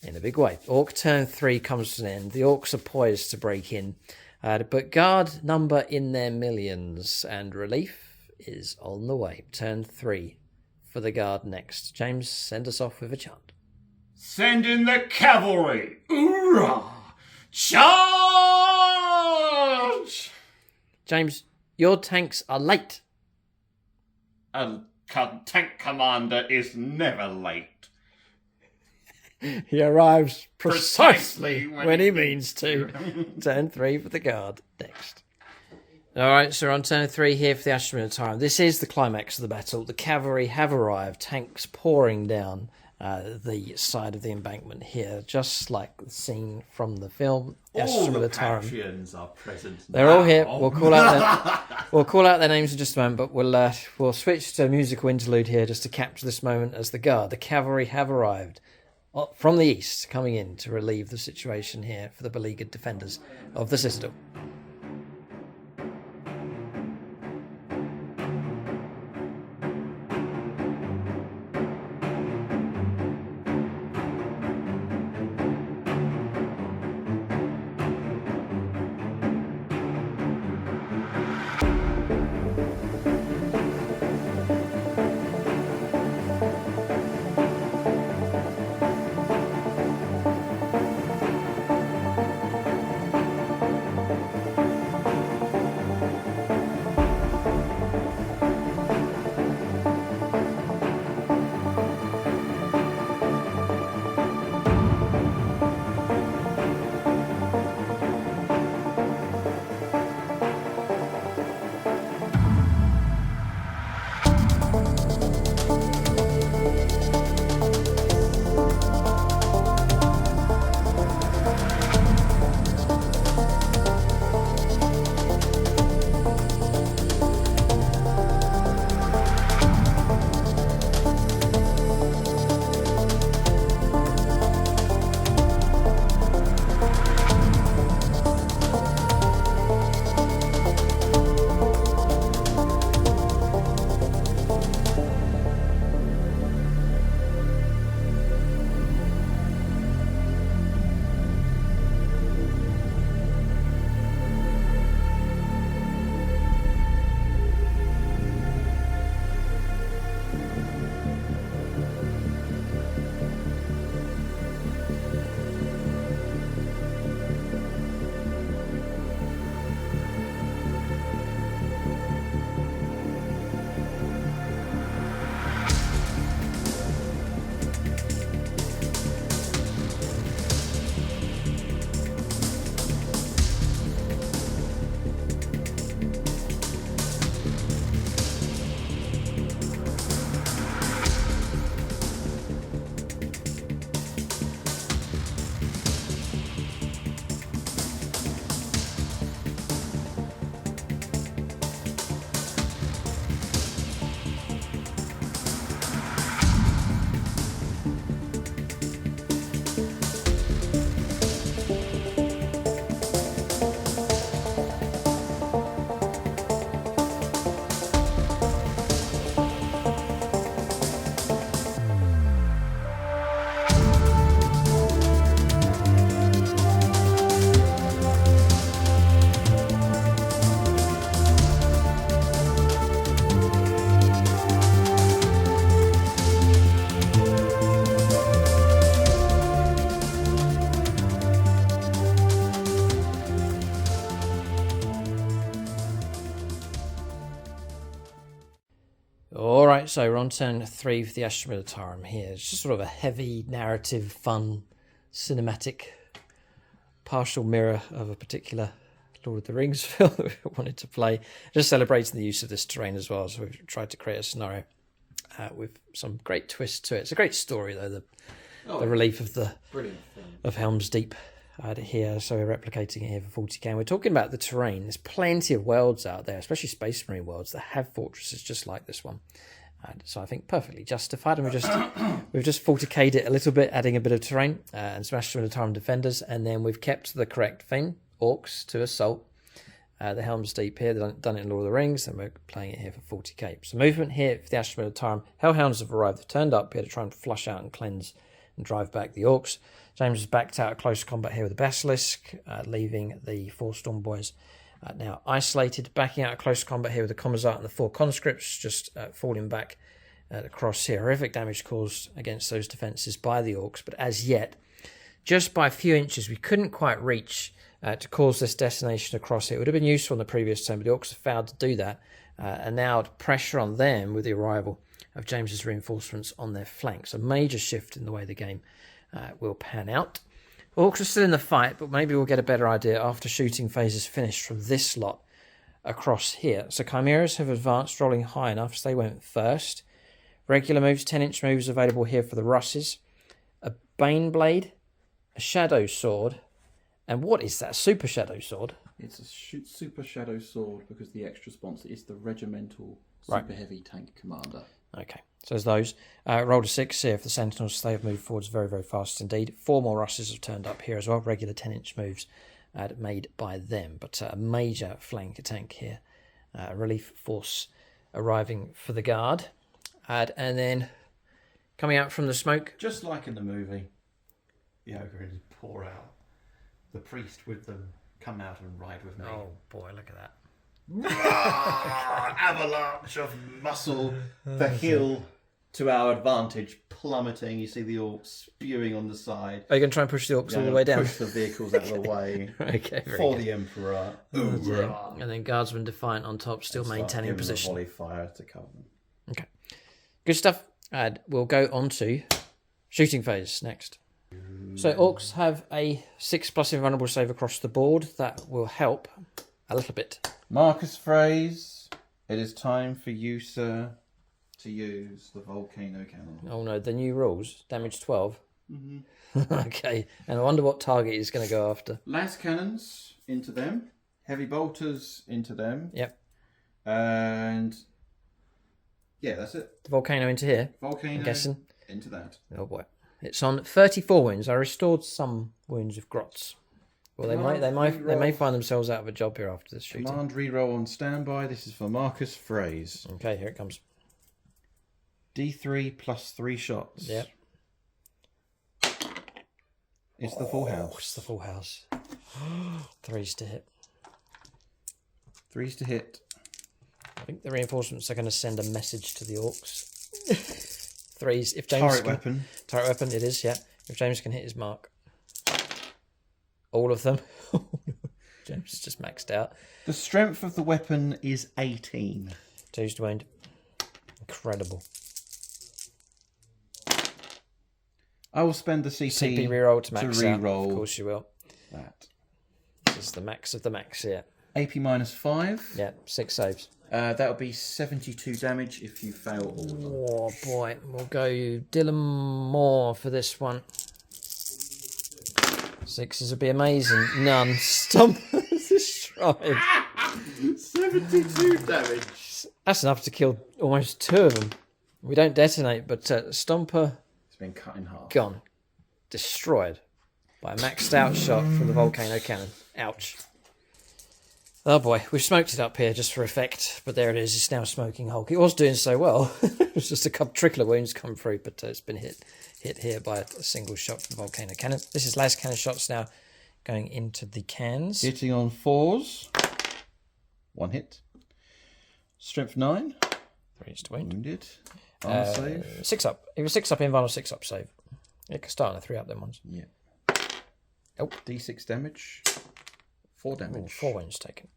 in a big way. Orc turn 3 comes to an end. The Orcs are poised to break in. But Guard number in their millions. And relief is on the way. Turn 3 for the Guard next. James, send us off with a chant. Send in the cavalry! Hoorah! Charge! James, your tanks are late. A tank commander is never late. He arrives precisely when he means to. Turn 3 for the Guard next. Alright, so we're on turn 3 here for the Astra Militarum. This is the climax of the battle. The cavalry have arrived, tanks pouring down the side of the embankment here, just like the scene from the film. All the Patreons are present. They're all here. We'll call out their names in just a moment, but we'll switch to a musical interlude here just to capture this moment as the Guard, the cavalry have arrived from the east, coming in to relieve the situation here for the beleaguered defenders of the Citadel. All right, so we're on turn 3 for the Astra Militarum here. It's just sort of a heavy narrative, fun, cinematic, partial mirror of a particular Lord of the Rings film that we wanted to play. Just celebrating the use of this terrain as well. So we've tried to create a scenario with some great twists to it. It's a great story, though. The relief of Helm's Deep here. So we're replicating it here for 40k. And we're talking about the terrain. There's plenty of worlds out there, especially Space Marine worlds, that have fortresses just like this one. So I think perfectly justified. And we've just 40k'd it a little bit, adding a bit of terrain and some Astra Militarum defenders. And then we've kept the correct theme. Orcs to assault. The Helm's Deep here, they've done it in Lord of the Rings, and we're playing it here for 40k. So movement here for the Astra Militarum. Hellhounds have arrived, they've turned up here to try and flush out and cleanse and drive back the Orcs. James has backed out of close combat here with the Basilisk, leaving the 4 Storm Boys now isolated. Backing out of close combat here with the Commissar and the 4 Conscripts, just falling back across here. Horrific damage caused against those defences by the Orcs, but as yet, just by a few inches, we couldn't quite reach to cause this detonation across here. It would have been useful in the previous turn, but the Orcs have failed to do that. And now pressure on them with the arrival of James's reinforcements on their flanks. A major shift in the way the game will pan out. Orcs are still in the fight, but maybe we'll get a better idea after shooting phases finished from this lot across here. So Chimeras have advanced, rolling high enough, so they went first. Regular moves, 10-inch moves available here for the Russes. A Bane Blade, a Shadow Sword, and what is that? A Super Shadow Sword? It's a Super Shadow Sword because the extra sponsor is the Regimental Super Heavy Tank Commander. Okay, so there's those. Rolled a 6 here for the Sentinels. They have moved forwards very, very fast indeed. 4 more Russes have turned up here as well. Regular 10-inch moves made by them. But a major flank tank here. Relief force arriving for the Guard. And then coming out from the smoke. Just like in the movie, the ogres pour out. The priest with them come out and ride with me. Oh boy, look at that. Avalanche of muscle. The hill to our advantage plummeting. You see the Orcs spewing on the side. Are you going to try and push the Orcs all the way down? Push the vehicles out of the way. Okay, for the Emperor. And then Guardsman Defiant on top, still maintaining position. Volley fire to cover them. Okay. Good stuff. And we'll go on to shooting phase next. So Orcs have a 6+ invulnerable save across the board. That will help a little bit. Marcus Phrase, it is time for you, sir, to use the Volcano Cannon. Oh no, the new rules. Damage 12. Mm-hmm. Okay, and I wonder what target he's going to go after. Las Cannons into them. Heavy Bolters into them. Yep. And yeah, that's it. The Volcano into here. Volcano I'm guessing. Into that. Oh boy. It's on 34 wounds. I restored some wounds with grots. Well, they may find themselves out of a job here after this shooting. Command reroll on standby. This is for Marcus Phrase. Okay, here it comes. D3 plus 3 shots. Yep. It's the full house. It's the full house. 3s to hit. 3s to hit. I think the reinforcements are going to send a message to the Orcs. 3s. If James Turret weapon. Turret weapon, it is, yeah. If James can hit his mark. All of them. James is just maxed out. The strength of the weapon is 18. 2s to wound. Incredible. I will spend the CP reroll to max out. Reroll of course you will. That. This is the max of the max here. AP minus 5. Yeah, 6 saves. That would be 72 damage if you fail all of them. Oh boy, we'll go Dylan Moore for this one. 6s would be amazing. None. Stomp destroyed. 72 damage. That's enough to kill almost 2 of them. We don't detonate, but Stomper... It's been cut in half. Gone. Destroyed by a maxed out shot from the Volcano Cannon. Ouch. Oh boy, we've smoked it up here just for effect, but there it is. It's now smoking Hulk. It was doing so well. It was just a couple trickle of wounds come through, but it's been hit here by a single shot from the Volcano Cannon. This is las cannon shots now going into the cans. Hitting on 4s. 1 hit. Strength 9. 3s to wound. Wounded. Armor save. 6 up. It was 6 up in vulnerable, 6 up save. It could start on a 3 up them ones. Yeah. Oh. D6 damage. 4 damage. Ooh, 4 wounds taken.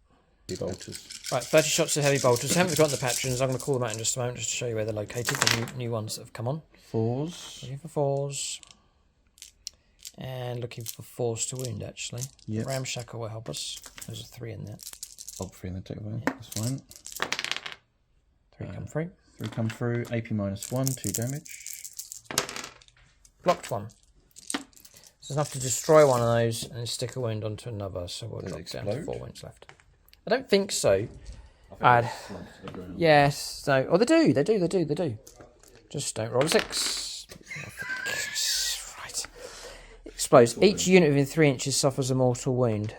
Heavy bolters. Right, 30 shots of heavy bolters. I haven't forgotten the patrons. I'm going to call them out in just a moment just to show you where they're located. The new ones that have come on. 4s. Looking for 4s. And looking for 4s to wound, actually. Yep. Ramshackle will help us. There's a 3 in there. I'll 3 in the take away. That's fine. 3 come through. 3 come through. AP -1, 2 damage. Blocked 1. So it's enough to destroy one of those and stick a wound onto another. So we'll Does drop it down to explode? 4 wounds left. I don't think so. I think it's slumped to the ground. Yes. No. Oh, they do. Just don't roll a 6. Right. Explodes. Each unit within 3 inches suffers a mortal wound.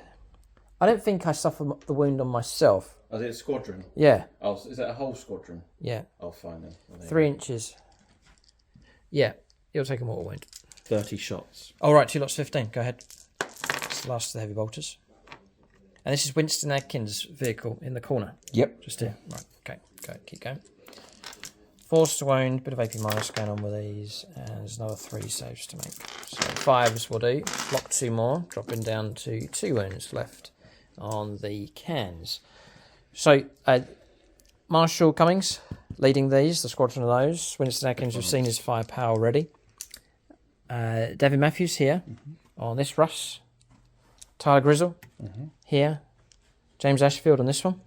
I don't think I suffer the wound on myself. Oh, is it a squadron? Yeah. Oh, is that a whole squadron? Yeah. Oh, fine then. Well, 3 inches. Yeah. You'll take a mortal wound. 30 shots. All right. 2 lots 15. Go ahead. It's the last of the heavy bolters. And this is Winston Adkins' vehicle in the corner. Yep. Just here. Right. Okay. Go. Keep going. Force to wound. Bit of AP minus going on with these. And there's another 3 saves to make. So 5s will do. Block 2 more. Dropping down to 2 wounds left on the cans. So Marshall Cummings leading these. The squadron of those. Winston Adkins, you've seen his firepower already. David Matthews here on this Russ. Tyler Grizzle here. James Ashfield on this one.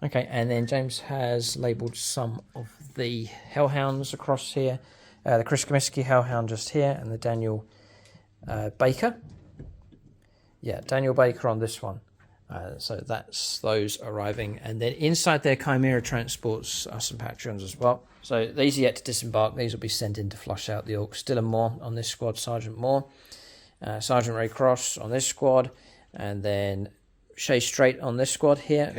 Okay, and then James has labelled some of the Hellhounds across here. The Chris Comiskey Hellhound just here, and the Daniel Baker. Yeah, Daniel Baker on this one. So that's those arriving. And then inside their Chimera transports are some Patreons as well. So these are yet to disembark. These will be sent in to flush out the Orks. Dylan Moore on this squad, Sergeant Moore. Sergeant Ray Cross on this squad. And then Shay Strait on this squad here.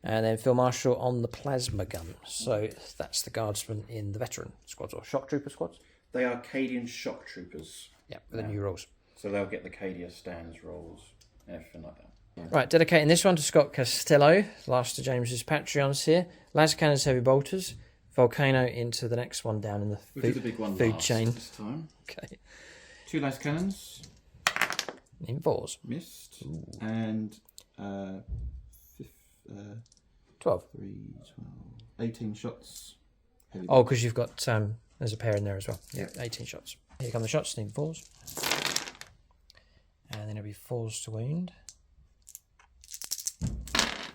And then Phil Marshall on the plasma gun. So that's the guardsmen in the veteran squads or shock trooper squads. They are Cadian shock troopers. Yeah, with the new rules. So they'll get the Cadia stands rolls and everything like that. Right, dedicating this one to Scott Costello, last of James's Patreons here. Las Cannons Heavy Bolters, Volcano into the next one down in the food chain. This time. Okay. 2 Las Cannons. In 4s. Missed. And 12. 3, 12, 18 shots. Oh, because you've got, there's a pair in there as well. Yeah. 18 shots. Here come the shots, in 4s. And then it'll be 4s to wound.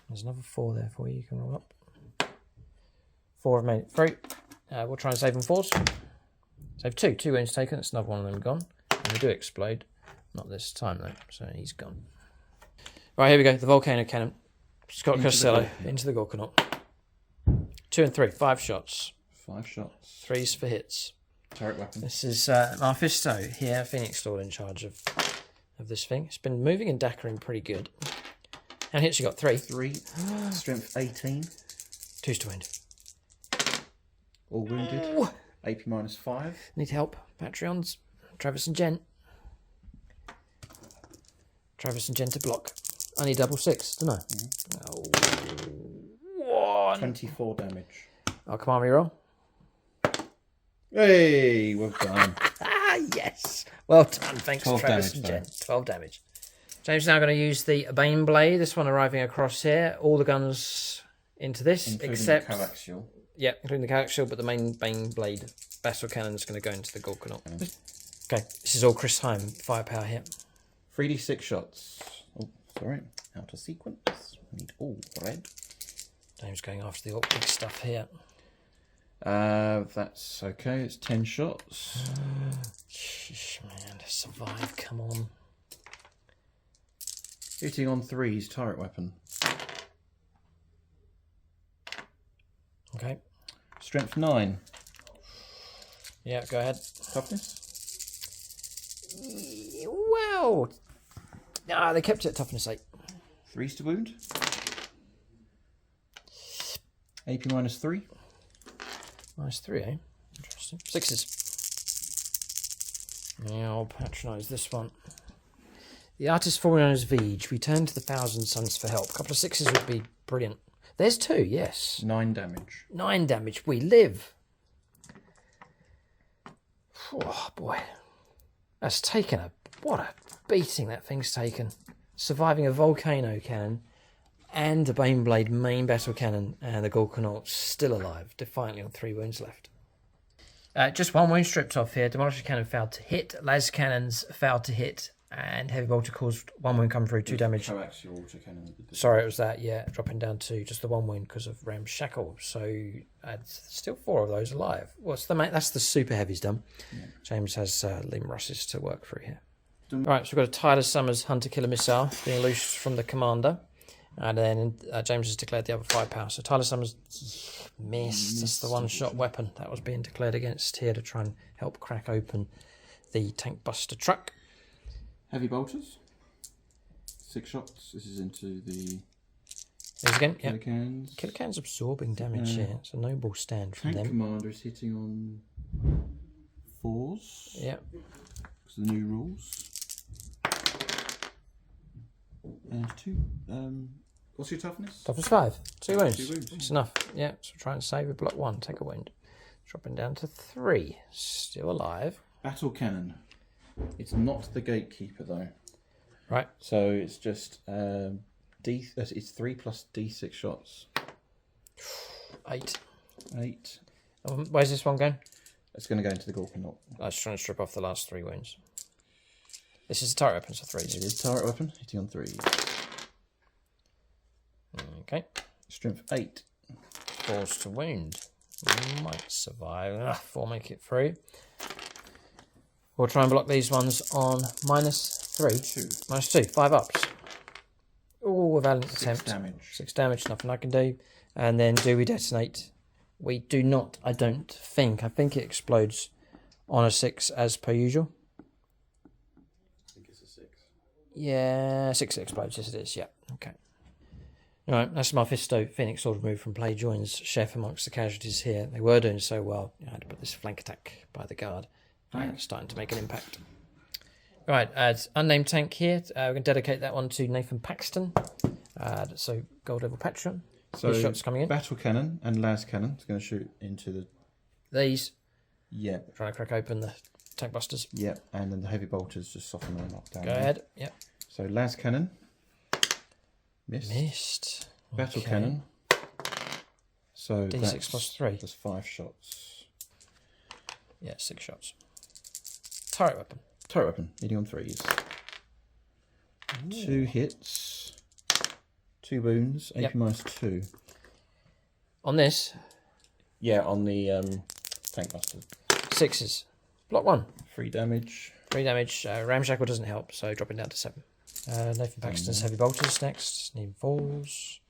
There's another 4 there for you. You can roll up. 4 have made it through. We'll try and save them 4s. Save 2. 2 wounds taken. That's another one of them gone. And they do explode. Not this time though. So he's gone. Right, here we go. The volcano cannon. Scott Costello into the Gorkanaut. 2 and 3. 5 shots. 5 shots. 3s for hits. Turret weapon. This is Marfisto here. Phoenix Lord in charge of this thing. It's been moving and dackering pretty good. And hits you got 3. 3. Strength 18. 2s to wound. All wounded. Ooh. AP -5. Need help. Patreons. Travis and Jen. Travis and Jen to block. I need double 6, don't I? Oh. 1. 24 damage. Oh, come on, reroll. Hey, well done. Yes. Well done. Thanks, 12 Travis damage, and Jen. 12 damage. James is now going to use the Bane Blade. This one arriving across here. All the guns into this, Including except the coaxial. Yeah, including the coaxial, but the main Bane Blade battle cannon is going to go into the Gorkanaut. Okay, this is all Chris Heim firepower here. 3d6 shots. Oh, sorry. Out of sequence. We need all red. James going after the big stuff here. That's okay. It's 10 shots. Sheesh, man, to survive. Come on. Hitting on 3's turret weapon. Okay. Strength 9. Yeah, go ahead. Toughness. Well, they kept it at toughness 8. 3's to wound. AP -3. -3, eh? Interesting. 6s. Yeah, I'll patronise this one. The artist formerly known as WAAAGH. We turn to the Thousand Suns for help. A couple of 6s would be brilliant. There's 2, yes. 9 damage. 9 damage. We live. Oh, boy. That's taken what a beating that thing's taken. Surviving a volcano cannon and the Baneblade main battle cannon, and the Gorkanaut still alive, defiantly on 3 wounds left. Just 1 wound stripped off here. Demolisher cannon failed to hit, las cannons failed to hit, and heavy bolter caused 1 wound come through, 2 damage. Coaxial autocannon. Sorry, it was that, yeah, dropping down to just the 1 wound because of Ramshackle. So still 4 of those alive. That's the super heavies done. Yeah. James has Lim Russes to work through here. Right, so we've got a Tyler Summers Hunter Killer Missile being loosed from the commander. And then James has declared the other firepower. So Tyler Summers missed. That's the one-shot weapon that was being declared against here to try and help crack open the tank buster truck. Heavy bolters. 6 shots. This is into the These again, killer cans. Killer cans absorbing damage here. It's a noble stand from Tank them. commander is hitting on 4s. Yeah. Because of the new rules. And 2. What's your toughness? Toughness 5. 2 wounds. 2 wounds. It's enough. Yeah, so try and save with block 1. Take a wound. Dropping down to 3. Still alive. Battle cannon. It's not the gatekeeper though. Right. So it's just it's 3 plus D6 shots. 8. 8. Where's this one going? It's going to go into the Gorkanaut. I was trying to strip off the last 3 wounds. This is a turret weapon, so 3. It is turret weapon, hitting on 3. Okay. Strength 8. 4's to wound. Might survive. 4 make it through. We'll try and block these ones on -3. 2. -2. 5 ups. Oh, a valiant 6 attempt. damage. 6 damage, nothing I can do. And then do we detonate? We do not, I don't think. I think it explodes on a 6 as per usual. I think it's a 6. Yeah, 6 explodes, yes it is, yeah. Okay. Alright, that's Mephisto. Phoenix Sword removed from play, joins chef amongst the casualties here. They were doing so well. I had to put this flank attack by the guard. Starting to make an impact. Right, unnamed tank here. We're going to dedicate that one to Nathan Paxton. So gold level Patron. So These shots coming in. Battle cannon and las cannon is going to shoot into These. Yeah. Trying to crack open the tank busters. Yeah, and then the heavy bolters just soften them up down. Go ahead. Yep. So las cannon. Missed. Battle cannon. So D6 plus 3. That's 5 shots. Yeah, 6 shots. Turret weapon. Turret weapon, hitting on 3s. 2 hits. 2 wounds. AP -2. On this? Yeah, on the tank buster. 6s. Block 1. 3 damage. 3 damage. Ramshackle doesn't help, so dropping down to 7. Nathan Paxton's heavy bolters next. Need 4s.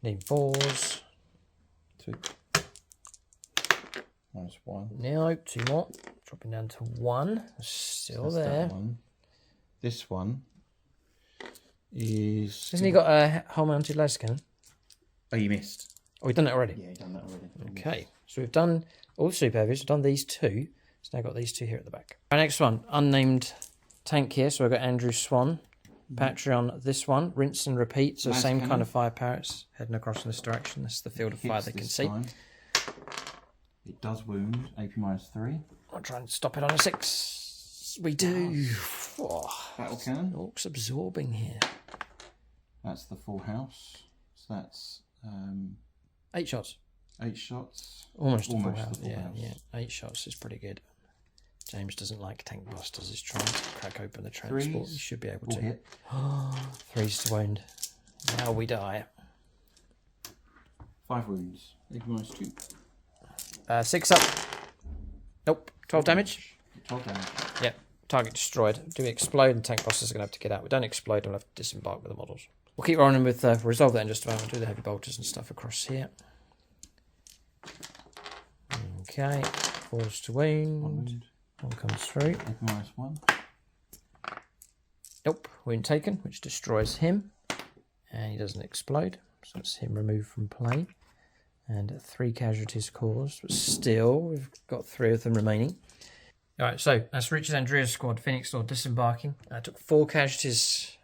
Need 4s. 2. -1. No, 2 more. Dropping down to 1. Still That's there. that one. This one is... Hasn't he got a hull mounted laser cannon? Oh, you missed. Oh, we've done that already? Yeah, you've done that already. Okay, so we've done all the super heavies. We've done these 2. So now got these 2 here at the back. Our next one, unnamed tank here. So we've got Andrew Swan. Patreon, this one. Rinse and repeat. So same kind of firepower. It's heading across in this direction. This is the field of fire they can see. It does wound. AP -3. I'll try and stop it on a 6. We do. Oh, Battle cannon. Orks absorbing here. That's the full house. So that's 8 shots. 8 shots. Almost a full the house. full Yeah, house. yeah. 8 shots is pretty good. James doesn't like tank busters. He's trying to crack open the transport. He should be able to. Hit. 3s to wound. Now we die. 5 wounds. AP -2. 6 up. Nope. 12 damage. 12 damage. Yep. Target destroyed. Do we explode? And tank busters are going to have to get out. We don't explode. We'll have to disembark with the models. We'll keep rolling with resolve that in just a moment. We'll do the heavy bolters and stuff across here. Okay. 4s to wound. 1 wound. 1 comes through. AP -1. Nope. Wound taken, which destroys him. And he doesn't explode. So it's him removed from play. And 3 casualties caused. But still, we've got 3 of them remaining. Alright, so that's Richard Andrea's squad. Phoenix Sword disembarking. Took 4 casualties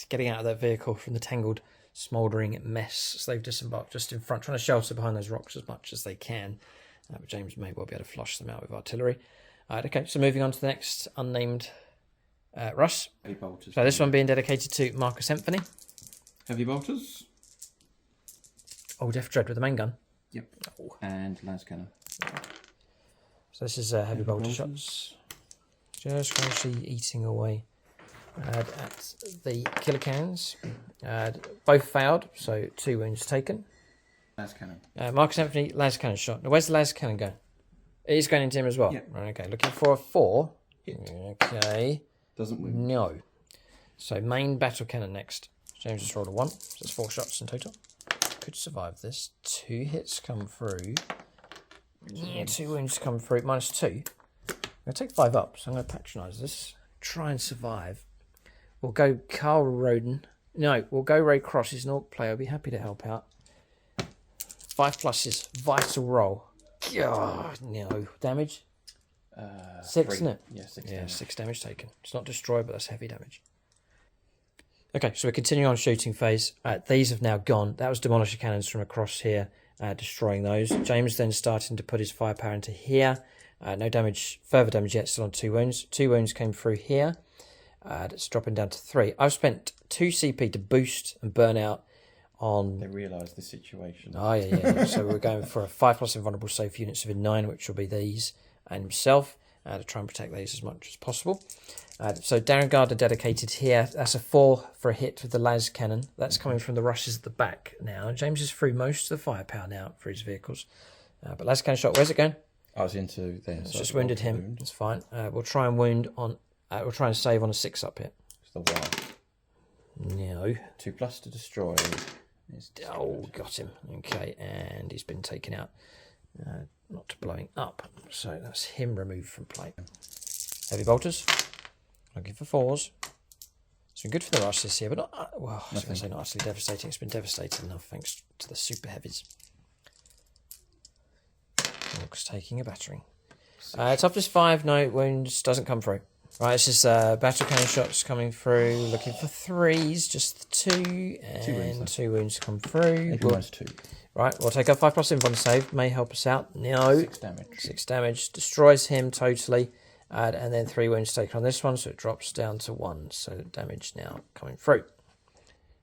getting out of their vehicle from the tangled, smouldering mess. So they've disembarked just in front, trying to shelter behind those rocks as much as they can. But James may well be able to flush them out with artillery. Okay, so moving on to the next unnamed Russ. Heavy bolters. So this one being dedicated to Marcus Symphony. Heavy bolters. Oh, Death Dread with the main gun. Yep. Oh. And lance cannon. So this is heavy bolter shots. Just gradually eating away at the killer cannons. Both failed, so 2 wounds taken. Lance cannon. Marcus Anthony, las cannon shot. Now, where's the las cannon going? It is going into him as well. Yep. Right, okay, looking for a 4. Hit. Okay. Doesn't win. No. So main battle cannon next. James just rolled a 1. So that's 4 shots in total. Could survive this. 2 hits come through. Yeah, 2 wounds come through. -2. I'm going to take 5 up, so I'm going to patronise this. Try and survive. We'll go Carl Roden. No, we'll go Ray Cross. He's an Orc player. I'll be happy to help out. 5 pluses. Vital roll. God, no. Damage? 6, 3. isn't it? Yeah, 6 Yeah, damage. 6 damage taken. It's not destroyed, but that's heavy damage. Okay, so we're continuing on shooting phase. These have now gone. That was demolisher cannons from across here, destroying those. James then starting to put his firepower into here. No damage, further damage yet, still on 2 wounds. 2 wounds came through here. It's dropping down to 3. I've spent 2 CP to boost and burn out on... They realise the situation. Oh, yeah. So we're going for a 5+ invulnerable safe units within 9, which will be these and himself, to try and protect these as much as possible. So Darren Gardner dedicated here. That's a 4 for a hit with the las cannon. That's coming from the rushes at the back now. James is through most of the firepower now for his vehicles. But las cannon shot, where's it going? I was into there. It's just wounded him. That's fine. We'll try and wound on... we'll try and save on a 6 up here. It's the one. No. 2+ to destroy. Oh, got him. Okay, and he's been taken out. Not blowing up. So that's him removed from play. Heavy bolters. Looking for 4s. It's been good for the rushes here, but not... well, I was going to say not utterly devastating. It's been devastating enough thanks to the super heavies. Orcs taking a battering. Toughness 5, no wounds, doesn't come through. Right, it's just battle cannon shots coming through. Looking for 3s, just the 2, and 2 wounds come through. -2. Right, we'll take a 5+ invuln save. May help us out. No. 6 damage. 6 damage. Destroys him totally. And then 3 wounds taken on this one, so it drops down to 1. So damage now coming through.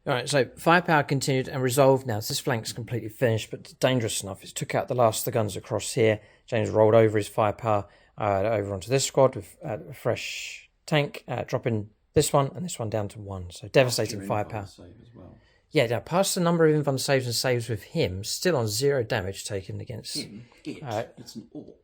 Alright, so firepower continued and resolved now. So this flank's completely finished, but dangerous enough. It took out the last of the guns across here. James rolled over his firepower over onto this squad with a fresh tank, dropping this one and this one down to 1. So devastating firepower. Save as well. Yeah, now past the number of invuln saves and saves with him, still on 0 damage taken against... It's an orc.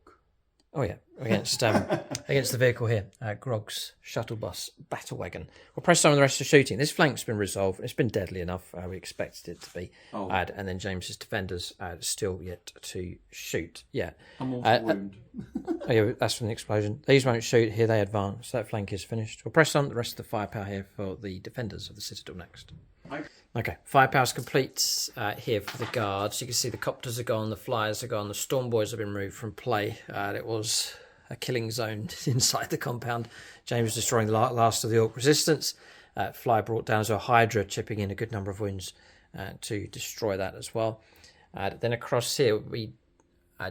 Oh yeah, against the vehicle here, Grog's shuttle bus battle wagon. We'll press on with the rest of the shooting. This flank's been resolved. It's been deadly enough. We expected it to be. Oh. And then James's defenders still yet to shoot. Yeah. I'm also wounded. Oh yeah, that's from the explosion. These won't shoot. Here they advance. That flank is finished. We'll press on the rest of the firepower here for the defenders of the citadel next. Okay, firepower's complete here for the guards. You can see the copters are gone, the flyers are gone, the storm boys have been removed from play. It was a killing zone inside the compound. James was destroying the last of the Orc resistance. Fly brought down as a Hydra, chipping in a good number of wounds to destroy that as well. Then across here,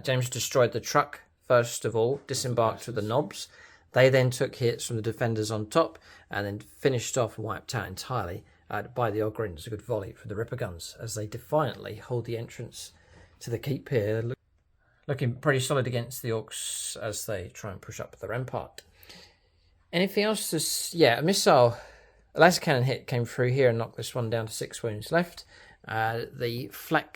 James destroyed the truck first of all, disembarked with the knobs. They then took hits from the defenders on top and then finished off and wiped out entirely. By the Ogrins, a good volley from the Rippa guns as they defiantly hold the entrance to the keep here, looking pretty solid against the Orcs as they try and push up the rampart. Anything else? A missile, a laser cannon hit came through here and knocked this one down to 6 wounds left. The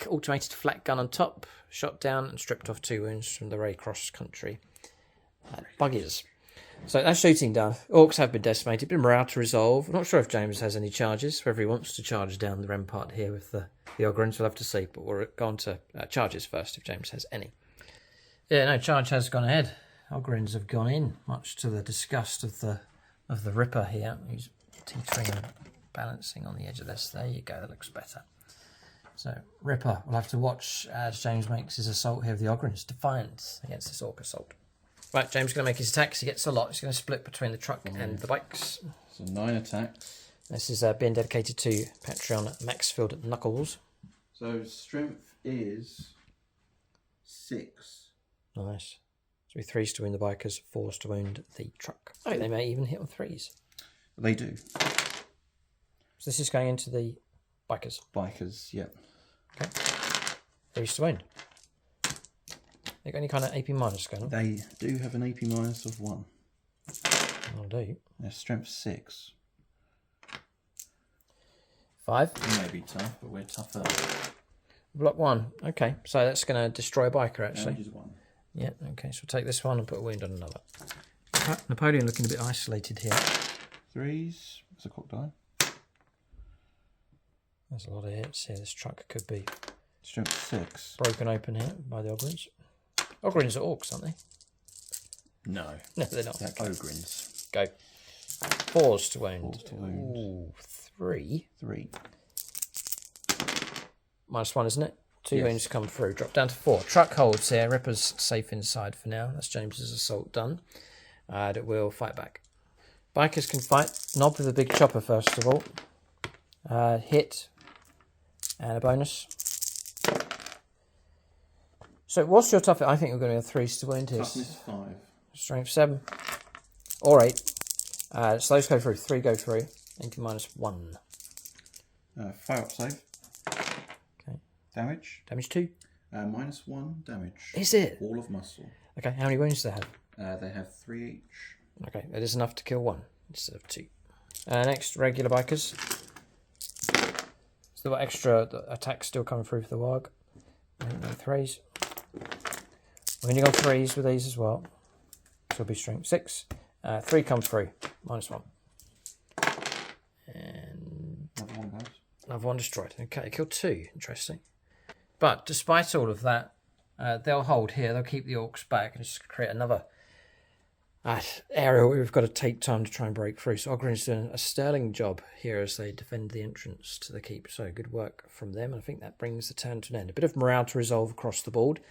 automated flak gun on top shot down and stripped off 2 wounds from the Ray Cross country. Buggies. So that's shooting done. Orcs have been decimated, been morale to resolve. I'm not sure if James has any charges, whether he wants to charge down the rampart here with the Ogrins. We'll have to see, but we'll go on to charges first if James has any. Yeah, no, charge has gone ahead. Ogrins have gone in, much to the disgust of the Ripper here, who's teetering and balancing on the edge of this. There you go, that looks better. So Ripper will have to watch as James makes his assault here with the Ogrins. Defiant against this Orc assault. Right, James is going to make his attacks. He gets a lot. He's going to split between the truck and the bikes. So 9 attacks. This is being dedicated to Patreon Maxfield Knuckles. So strength is 6. Nice. So 3s to wound the bikers, 4s to wound the truck. Oh, they may even hit on 3s. They do. So this is going into the bikers. Bikers, yep. Okay. 3 to wound. They got any kind of AP minus going on? They do have an AP minus of 1. Oh, do you? Their strength 6. 5. We may be tough, but we're tougher. Block 1. Okay, so that's going to destroy a biker, actually. Damage is 1. Yeah, okay, so we'll take this one and put a wound on another. Napoleon looking a bit isolated here. 3s. It's a cock die. There's a lot of hits here. This truck could be Strength 6. broken open here by the Ogrins. Ogrins are orcs, aren't they? No. No, they're not. They're Ogrins. Go. 4s to wound. 4s to wound. Ooh, 3. 3. -1, isn't it? 2 Yes. wounds come through. Drop down to 4. Truck holds here. Ripper's safe inside for now. That's James's assault done. And it will fight back. Bikers can fight. Knob with a big chopper, first of all. Hit. And a bonus. So what's your toughness? I think we're going to have 3s to wound here. Toughness 5. Strength 7. Or 8. So those go through. 3 go through. AP -1. Fire up save. Okay. Damage. Damage 2. -1 damage. Is it? All of muscle. Okay, how many wounds do they have? They have 3 each. Okay, that is enough to kill 1 instead of 2. Next, regular bikers. Still got extra attacks still coming through for the WAAAGH. No 3s. Wounding on 3s with these as well. So it'll be strength 6. 3 come through. -1. And Another one goes. another one destroyed. Okay, killed 2. Interesting. But despite all of that, they'll hold here. They'll keep the orcs back and just create another area where we've got to take time to try and break through. So Ogren's doing a sterling job here as they defend the entrance to the keep. So good work from them. And I think that brings the turn to an end. A bit of morale to resolve across the board.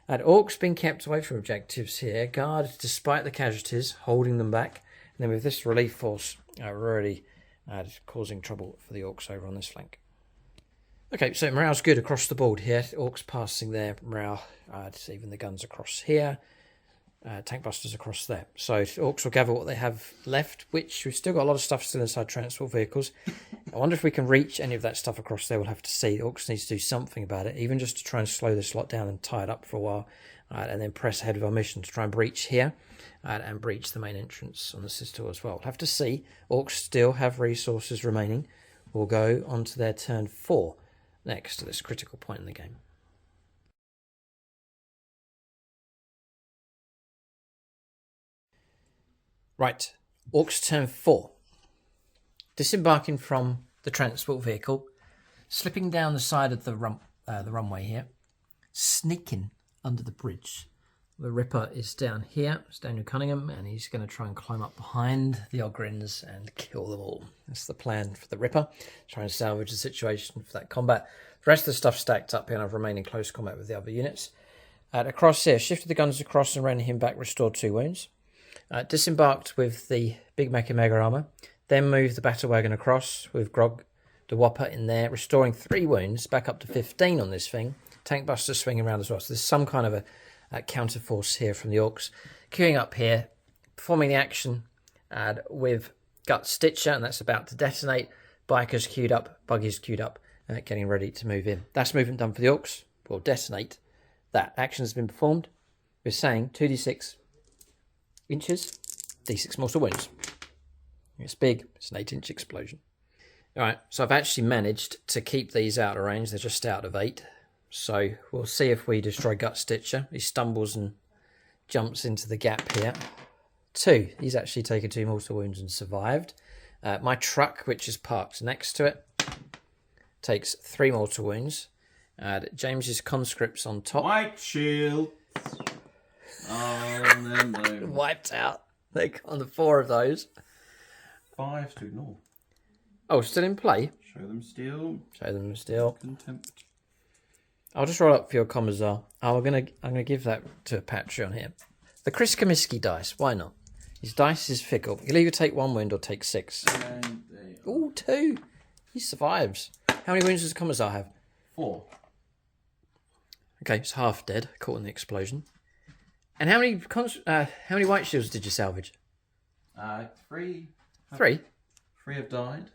Orcs being kept away from objectives here. Guard, despite the casualties, holding them back. And then with this relief force, really causing trouble for the orcs over on this flank. Okay, so morale's good across the board here. Orcs passing their morale, even the guns across here. Tank busters across there. So orcs will gather what they have left, which we've still got a lot of stuff still inside transport vehicles. I wonder if we can reach any of that stuff across there. We'll have to see. Orcs need to do something about it, even just to try and slow this lot down and tie it up for a while, and then press ahead with our mission to try and breach here and breach the main entrance on the citadel as well. We'll have to see. Orcs still have resources remaining. We'll go on to their turn 4 next to this critical point in the game. Right, Orcs turn 4. Disembarking from the transport vehicle, slipping down the side of the runway here, sneaking under the bridge. The Ripper is down here, it's Daniel Cunningham, and he's going to try and climb up behind the Ogrins and kill them all. That's the plan for the Ripper, try and salvage the situation for that combat. The rest of the stuff stacked up here, and I've remained in close combat with the other units. Across here, shifted the guns across and ran him back, restored 2 wounds. Disembarked with the big Mega Armour, then moved the battle wagon across with Grog, the Whopper in there, restoring 3 wounds, back up to 15 on this thing. Tank busters swinging around as well, so there's some kind of a counter force here from the Orcs. Queuing up here, performing the action with Gut Stitcher, and that's about to detonate. Bikers queued up, buggies queued up, getting ready to move in. That's movement done for the Orcs. We'll detonate. That action has been performed. We're saying 2d6 inches, d6 mortal wounds. It's big, it's an 8-inch explosion. Alright, so I've actually managed to keep these out of range, they're just out of 8. So we'll see if we destroy Gut Stitcher. He stumbles and jumps into the gap here. 2, he's actually taken 2 mortal wounds and survived. My truck, which is parked next to it, takes 3 mortal wounds. James's conscripts on top. White shield. Oh, no. Wiped out. They on the 4 of those. 5 to ignore. Oh, still in play? Show them steel. Show them still. Contempt. I'll just roll up for your commissar. I'm gonna give that to a Patreon here. The Chris Comiskey dice. Why not? His dice is fickle. He'll either take 1 wound or take 6. Oh, 2. He survives. How many wounds does the commissar have? 4. Okay, it's half dead. Caught in the explosion. And how many white shields did you salvage? 3. 3. 3 have died.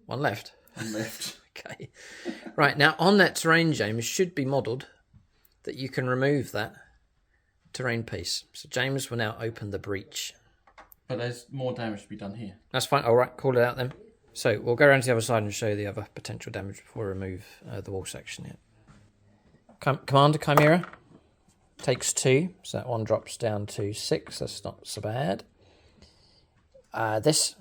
1 left. 1 left. Okay. Right, now on that terrain, James, should be modelled that you can remove that terrain piece. So James will now open the breach. But there's more damage to be done here. That's fine. All right, call it out then. So we'll go around to the other side and show you the other potential damage before we remove the wall section here. Commander Chimera takes 2, so that one drops down to 6. That's not so bad. This,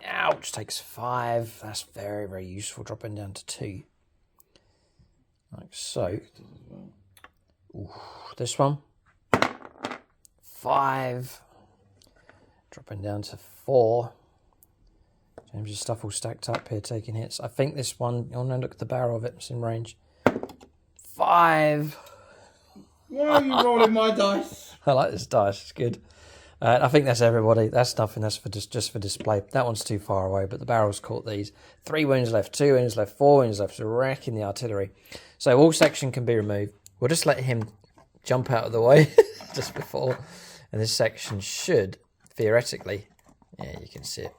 ouch, takes 5. That's very, very useful, dropping down to 2. Like so. Ooh, this one, 5. Dropping down to 4. James' stuff all stacked up here, taking hits. I think this one, oh no, look at the barrel of it, it's in range. 5. Why are you rolling my dice? I like this dice, it's good. I think that's everybody. That's nothing, that's for just for display. That one's too far away, but the barrel's caught these. 3 wounds left, 2 wounds left, 4 wounds left, so wrecking the artillery. So all section can be removed. We'll just let him jump out of the way just before. And this section should, theoretically, yeah, you can see it.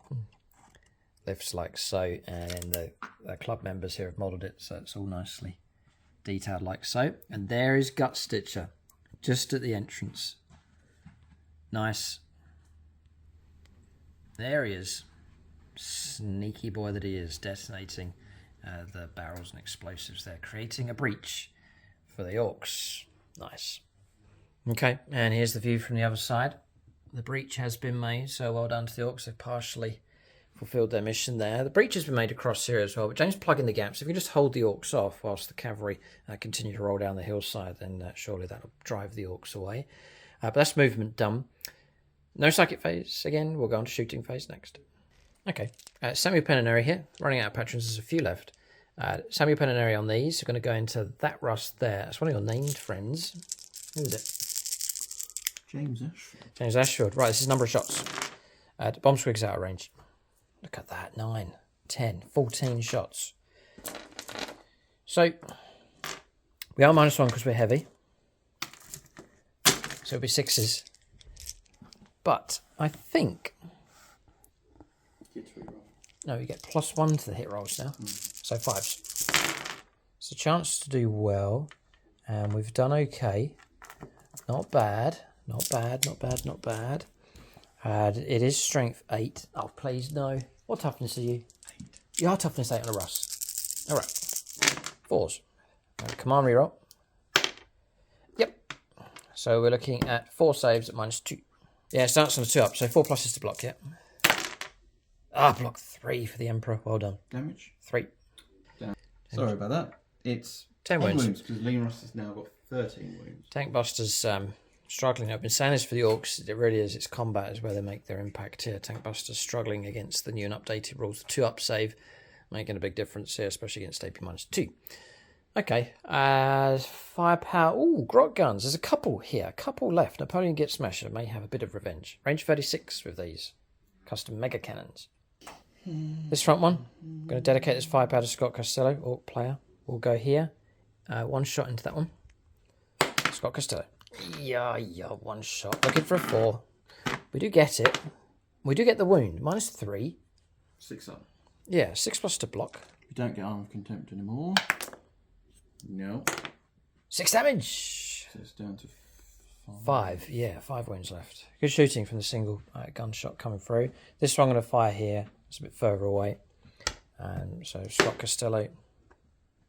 Lifts like so, and the club members here have modelled it, so it's all nicely detailed like so. And there is Gut Stitcher, just at the entrance. Nice. There he is. Sneaky boy that he is, detonating the barrels and explosives there, creating a breach for the Orks. Nice. Okay, and here's the view from the other side. The breach has been made, so well done to the Orks. They've partially fulfilled their mission there. The breach has been made across here as well, but James plugging the gaps. If you just hold the Orks off whilst the cavalry continue to roll down the hillside, then surely that'll drive the Orks away. But that's movement done. No psychic phase again. We'll go on to shooting phase next. Okay, Samuel Penninary here. Running out of patrons, there's a few left. Samuel Penninary on these. We're going to go into that rust there. That's one of your named friends. Who is it? James Ashford. James Ashford. Right, this is number of shots. Bomb squig's out of range. Look at that, 9, 10, 14 shots. So, we are -1 because we're heavy. So it'll be 6s. But I think... No, you get +1 to the hit rolls now. So 5s. It's a chance to do well. And we've done okay. Not bad. Not bad, not bad, not bad. It is strength 8. Oh, please, no. What toughness are you? 8. You are toughness 8 on a rust. All right. 4s. Command reroll. Yep. So we're looking at 4 saves at -2. Yeah, it starts on a 2 up. So 4 pluses to block, yeah. Block 3 for the Emperor. Well done. Damage? 3. Sorry about that. It's 10 wounds. Because Lean Rust has now got 13 wounds. Tank Busters struggling. I've been saying this for the Orks. It really is. It's combat is where they make their impact here. Tank Busters struggling against the new and updated rules. The 2 up save making a big difference here, especially against AP -2. Okay. Firepower. Ooh, grot guns. There's a couple here. A couple left. Napoleon gets smashed. It may have a bit of revenge. Range 36 with these custom mega cannons. This front one, I'm going to dedicate this firepower to Scott Costello, Orc player. We'll go here. 1 shot into that one. Scott Costello. Yeah, 1 shot. Looking for a 4. We do get it. We do get the wound. -3. 6 up. Yeah, 6 plus to block. We don't get Arm of Contempt anymore. No. 6 damage. So it's down to 5. Yeah, 5 wounds left. Good shooting from the single gunshot coming through. This one I'm going to fire here. It's a bit further away. And so Scott Costello.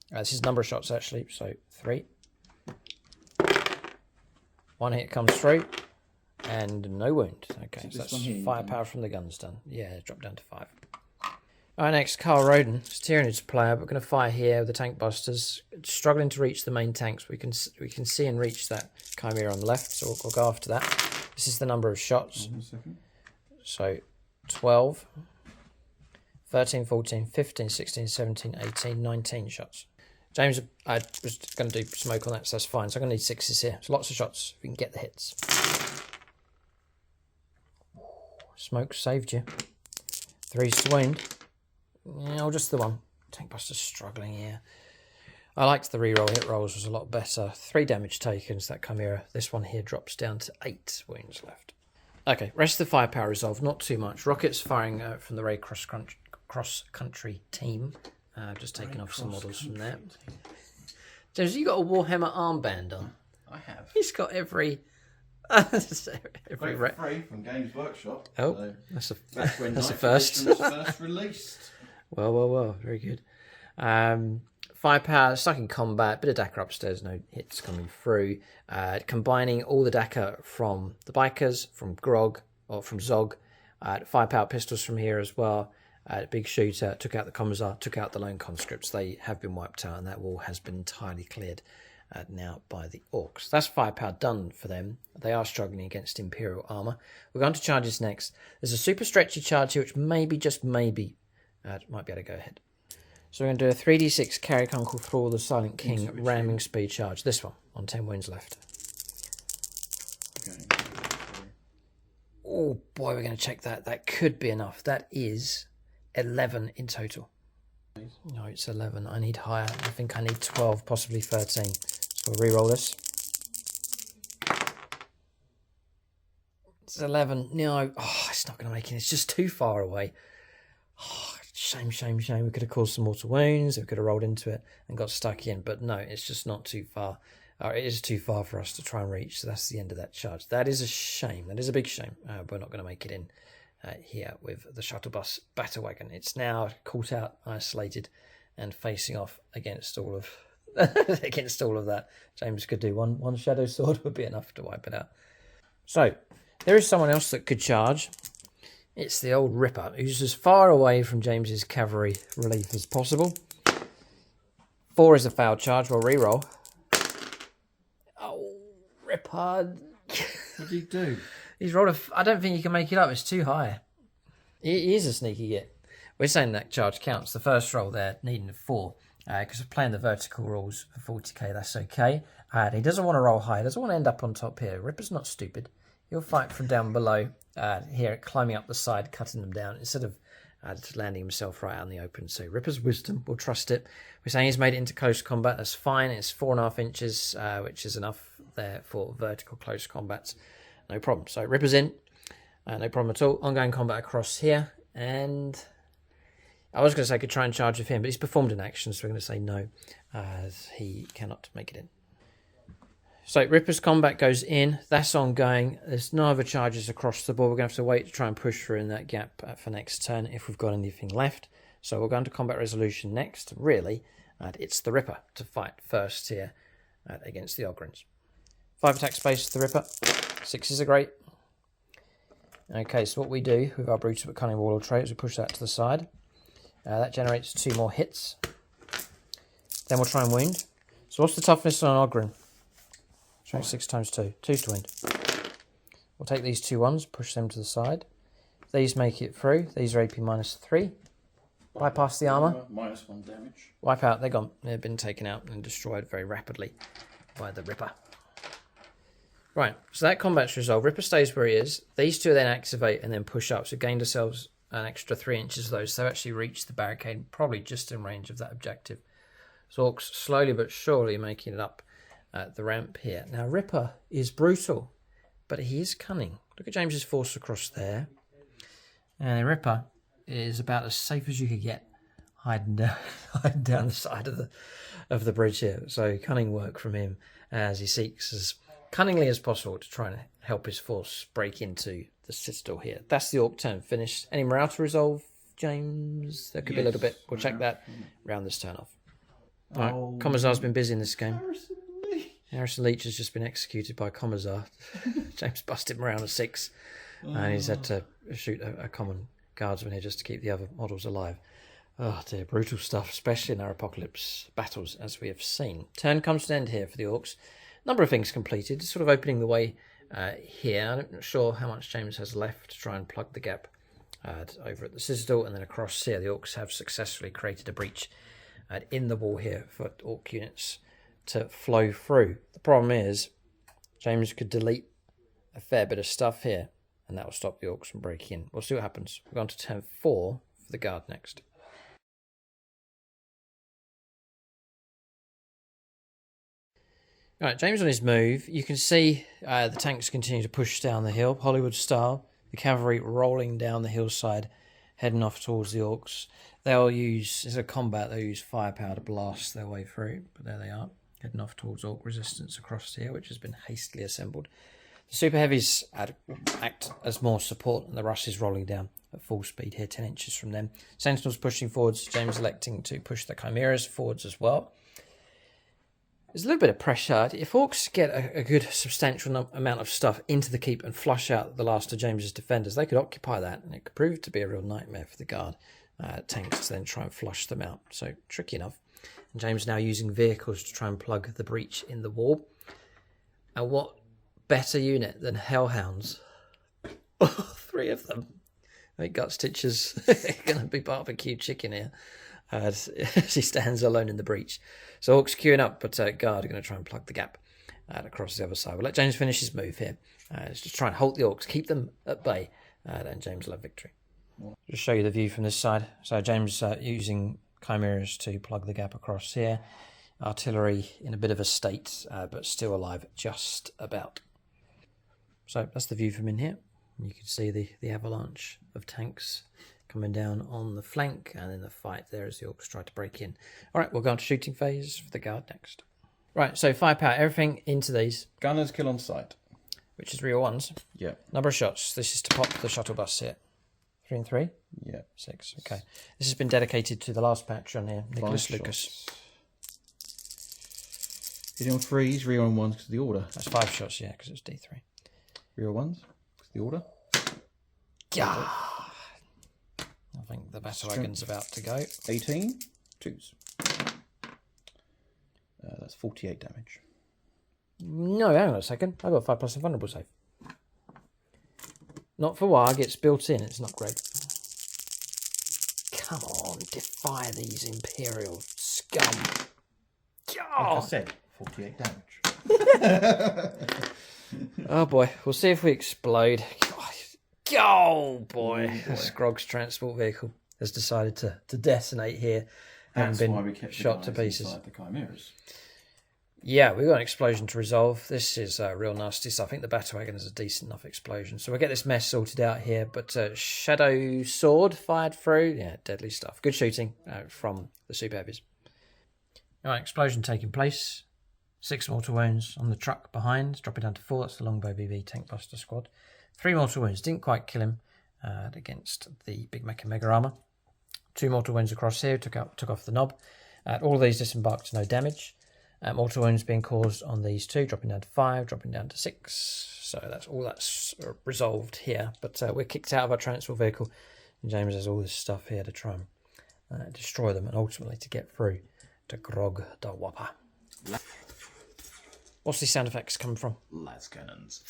This is number of shots actually. So 3. 1 hit comes through. And no wound. Okay, so that's firepower from the guns done. Yeah, drop down to 5. Alright, next, Carl Roden. It's Tyrannid's player, but we're going to fire here with the Tank Busters. Struggling to reach the main tanks. We can see and reach that Chimera on the left, so we'll go after that. This is the number of shots. 1 second. So 12, 13, 14, 15, 16, 17, 18, 19 shots. James, I was going to do smoke on that, so that's fine. So I'm going to need 6s here. So lots of shots if we can get the hits. Smoke saved you. 3s to wound. No, just the 1. Tank Buster's struggling here. I liked the reroll. Hit rolls was a lot better. 3 damage taken. So that Chimera. This one here drops down to 8 wounds left. Okay, rest of the firepower resolved. Not too much. Rockets firing from the Raid cross country team. Just taking off some models from there. James, you got a Warhammer armband on. I have. He's got every Free from Games Workshop. Oh, so that's when that's a Ninth first. Edition was first released. Well, very good. Firepower, stuck in combat, bit of Dakar upstairs, no hits coming through. Combining all the Dakar from the bikers, from Grog, or from Zog. Firepower pistols from here as well. Big shooter, took out the Commissar, took out the lone conscripts. They have been wiped out, and that wall has been entirely cleared now by the Orks. That's firepower done for them. They are struggling against Imperial armour. We're going to charges next. There's a super stretchy charge here, which maybe, just maybe, might be able to go ahead. So we're going to do a 3d6 Carrick Uncle Thrall the Silent King ramming speed charge. This one, on 10 wounds left. Okay. Oh boy, we're going to check that. That could be enough. That is 11 in total. No, it's 11. I need higher. I think I need 12, possibly 13. So we'll re-roll this. It's 11. No, it's not going to make it. It's just too far away. Oh, shame. We could have caused some mortal wounds. We could have rolled into it and got stuck in. But no, it's just not too far. It is too far for us to try and reach. So that's the end of that charge. That is a shame. That is a big shame. We're not going to make it in here with the shuttle bus battle wagon. It's now caught out, isolated, and facing off against all of against all of that. James could do one shadow sword would be enough to wipe it out. So there is someone else that could charge. It's the old Rippa, who's as far away from James's cavalry relief as possible. 4 is a failed charge. We'll re-roll. Oh, Rippa. What did he do? He's rolled I don't think he can make it up. It's too high. He is a sneaky git. We're saying that charge counts. The first roll there, needing a 4. Because we're playing the vertical rules for 40k, that's okay. And he doesn't want to roll high. He doesn't want to end up on top here. Ripper's not stupid. He'll fight from down below, here, climbing up the side, cutting them down, instead of just landing himself right out in the open. So Ripper's wisdom, we'll trust it. We're saying he's made it into close combat. That's fine. It's 4.5 inches, which is enough there for vertical close combats. No problem. So Ripper's in. No problem at all. Ongoing combat across here. And I was going to say I could try and charge with him, but he's performed an action, so we're going to say no, as he cannot make it in. So Ripper's combat goes in. That's ongoing. There's no other charges across the board. We're going to have to wait to try and push through in that gap for next turn if we've got anything left. So we're going to combat resolution next. Really, it's the Ripper to fight first here against the Ogrins. 5 attack space for the Ripper. 6s are great. Okay, so what we do with our Brutal but Cunning Warlord trait is we push that to the side. That generates 2 more hits. Then we'll try and wound. So what's the toughness on Ogren? Strength 6 times 2. 2's to wound. We'll take these 2 ones, push them to the side. These make it through. These are AP -3. Bypass the armour. -1 damage. Wipe out. They're gone. They've been taken out and destroyed very rapidly by the Ripper. Right, so that combat's resolved. Ripper stays where he is. These 2 then activate and then push up. So gained ourselves an extra 3 inches of those. So actually reached the barricade, probably just in range of that objective. So Orcs slowly but surely making it up the ramp here. Now Ripper is brutal, but he is cunning. Look at James's force across there. And Ripper is about as safe as you could get, hiding down the side of the bridge here. So cunning work from him as he seeks as cunningly as possible to try and help his force break into the citadel here. That's the Orc turn finished. Any morale to resolve, James? There could be a little bit. We'll check that. Round this turn off. Right, Commissar's been busy in this game. Harrison Leach has just been executed by Commissar. James busted him around a 6. And he's had to shoot a common guardsman here just to keep the other models alive. Oh dear, brutal stuff, especially in our apocalypse battles, as we have seen. Turn comes to an end here for the Orcs. Number of things completed, sort of opening the way here. I'm not sure how much James has left to try and plug the gap over at the Citadel, and then across here the Orcs have successfully created a breach in the wall here for Orc units to flow through. The problem is James could delete a fair bit of stuff here, and that will stop the Orcs from breaking in. We'll see what happens. We're on to turn 4 for the Guard next. Right, James on his move. You can see the tanks continue to push down the hill, Hollywood style. The cavalry rolling down the hillside, heading off towards the Orcs. They'll use, as a combat, they'll use firepower to blast their way through, but there they are. heading off towards Orc resistance across here, which has been hastily assembled. The super heavies act as more support, and the Russ is rolling down at full speed here, 10 inches from them. Sentinels pushing forwards, James electing to push the Chimeras forwards as well. There's a little bit of pressure. If Orcs get a good substantial amount of stuff into the keep and flush out the last of James's defenders, they could occupy that, and it could prove to be a real nightmare for the guard tanks to then try and flush them out. So tricky enough. And James now using vehicles to try and plug the breach in the wall. And what better unit than Hellhounds? 3 of them. I think Gut Stitcher's going to be barbecue chicken here as he stands alone in the breach. So Orcs queuing up, but Guard are going to try and plug the gap across the other side. We'll let James finish his move here. Let's just try and halt the Orcs, keep them at bay, and James will have victory. Just show you the view from this side. So James using Chimeras to plug the gap across here. Artillery in a bit of a state, but still alive just about. So that's the view from in here. You can see the avalanche of tanks coming down on the flank, and in the fight there as the Orcs try to break in. All right, we'll go on to shooting phase for the Guard next. Right, so firepower, everything into these. Gunners kill on sight. Which is real ones. Yeah. Number of shots. This is to pop the shuttle bus here. 3 and 3? Yeah. 6, okay. This has been dedicated to the last patron here, Nicholas Lucas. Hit on 3s, real on 1s because of the order. That's 5 shots, yeah, because it's D3. Real 1s because of the order. Yeah. I think the battle wagon's about to go. 18, 2s. That's 48 damage. No, hang on a second. I got 5+ invulnerable save. Not for WAAAGH, it's built in, it's an upgrade. Come on, defy these Imperial scum. Like I said, 48 damage. Oh boy, we'll see if we explode. Oh boy, Grog's transport vehicle has decided to detonate here. That's and why we been kept shot to pieces. The Chimeras. Yeah, we've got an explosion to resolve. This is real nasty stuff. I think the battle wagon is a decent enough explosion. So we'll get this mess sorted out here. But Shadow Sword fired through. Yeah, deadly stuff. Good shooting from the super heavies. All right, explosion taking place. 6 mortal wounds on the truck behind, dropping down to 4. That's the Longbow BB Tank Buster squad. 3 mortal wounds. Didn't quite kill him against the Big Mech and Mega Armor. 2 mortal wounds across here. Took off the knob. All of these disembarked, no damage. Mortal wounds being caused on these 2, dropping down to 5, dropping down to 6. So that's resolved here. But we're kicked out of our transport vehicle. And James has all this stuff here to try and destroy them and ultimately to get through to Grog the Whopper. What's these sound effects coming from? Las cannons.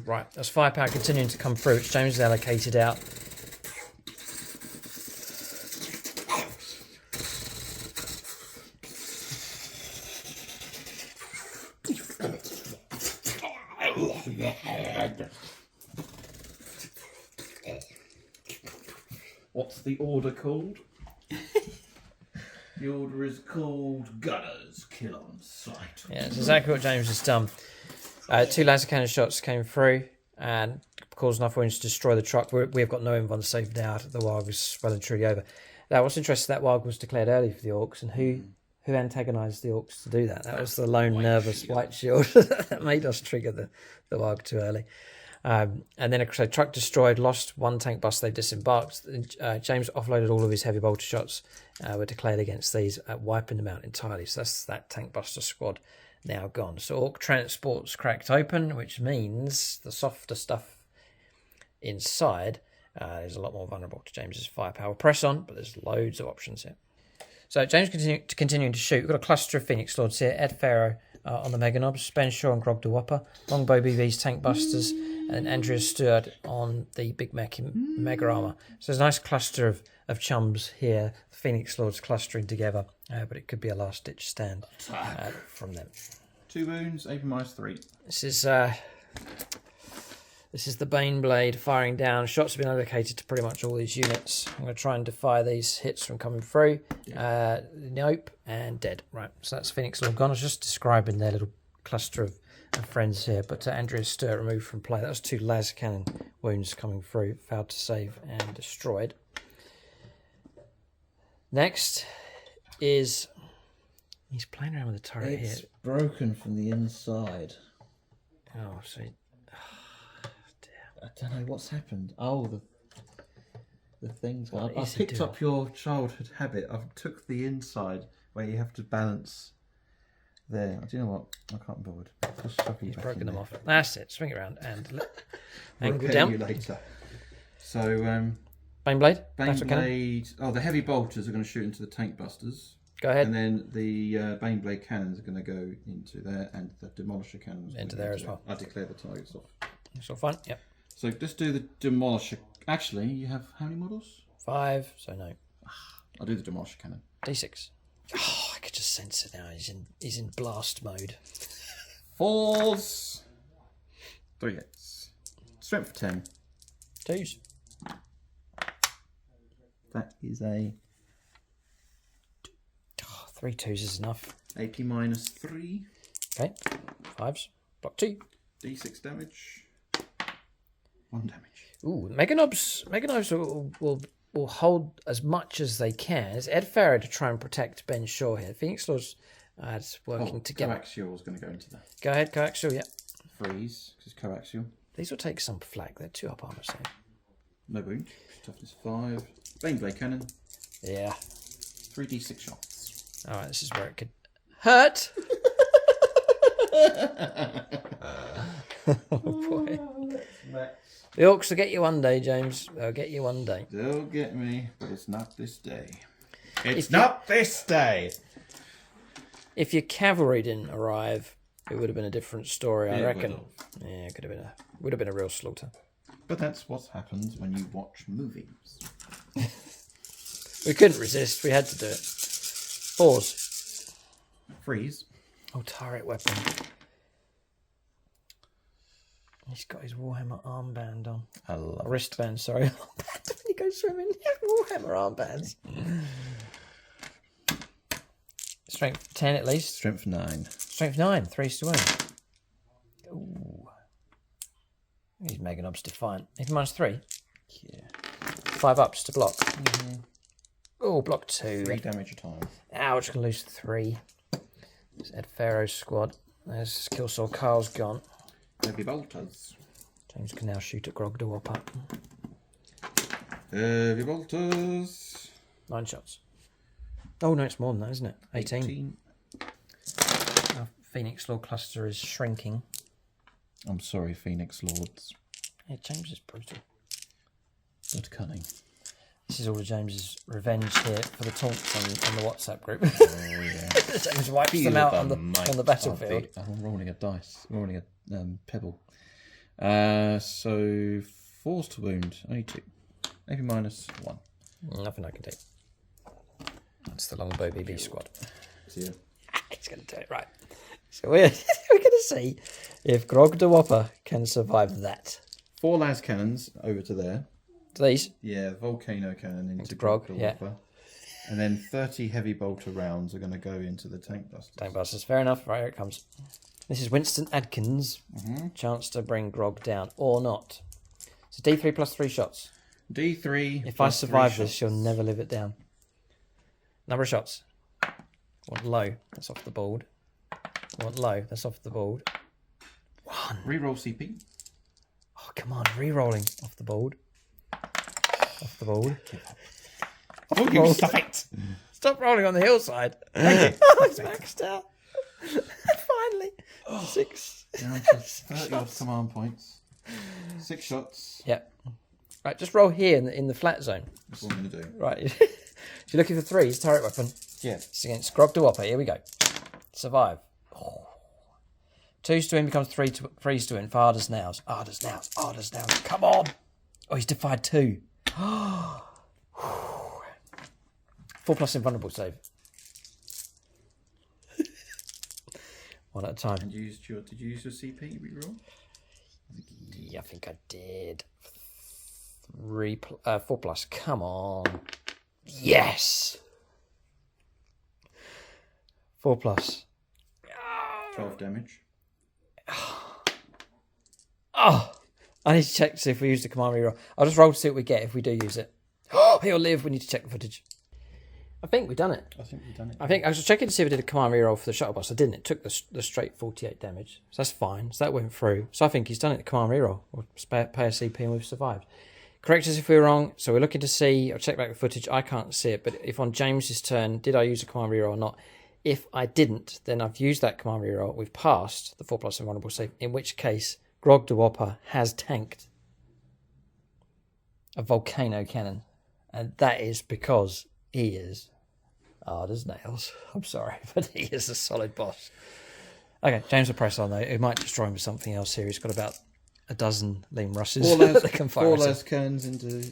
Right, that's firepower continuing to come through, which James has allocated out. What's the order called? The order is called Gunners Kill on Sight. Yeah, that's exactly what James has done. 2 laser cannon shots came through and caused enough wounds to destroy the truck. We've got no invuln saved out. The WAAAGH was well and truly over. Now, what's interesting, that WAAAGH was declared early for the Orcs, and who antagonised the Orcs to do that? That was the lone nervous White Shield that made us trigger the WAAAGH too early. And then a truck destroyed, lost 1 tank bus, they disembarked. James offloaded all of his heavy bolter shots, were declared against these, wiping them out entirely. So that's that tank buster squad now gone. So Orc transport's cracked open, which means the softer stuff inside is a lot more vulnerable to James's firepower. Press on, but there's loads of options here. So James continuing to shoot. We've got a cluster of Phoenix Lords here. Ed Pharaoh on the Mega Knobs, Ben Shaw and Grog the Whopper, Longbow BV's Tank Busters, and Andrea Stewart on the Big Mech in Mega Armor. So there's a nice cluster of chums here, the Phoenix Lords clustering together, but it could be a last-ditch stand from them. 2 wounds, AP -3. This is the Baneblade firing down. Shots have been allocated to pretty much all these units. I'm going to try and defy these hits from coming through. Nope, and dead. Right, so that's Phoenix Lord gone. I was just describing their little cluster of friends here, but Andrea Stewart removed from play. That was 2 laser cannon wounds coming through, failed to save and destroyed. Next is He's playing around with the turret It's here. broken from the inside. Oh, so... I don't know what's happened. Oh, the thing's gone. What I is he picked doing? up your childhood habit. I've took the inside where you have to balance there. Do you know what? I can't be bothered. Just shove you He's back broken in them there. off. That's it. Swing it around and I'll angle repay down. you later. So, Baneblade. Battle cannon. Baneblade. Oh, the heavy bolters are going to shoot into the tank busters. Go ahead. And then the Baneblade cannons are going to go into there, and the Demolisher cannons Into there as well. I declare the targets off. It's all fine. Yep. So let's do the Demolisher. Actually, you have how many models? 5. So no. I'll do the Demolisher cannon. D6. Oh, I could just sense it now. He's in blast mode. 4s. 3 hits. Strength of 10. 2s. That is a 3 2s is enough. AP minus 3. Okay. 5s. Block 2. D6 damage. 1 damage. Ooh, Meganobs will hold as much as they can. It's Ed Farrow to try and protect Ben Shaw here. Phoenix Law's working together. Coaxial is going to go into that. Go ahead, coaxial, yeah. Freeze, because it's coaxial. These will take some flak. They're 2 up armor, so. No wound. Toughness 5. Baneblade cannon. Yeah. 3d6 shots. Alright, this is where it could hurt. Oh boy. The Orks will get you one day, James. They'll get you one day. They'll get me, but it's not this day. It's not this day. If your cavalry didn't arrive, it would have been a different story, I It reckon. would Yeah, it would have been a real slaughter. But that's what happens when you watch movies. We couldn't resist. We had to do it. 4s. Freeze. Oh, turret weapon. He's got his Warhammer armband on. I love Wristband, sorry. When you go swimming, Warhammer armbands. Strength 10 at least. Strength 9. Strength 9, 3s to win. Ooh. He's Megan Ups defiant. He's minus 3. Yeah. 5 ups to block. Oh, block 2. 3 damage a time. Ouch, gonna lose 3. It's Ed Farrow's squad. There's Killsaw. Carl's gone. Heavy bolters. James can now shoot at Grogdawopper. Heavy bolters. 9 shots. Oh no, it's more than that, isn't it? 18. Our Phoenix Law cluster is shrinking. I'm sorry, Phoenix Lords. Yeah, James is brutal. But cunning. This is all of James's revenge here for the taunts on the WhatsApp group. Oh, yeah. James wipes them out on the battlefield. I'm rolling a dice. I'm rolling a pebble. So 4s to wound. Only 2. Maybe minus 1. Nothing I can do. That's the longbow BB squad. See ya. It's going to do it right. So we're going to see if Grogdawopper can survive that. 4 las cannons over to there. These. Yeah, volcano cannon into Grog, Grog. yeah. And then 30 heavy bolter rounds are going to go into the tank busters. Tank busters, fair enough. Right, here it comes. This is Winston Adkins. Chance to bring Grog down or not. So D3 plus 3 shots. D3. If I plus survive 3 this, she'll never live it down. Number of shots. Want low? That's off the board. Want low? That's off the board. 1. Reroll CP. Oh, come on. Re-rolling off the board. Off the board. Oh, you stop it! Stop rolling on the hillside. Oh, it's maxed out. Finally. 6. Down to 30 odd command points. 6 shots. Yep. Right, just roll here in the flat zone. That's what I'm going to do. Right. If you're looking for 3s, turret weapon. Yeah. It's against Grogdawopper. Here we go. Survive. Oh. 2s to win becomes 3s to win. For Arders Nows. Arders Nows. Arders Nows. Come on. Oh, he's defied 2. 4+ invulnerable save. 1 at a time. And did you use your CP reroll? Yeah, I think I did. 4+. Come on. Yes. 4+. 12 damage. Oh, I need to check to see if we use the command reroll. I'll just roll to see what we get if we do use it. Oh, he'll live. We need to check the footage. I think we've done it. I think we've done it. I think I was checking to see if I did a command reroll for the shuttle bus. I didn't. It took the straight 48 damage. So that's fine. So that went through. So I think he's done it, the command reroll. Or pay a CP and we've survived. Correct us if we're wrong. So we're looking to see, I'll check back the footage. I can't see it. But if on James's turn, did I use a command reroll or not? If I didn't, then I've used that command reroll. We've passed the 4+ invulnerable save. In which case, Grog the Whopper has tanked a volcano cannon. And that is because he is hard as nails. I'm sorry, but he is a solid boss. Okay, James will press on though. It might destroy him with something else here. He's got about a dozen Liam Russes that can fire. Four less cannons into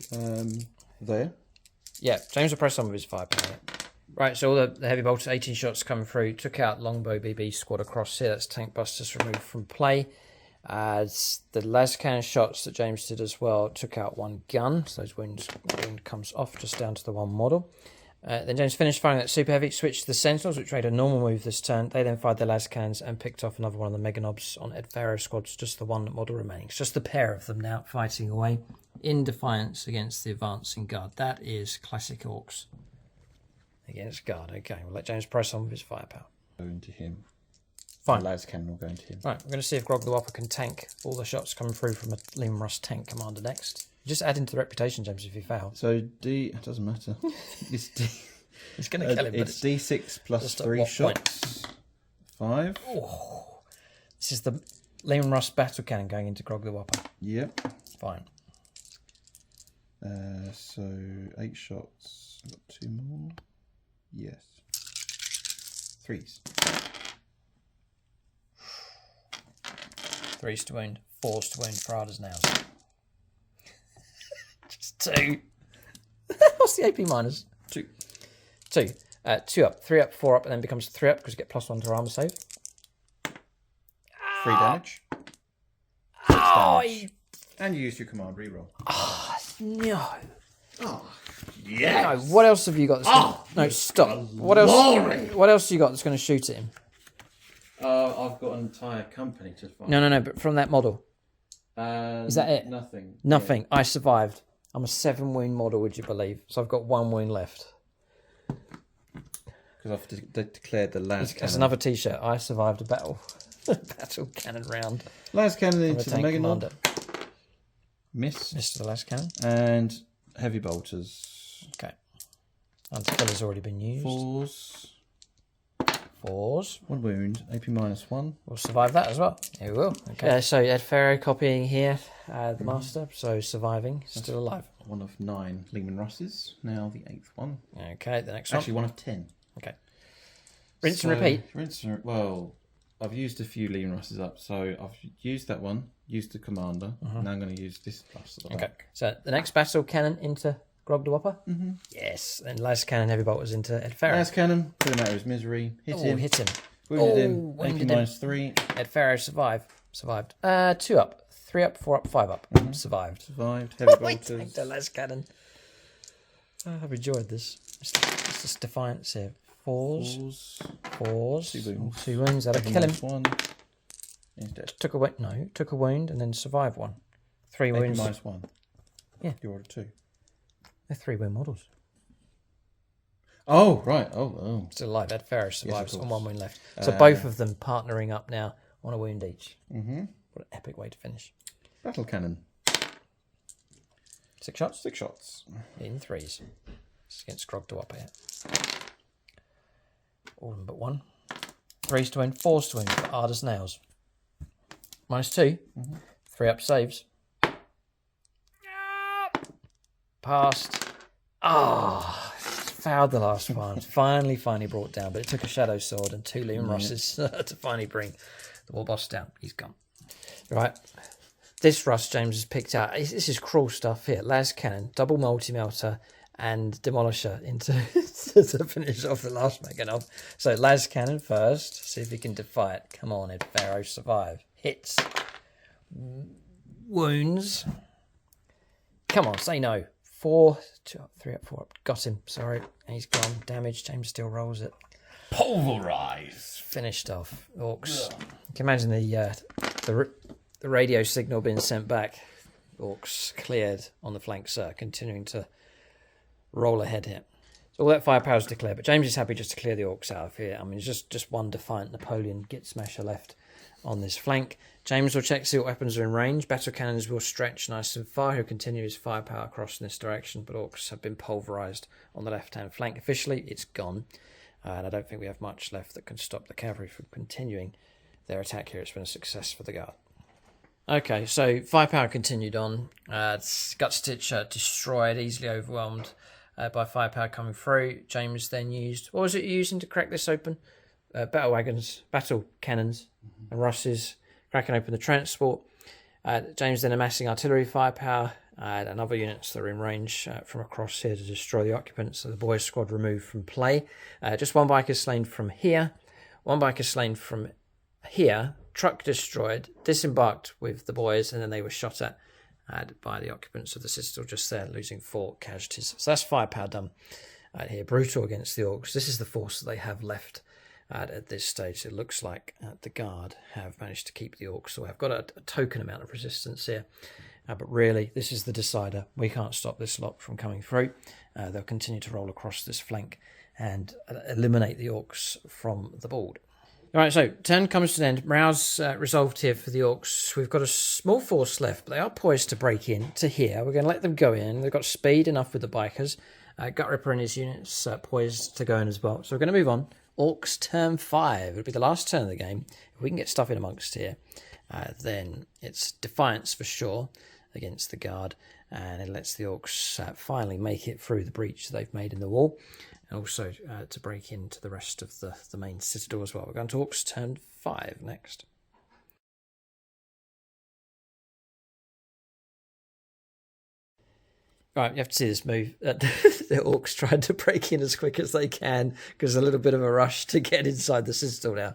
there. Yeah, James will press on with his firepower. Right, so all the heavy bolts, 18 shots coming through. Took out Longbow BB squad across here. That's tank busters removed from play. As the lascan shots that James did as well took out one gun. So those wound comes off just down to the one model. Then James finished firing that super heavy, switched to the Sentinels, which made a normal move this turn. They then fired their lascans and picked off another one of the Meganobs on Ed Pharaoh squads, just the one model remaining. It's just the pair of them now fighting away in defiance against the advancing guard. That is classic Orcs against guard. Okay, we'll let James press on with his firepower. Go into him. Fine. The lascan will go into him. Right, we're going to see if Grog the Whopper can tank all the shots coming through from a Liam Russ tank commander next. Just add into the reputation, James, if you fail. So it doesn't matter. It's D. It's going to kill him. It's D6 plus 3 shots. 5. Oh, this is the Liam Russ battle cannon going into Grog the Whopper. Yep. Fine. So 8 shots. I've got 2 more. Yes. 3s. 3s to wound. 4s to wound for Arders now. Just 2. What's the AP minus? 2. 2. 2 up, 3 up, 4 up, and then becomes 3 up because you get +1 to armor save. 3 damage. 6 damage. And you use your command reroll. Oh, no. Oh, yes. No, what else have you got? No, stop. What else? What else have you got that's going to shoot at him? I've got an entire company to fight. No, but from that model. Is that it? Nothing. Nothing. Yeah. I survived. I'm a 7 wound model, would you believe? So I've got 1 wound left. Because I've declared the las cannon. That's another t-shirt. I survived a battle. Battle cannon round. Las cannon into the Meganob. Missed the las cannon. And heavy bolters. Okay. Anti-kill has already been used. 4s. 1 wound. AP -1. We'll survive that as well. Yeah, we will. Okay. So Ed Pharaoh copying here, the master. So surviving, still alive. 1 of 9 Lehman Russes. Now the 8th one. Okay, the next Actually, one. 1 of 10. Okay. Rinse and repeat. Well, I've used a few Lehman Russes up, so I've used that one. Used the commander. Now I'm going to use this plus at the back. So the next battle cannon into Grog the Whopper. Yes, and las cannon heavy bolters into Ed Pharaoh. Las cannon. Put him out of his misery. Hit him. Wounded him. Wounded AP him. -3. Ed Pharaoh survived. 2 up, 3 up, 4 up, 5 up. Survived. Survived. Heavy We bolters. tanked the las cannon. I've enjoyed this. It's just defiance here. 4s. 2 wounds. That'll kill him. -1. He's dead. Took a wound. No, took a wound and then survived 1. 3 wounds. -1. Yeah. You ordered 2. They're 3 wound models. Oh, right. Oh. Still alive. Ed Pharaoh survives course. on 1 wound left. So both of them partnering up now on a wound each. What an epic way to finish. Battle cannon. 6 shots? 6 shots. In 3s. It's against Grog the Whopper here. All of them but 1. 3s to win, 4s to win for Arders Nails. -2. 3 up saves. Passed. Fouled the last one. Finally brought down, but it took a Shadow Sword and 2 Liam Russes to finally bring the war boss down. He's gone. Right. This Russ James has picked out. This is cruel stuff here. Las Cannon, double multi-melter, and Demolisher into to finish off the last Meganob. So Las Cannon first. See if he can defy it. Come on, Ed Pharaoh, survive. Hits. Wounds. Come on, say no. 4, 2 up, 3 up, 4 up. Got him. Sorry. And he's gone. Damage. James still rolls it. Pulverize. Finished off. Orcs. You can imagine the radio signal being sent back. Orcs cleared on the flank, sir. Continuing to roll ahead here. So all that firepower is declared, but James is happy just to clear the Orks out of here. I mean, it's just one defiant Napoleon Git Smasher left on this flank. James will check to see what weapons are in range. Battle cannons will stretch nice and far. He'll continue his firepower across in this direction, but Orks have been pulverised on the left-hand flank. Officially, it's gone, and I don't think we have much left that can stop the cavalry from continuing their attack here. It's been a success for the Guard. Okay, so firepower continued on. Gut Stitch destroyed, easily overwhelmed by firepower coming through. James then used, what was it using to crack this open? Battle wagons, battle cannons, and Russes, cracking open the transport. James then amassing artillery firepower and other units that are in range from across here to destroy the occupants. So the boys' squad removed from play. Just one biker slain from here, one biker slain from here, truck destroyed, disembarked with the boys, and then they were shot at by the occupants of the citadel just there, losing 4 casualties. So that's firepower done here. Brutal against the Orks. This is the force that they have left at this stage. It looks like the Guard have managed to keep the Orks. So I've got a token amount of resistance here. But really, this is the decider. We can't stop this lot from coming through. They'll continue to roll across this flank and eliminate the Orks from the board. All right, so turn comes to an end. Morale's resolved here for the Orks. We've got a small force left, but they are poised to break in to here. We're going to let them go in. They've got speed enough with the bikers. Gut Ripper and his units poised to go in as well. So we're going to move on. Orks turn 5. It'll be the last turn of the game. If we can get stuff in amongst here, then it's defiance for sure against the Guard, and it lets the Orks finally make it through the breach they've made in the wall, and also to break into the rest of the main citadel as well. We're going to Orks turn 5 next. Right, you have to see this move. The Orks trying to break in as quick as they can because there's a little bit of a rush to get inside the citadel now.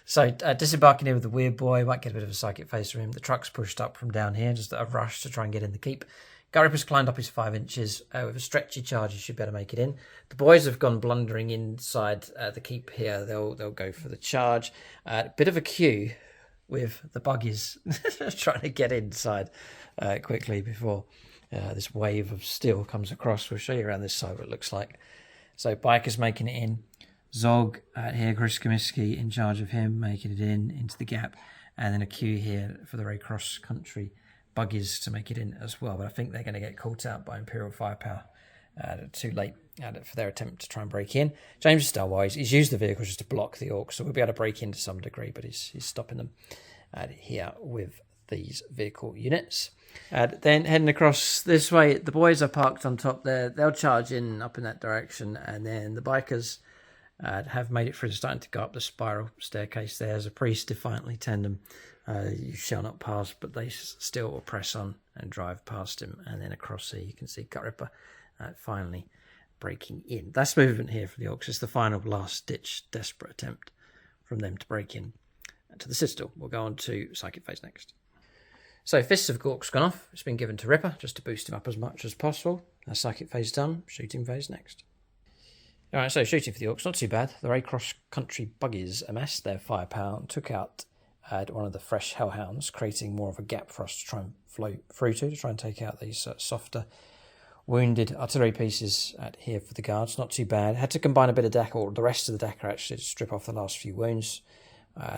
So disembarking here with the weird boy, might get a bit of a psychic phase from him. The truck's pushed up from down here, just a rush to try and get in the keep. Gut Ripper's climbed up his 5 inches. With a stretchy charge, he should be able to make it in. The boys have gone blundering inside the keep here. They'll go for the charge. Bit of a queue with the buggies trying to get inside quickly before this wave of steel comes across. We'll show you around this side what it looks like. So bikers making it in. Zog here, Griskamiski in charge of him, making it in into the gap, and then a queue here for the very cross-country buggies to make it in as well. But I think they're going to get caught out by Imperial firepower too late for their attempt to try and break in. James is still wise. He's used the vehicles just to block the Orks, so we'll be able to break in to some degree, but he's stopping them here with these vehicle units. Then heading across this way, the boys are parked on top there. They'll charge in up in that direction, and then the bikers have made it through, starting to go up the spiral staircase there. As a priest defiantly tend them, you shall not pass, but they still will press on and drive past him. And then across here you can see Gut Ripper finally breaking in. That's movement here for the Orks. It's the final last-ditch desperate attempt from them to break in to the citadel. We'll go on to Psychic Phase next. So Fists of Gork's gone off. It's been given to Ripper just to boost him up as much as possible. Psychic Phase done. Shooting Phase next. Alright, so shooting for the Orks, not too bad. The very cross-country buggies amassed their firepower and took out one of the fresh hellhounds, creating more of a gap for us to try and flow through to try and take out these softer, wounded artillery pieces here for the Guards. Not too bad. Had to combine a bit of DAC, or the rest of the DAC actually, to strip off the last few wounds.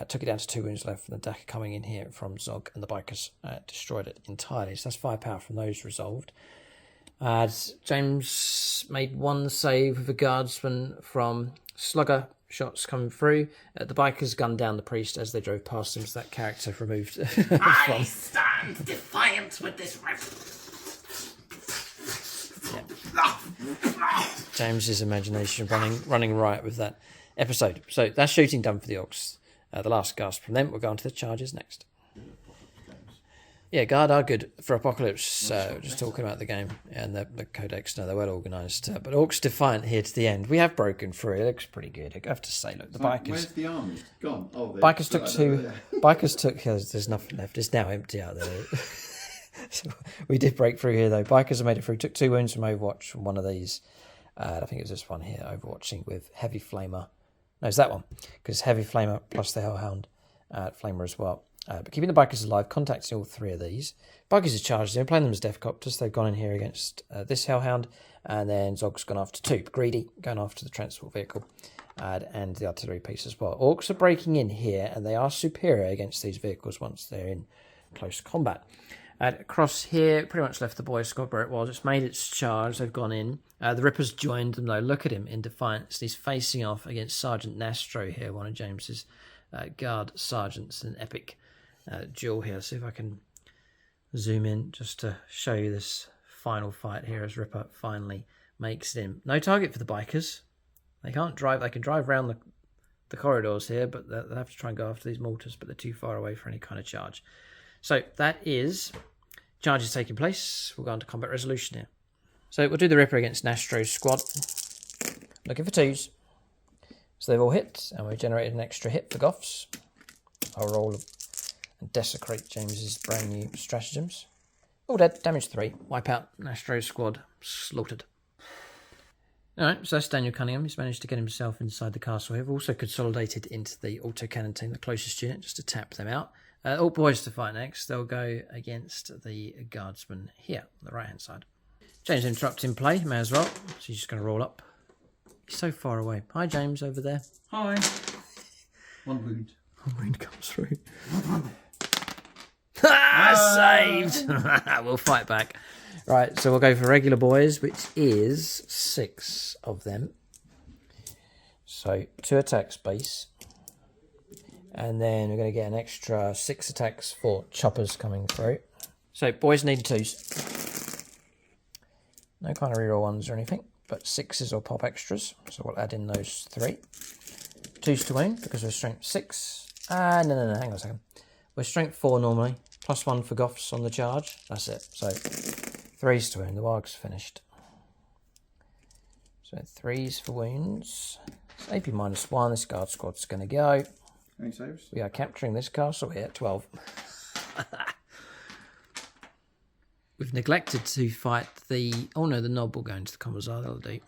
Took it down to 2 wounds left, and the DAC coming in here from Zog, and the bikers destroyed it entirely. So that's firepower from those resolved. James made 1 save with a guardsman from slugger shots coming through. The bikers gunned down the priest as they drove past him, so that character removed. I stand defiant with this James's imagination running riot with that episode. So that's shooting done for the Orks. The last gasp from them. We'll go on to the charges next. Yeah, Guard are good for Apocalypse. Just talking about the game and the Codex. No, they're well organised. But Orks defiant here to the end. We have broken through. It looks pretty good. I have to say, look, the bikers. Where's the army? Gone. Oh, bikers took 2. Bikers took. There's nothing left. It's now empty out there. So we did break through here though. Bikers have made it through. Took 2 wounds from Overwatch from one of these. I think it was this one here, Overwatching with Heavy Flamer. No, it's that one, because Heavy Flamer plus the Hellhound Flamer as well. But keeping the bikers alive, contacting all 3 of these. Bikers are charged in, playing them as death copters. They've gone in here against this Hellhound, and then Zog's gone after 2. Greedy, going after the transport vehicle. And the artillery piece as well. Orcs are breaking in here, and they are superior against these vehicles once they're in close combat. Across here, pretty much left the boys' squad where it was. It's made its charge. They've gone in. The Ripper's joined them, though. Look at him in defiance. He's facing off against Sergeant Nastro here, one of James's guard sergeants. An epic duel here. See if I can zoom in just to show you this final fight here as Ripper finally makes it in. No target for the bikers. They can't drive. They can drive around the corridors here, but they'll have to try and go after these mortars, but they're too far away for any kind of charge. So that is charges taking place. We'll go on to combat resolution here. So we'll do the Ripper against Nastro's squad. Looking for 2s. So they've all hit, and we've generated an extra hit for Goths. I'll roll and desecrate James's brand new stratagems. All dead, damage 3. Wipe out Nastro's squad, slaughtered. Alright, so that's Daniel Cunningham. He's managed to get himself inside the castle here. We've also consolidated into the autocannon team, the closest unit, just to tap them out. All boys to fight next. They'll go against the guardsman here on the right-hand side. James interrupt in play, may as well. So he's just going to roll up. He's so far away. Hi, James, over there. Hi. 1 wound. 1 wound comes through. Saved! We'll fight back. Right, so we'll go for regular boys, which is 6 of them. So 2 attacks base. And then we're going to get an extra 6 attacks for choppers coming through. So boys need 2s. No kind of reroll 1s or anything, but 6s or pop extras. So we'll add in those 3. 2s to wound because we're strength 6. No, hang on a second. We're strength 4 normally. +1 for Goths on the charge. That's it. So 3s to wound. The WAAAGH's finished. So 3s for wounds. So AP -1. This guard squad's going to go. Any saves? We are capturing this castle here at 12. We've neglected to fight the... Oh no, the Nob will go into the Commissar. That'll do.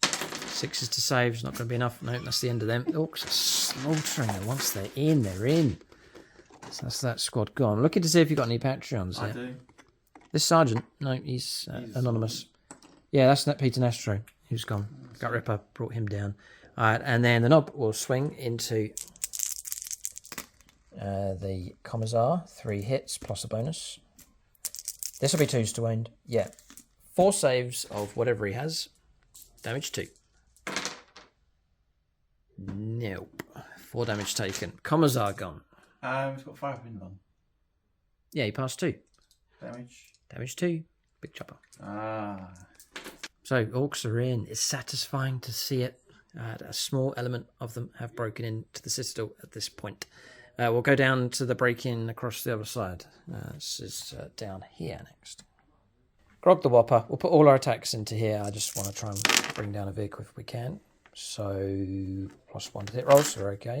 6s to save. It's not going to be enough. No, that's the end of them. Orcs are slaughtering them. Once they're in, they're in. So that's that squad gone. Looking to see if you've got any Patreons I here. do. This sergeant, no, he's anonymous. Yeah, that's that Peter Nastro who's gone. Got Ripper, brought him down. Alright, and then the Nob will swing into the Commissar. 3 hits plus a bonus. This will be 2s to wound. Yeah. 4 saves of whatever he has. Damage 2. Nope. 4 damage taken. Commissar gone. He's got 5 wind on. Yeah, he passed 2. Damage. Damage 2. Big chopper. Ah. So, Orcs are in. It's satisfying to see it. A small element of them have broken into the citadel at this point. We'll go down to the break-in across the other side. This is down here next. Grog the Whopper. We'll put all our attacks into here. I just want to try and bring down a vehicle if we can. So, +1 to hit rolls, so we're okay.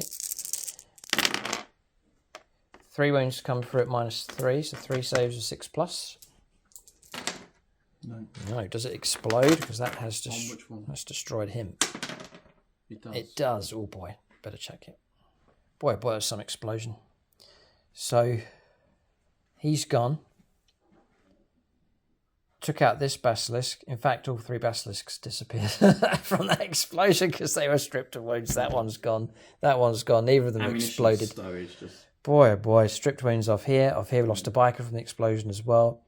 3 wounds come through at -3, so 3 saves of 6+. No. No, does it explode? Because that has which one? that's destroyed him. It does. It does. Oh boy, better check it. Boy, there's some explosion. So he's gone. Took out this basilisk. In fact, all 3 basilisks disappeared from that explosion because they were stripped of wounds. That one's gone. That one's gone. Neither of them exploded. Storage just... Boy, oh boy, stripped wounds off here. Off here, we lost a biker from the explosion as well.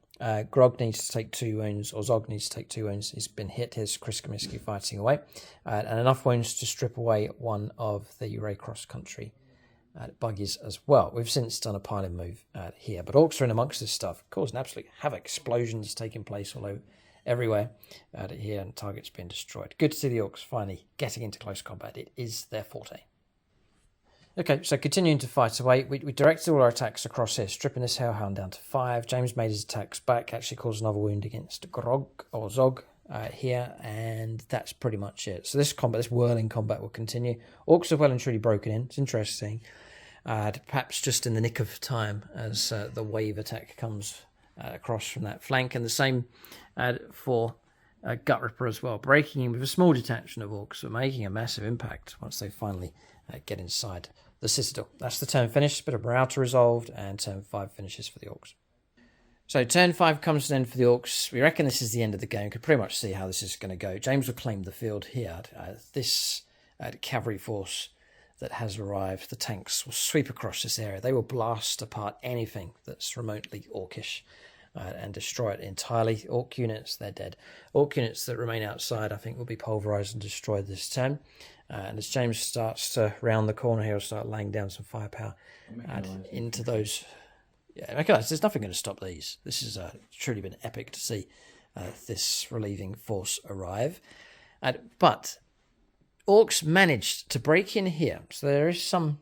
Grog needs to take 2 wounds, or Zog needs to take 2 wounds. He's been hit. Here's Chris Comiskey fighting away. And enough wounds to strip away one of the Raycross country buggies as well. We've since done a piling move here, but Orcs are in amongst this stuff, causing absolute havoc. Explosions taking place all over, everywhere here, and targets being destroyed. Good to see the Orcs finally getting into close combat. It is their forte. Okay, so continuing to fight away, we directed all our attacks across here, stripping this Hellhound down to 5. James made his attacks back, actually caused another wound against Grog, or Zog, here, and that's pretty much it. So this combat, this whirling combat will continue. Orcs have well and truly broken in. It's interesting. Perhaps just in the nick of time as the wave attack comes across from that flank, and the same for Gut Ripper as well, breaking in with a small detachment of Orks, but making a massive impact once they finally get inside the Citadel. That's the turn finished, bit of morale to resolved, and turn 5 finishes for the Orks. So turn 5 comes to an end for the Orks. We reckon this is the end of the game. Could pretty much see how this is going to go. James will claim the field here. This cavalry force that has arrived, the tanks will sweep across this area. They will blast apart anything that's remotely Orkish and destroy it entirely. Orc units, they're dead. Orc units that remain outside, I think, will be pulverised and destroyed this turn. And as James starts to round the corner, he'll start laying down some firepower into those. Yeah, mechanized. There's nothing going to stop these. This has truly been epic to see this relieving force arrive. But Orcs managed to break in here, so there is some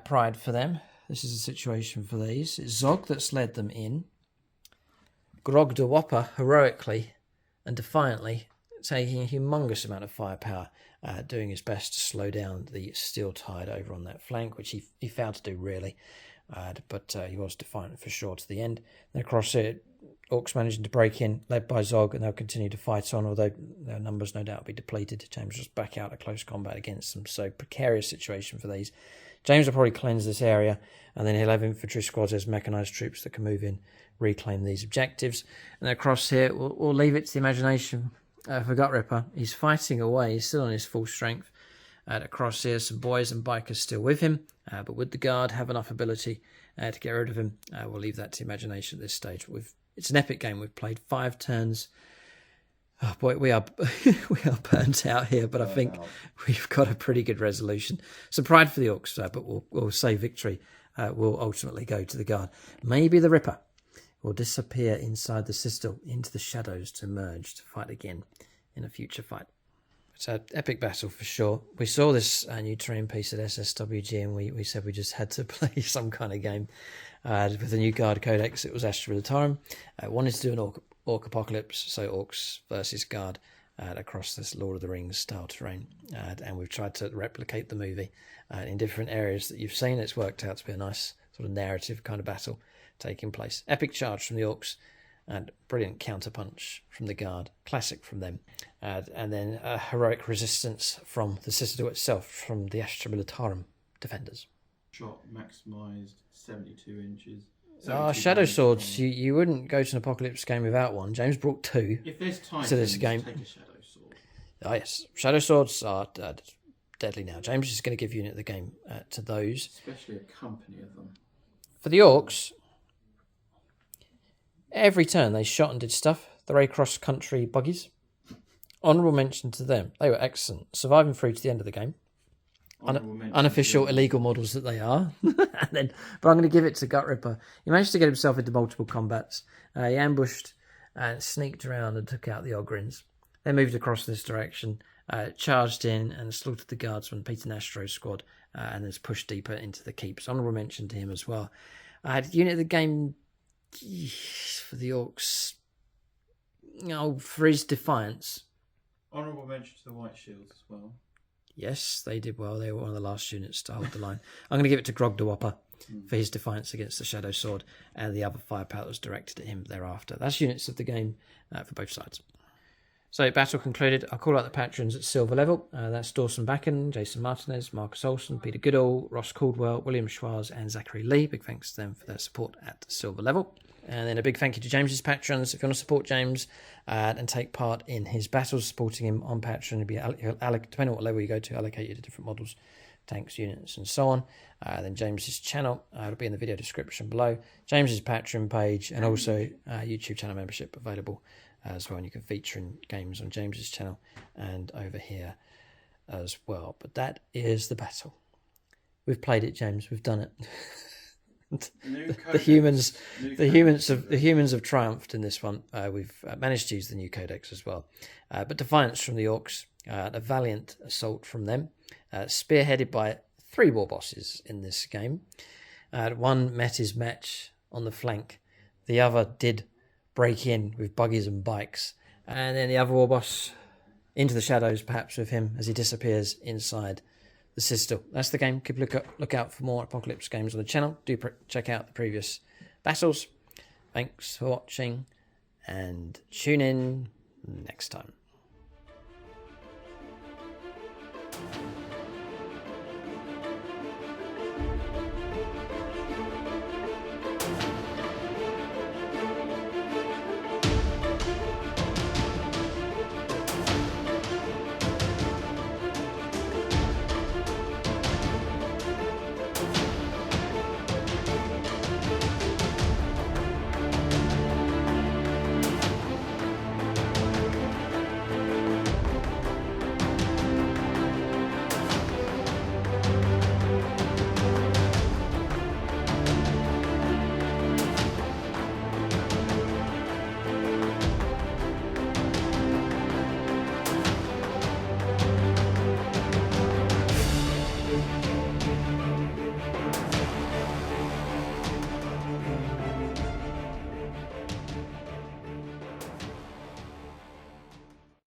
pride for them. This is a situation for these. It's Zog that's led them in. Grog de Whopper heroically and defiantly taking a humongous amount of firepower, doing his best to slow down the steel tide over on that flank, which he failed to do really. But he was defiant for sure to the end. Then across it, Orcs managing to break in, led by Zog, and they'll continue to fight on, although their numbers no doubt will be depleted. James was back out of close combat against them, so precarious situation for these. James will probably cleanse this area, and then he'll have infantry squads as mechanised troops that can move in, reclaim these objectives. And then across here, we'll leave it to the imagination for Gut Ripper. He's fighting away, he's still on his full strength. Across here, some boys and bikers still with him, but would the guard have enough ability to get rid of him? We'll leave that to imagination at this stage. It's an epic game. We've played 5 turns. Oh boy, we are burnt out here, but I think we've got a pretty good resolution. Some pride for the Orcs, but we'll say victory will ultimately go to the guard. Maybe the Ripper will disappear inside the Citadel into the shadows to emerge to fight again in a future fight. It's an epic battle for sure. We saw this new terrain piece at SSWG, and we said we just had to play some kind of game with the new Guard Codex. It was Astra Militarum. Wanted to do an Orc Apocalypse, so Orcs versus Guard across this Lord of the Rings style terrain. And we've tried to replicate the movie in different areas that you've seen. It's worked out to be a nice sort of narrative kind of battle taking place. Epic charge from the Orcs. And brilliant counterpunch from the Guard, classic from them. And then a heroic resistance from the Citadel itself, from the Astra Militarum defenders. Shot maximised 72 inches. Shadow swords, you wouldn't go to an Apocalypse game without one. James brought 2 if there's time to this game. Take a Shadow Sword. Oh yes, Shadow Swords are deadly now. James is going to give unit of the game to those. Especially a company of them. For the Orcs, every turn they shot and did stuff. The Ray Cross Country buggies. Honourable mention to them. They were excellent. Surviving through to the end of the game. Unofficial illegal models that they are. But I'm going to give it to Gut Ripper. He managed to get himself into multiple combats. He ambushed and sneaked around and took out the Ogryns. Then moved across this direction, charged in and slaughtered the guardsman, Peter Nastro's squad, and then pushed deeper into the keeps. Honourable mention to him as well. Unit of the game for the Orcs, for his defiance. Honourable mention to the White Shields as well. Yes, they did well. They were one of the last units to hold the line. I'm going to give it to Grog de Whopper for his defiance against the Shadow Sword and the other firepower that was directed at him thereafter. That's units of the game for both sides. So battle concluded. I'll call out the patrons at silver level. That's Dawson Backen, Jason Martinez, Marcus Olsen, Peter Goodall, Ross Caldwell, William Schwarz and Zachary Lee. Big thanks to them for their support at silver level. And then a big thank you to James's patrons. If you want to support James and take part in his battles, supporting him on Patreon, depending on what level you go to, allocate you to different models, tanks, units, and so on. Then James's channel will be in the video description below. James's Patreon page and also YouTube channel membership available as well. And you can feature in games on James's channel and over here as well. But that is the battle. We've played it, James. We've done it. The humans have triumphed in this one. We've managed to use the new codex as well. But defiance from the Orcs, a valiant assault from them, spearheaded by 3 war bosses in this game. One met his match on the flank. The other did break in with buggies and bikes. And then the other war boss into the shadows, perhaps with him as he disappears inside the Citadel. That's the game. Keep look out for more Apocalypse games on the channel. Do check out the previous battles. Thanks for watching and tune in next time.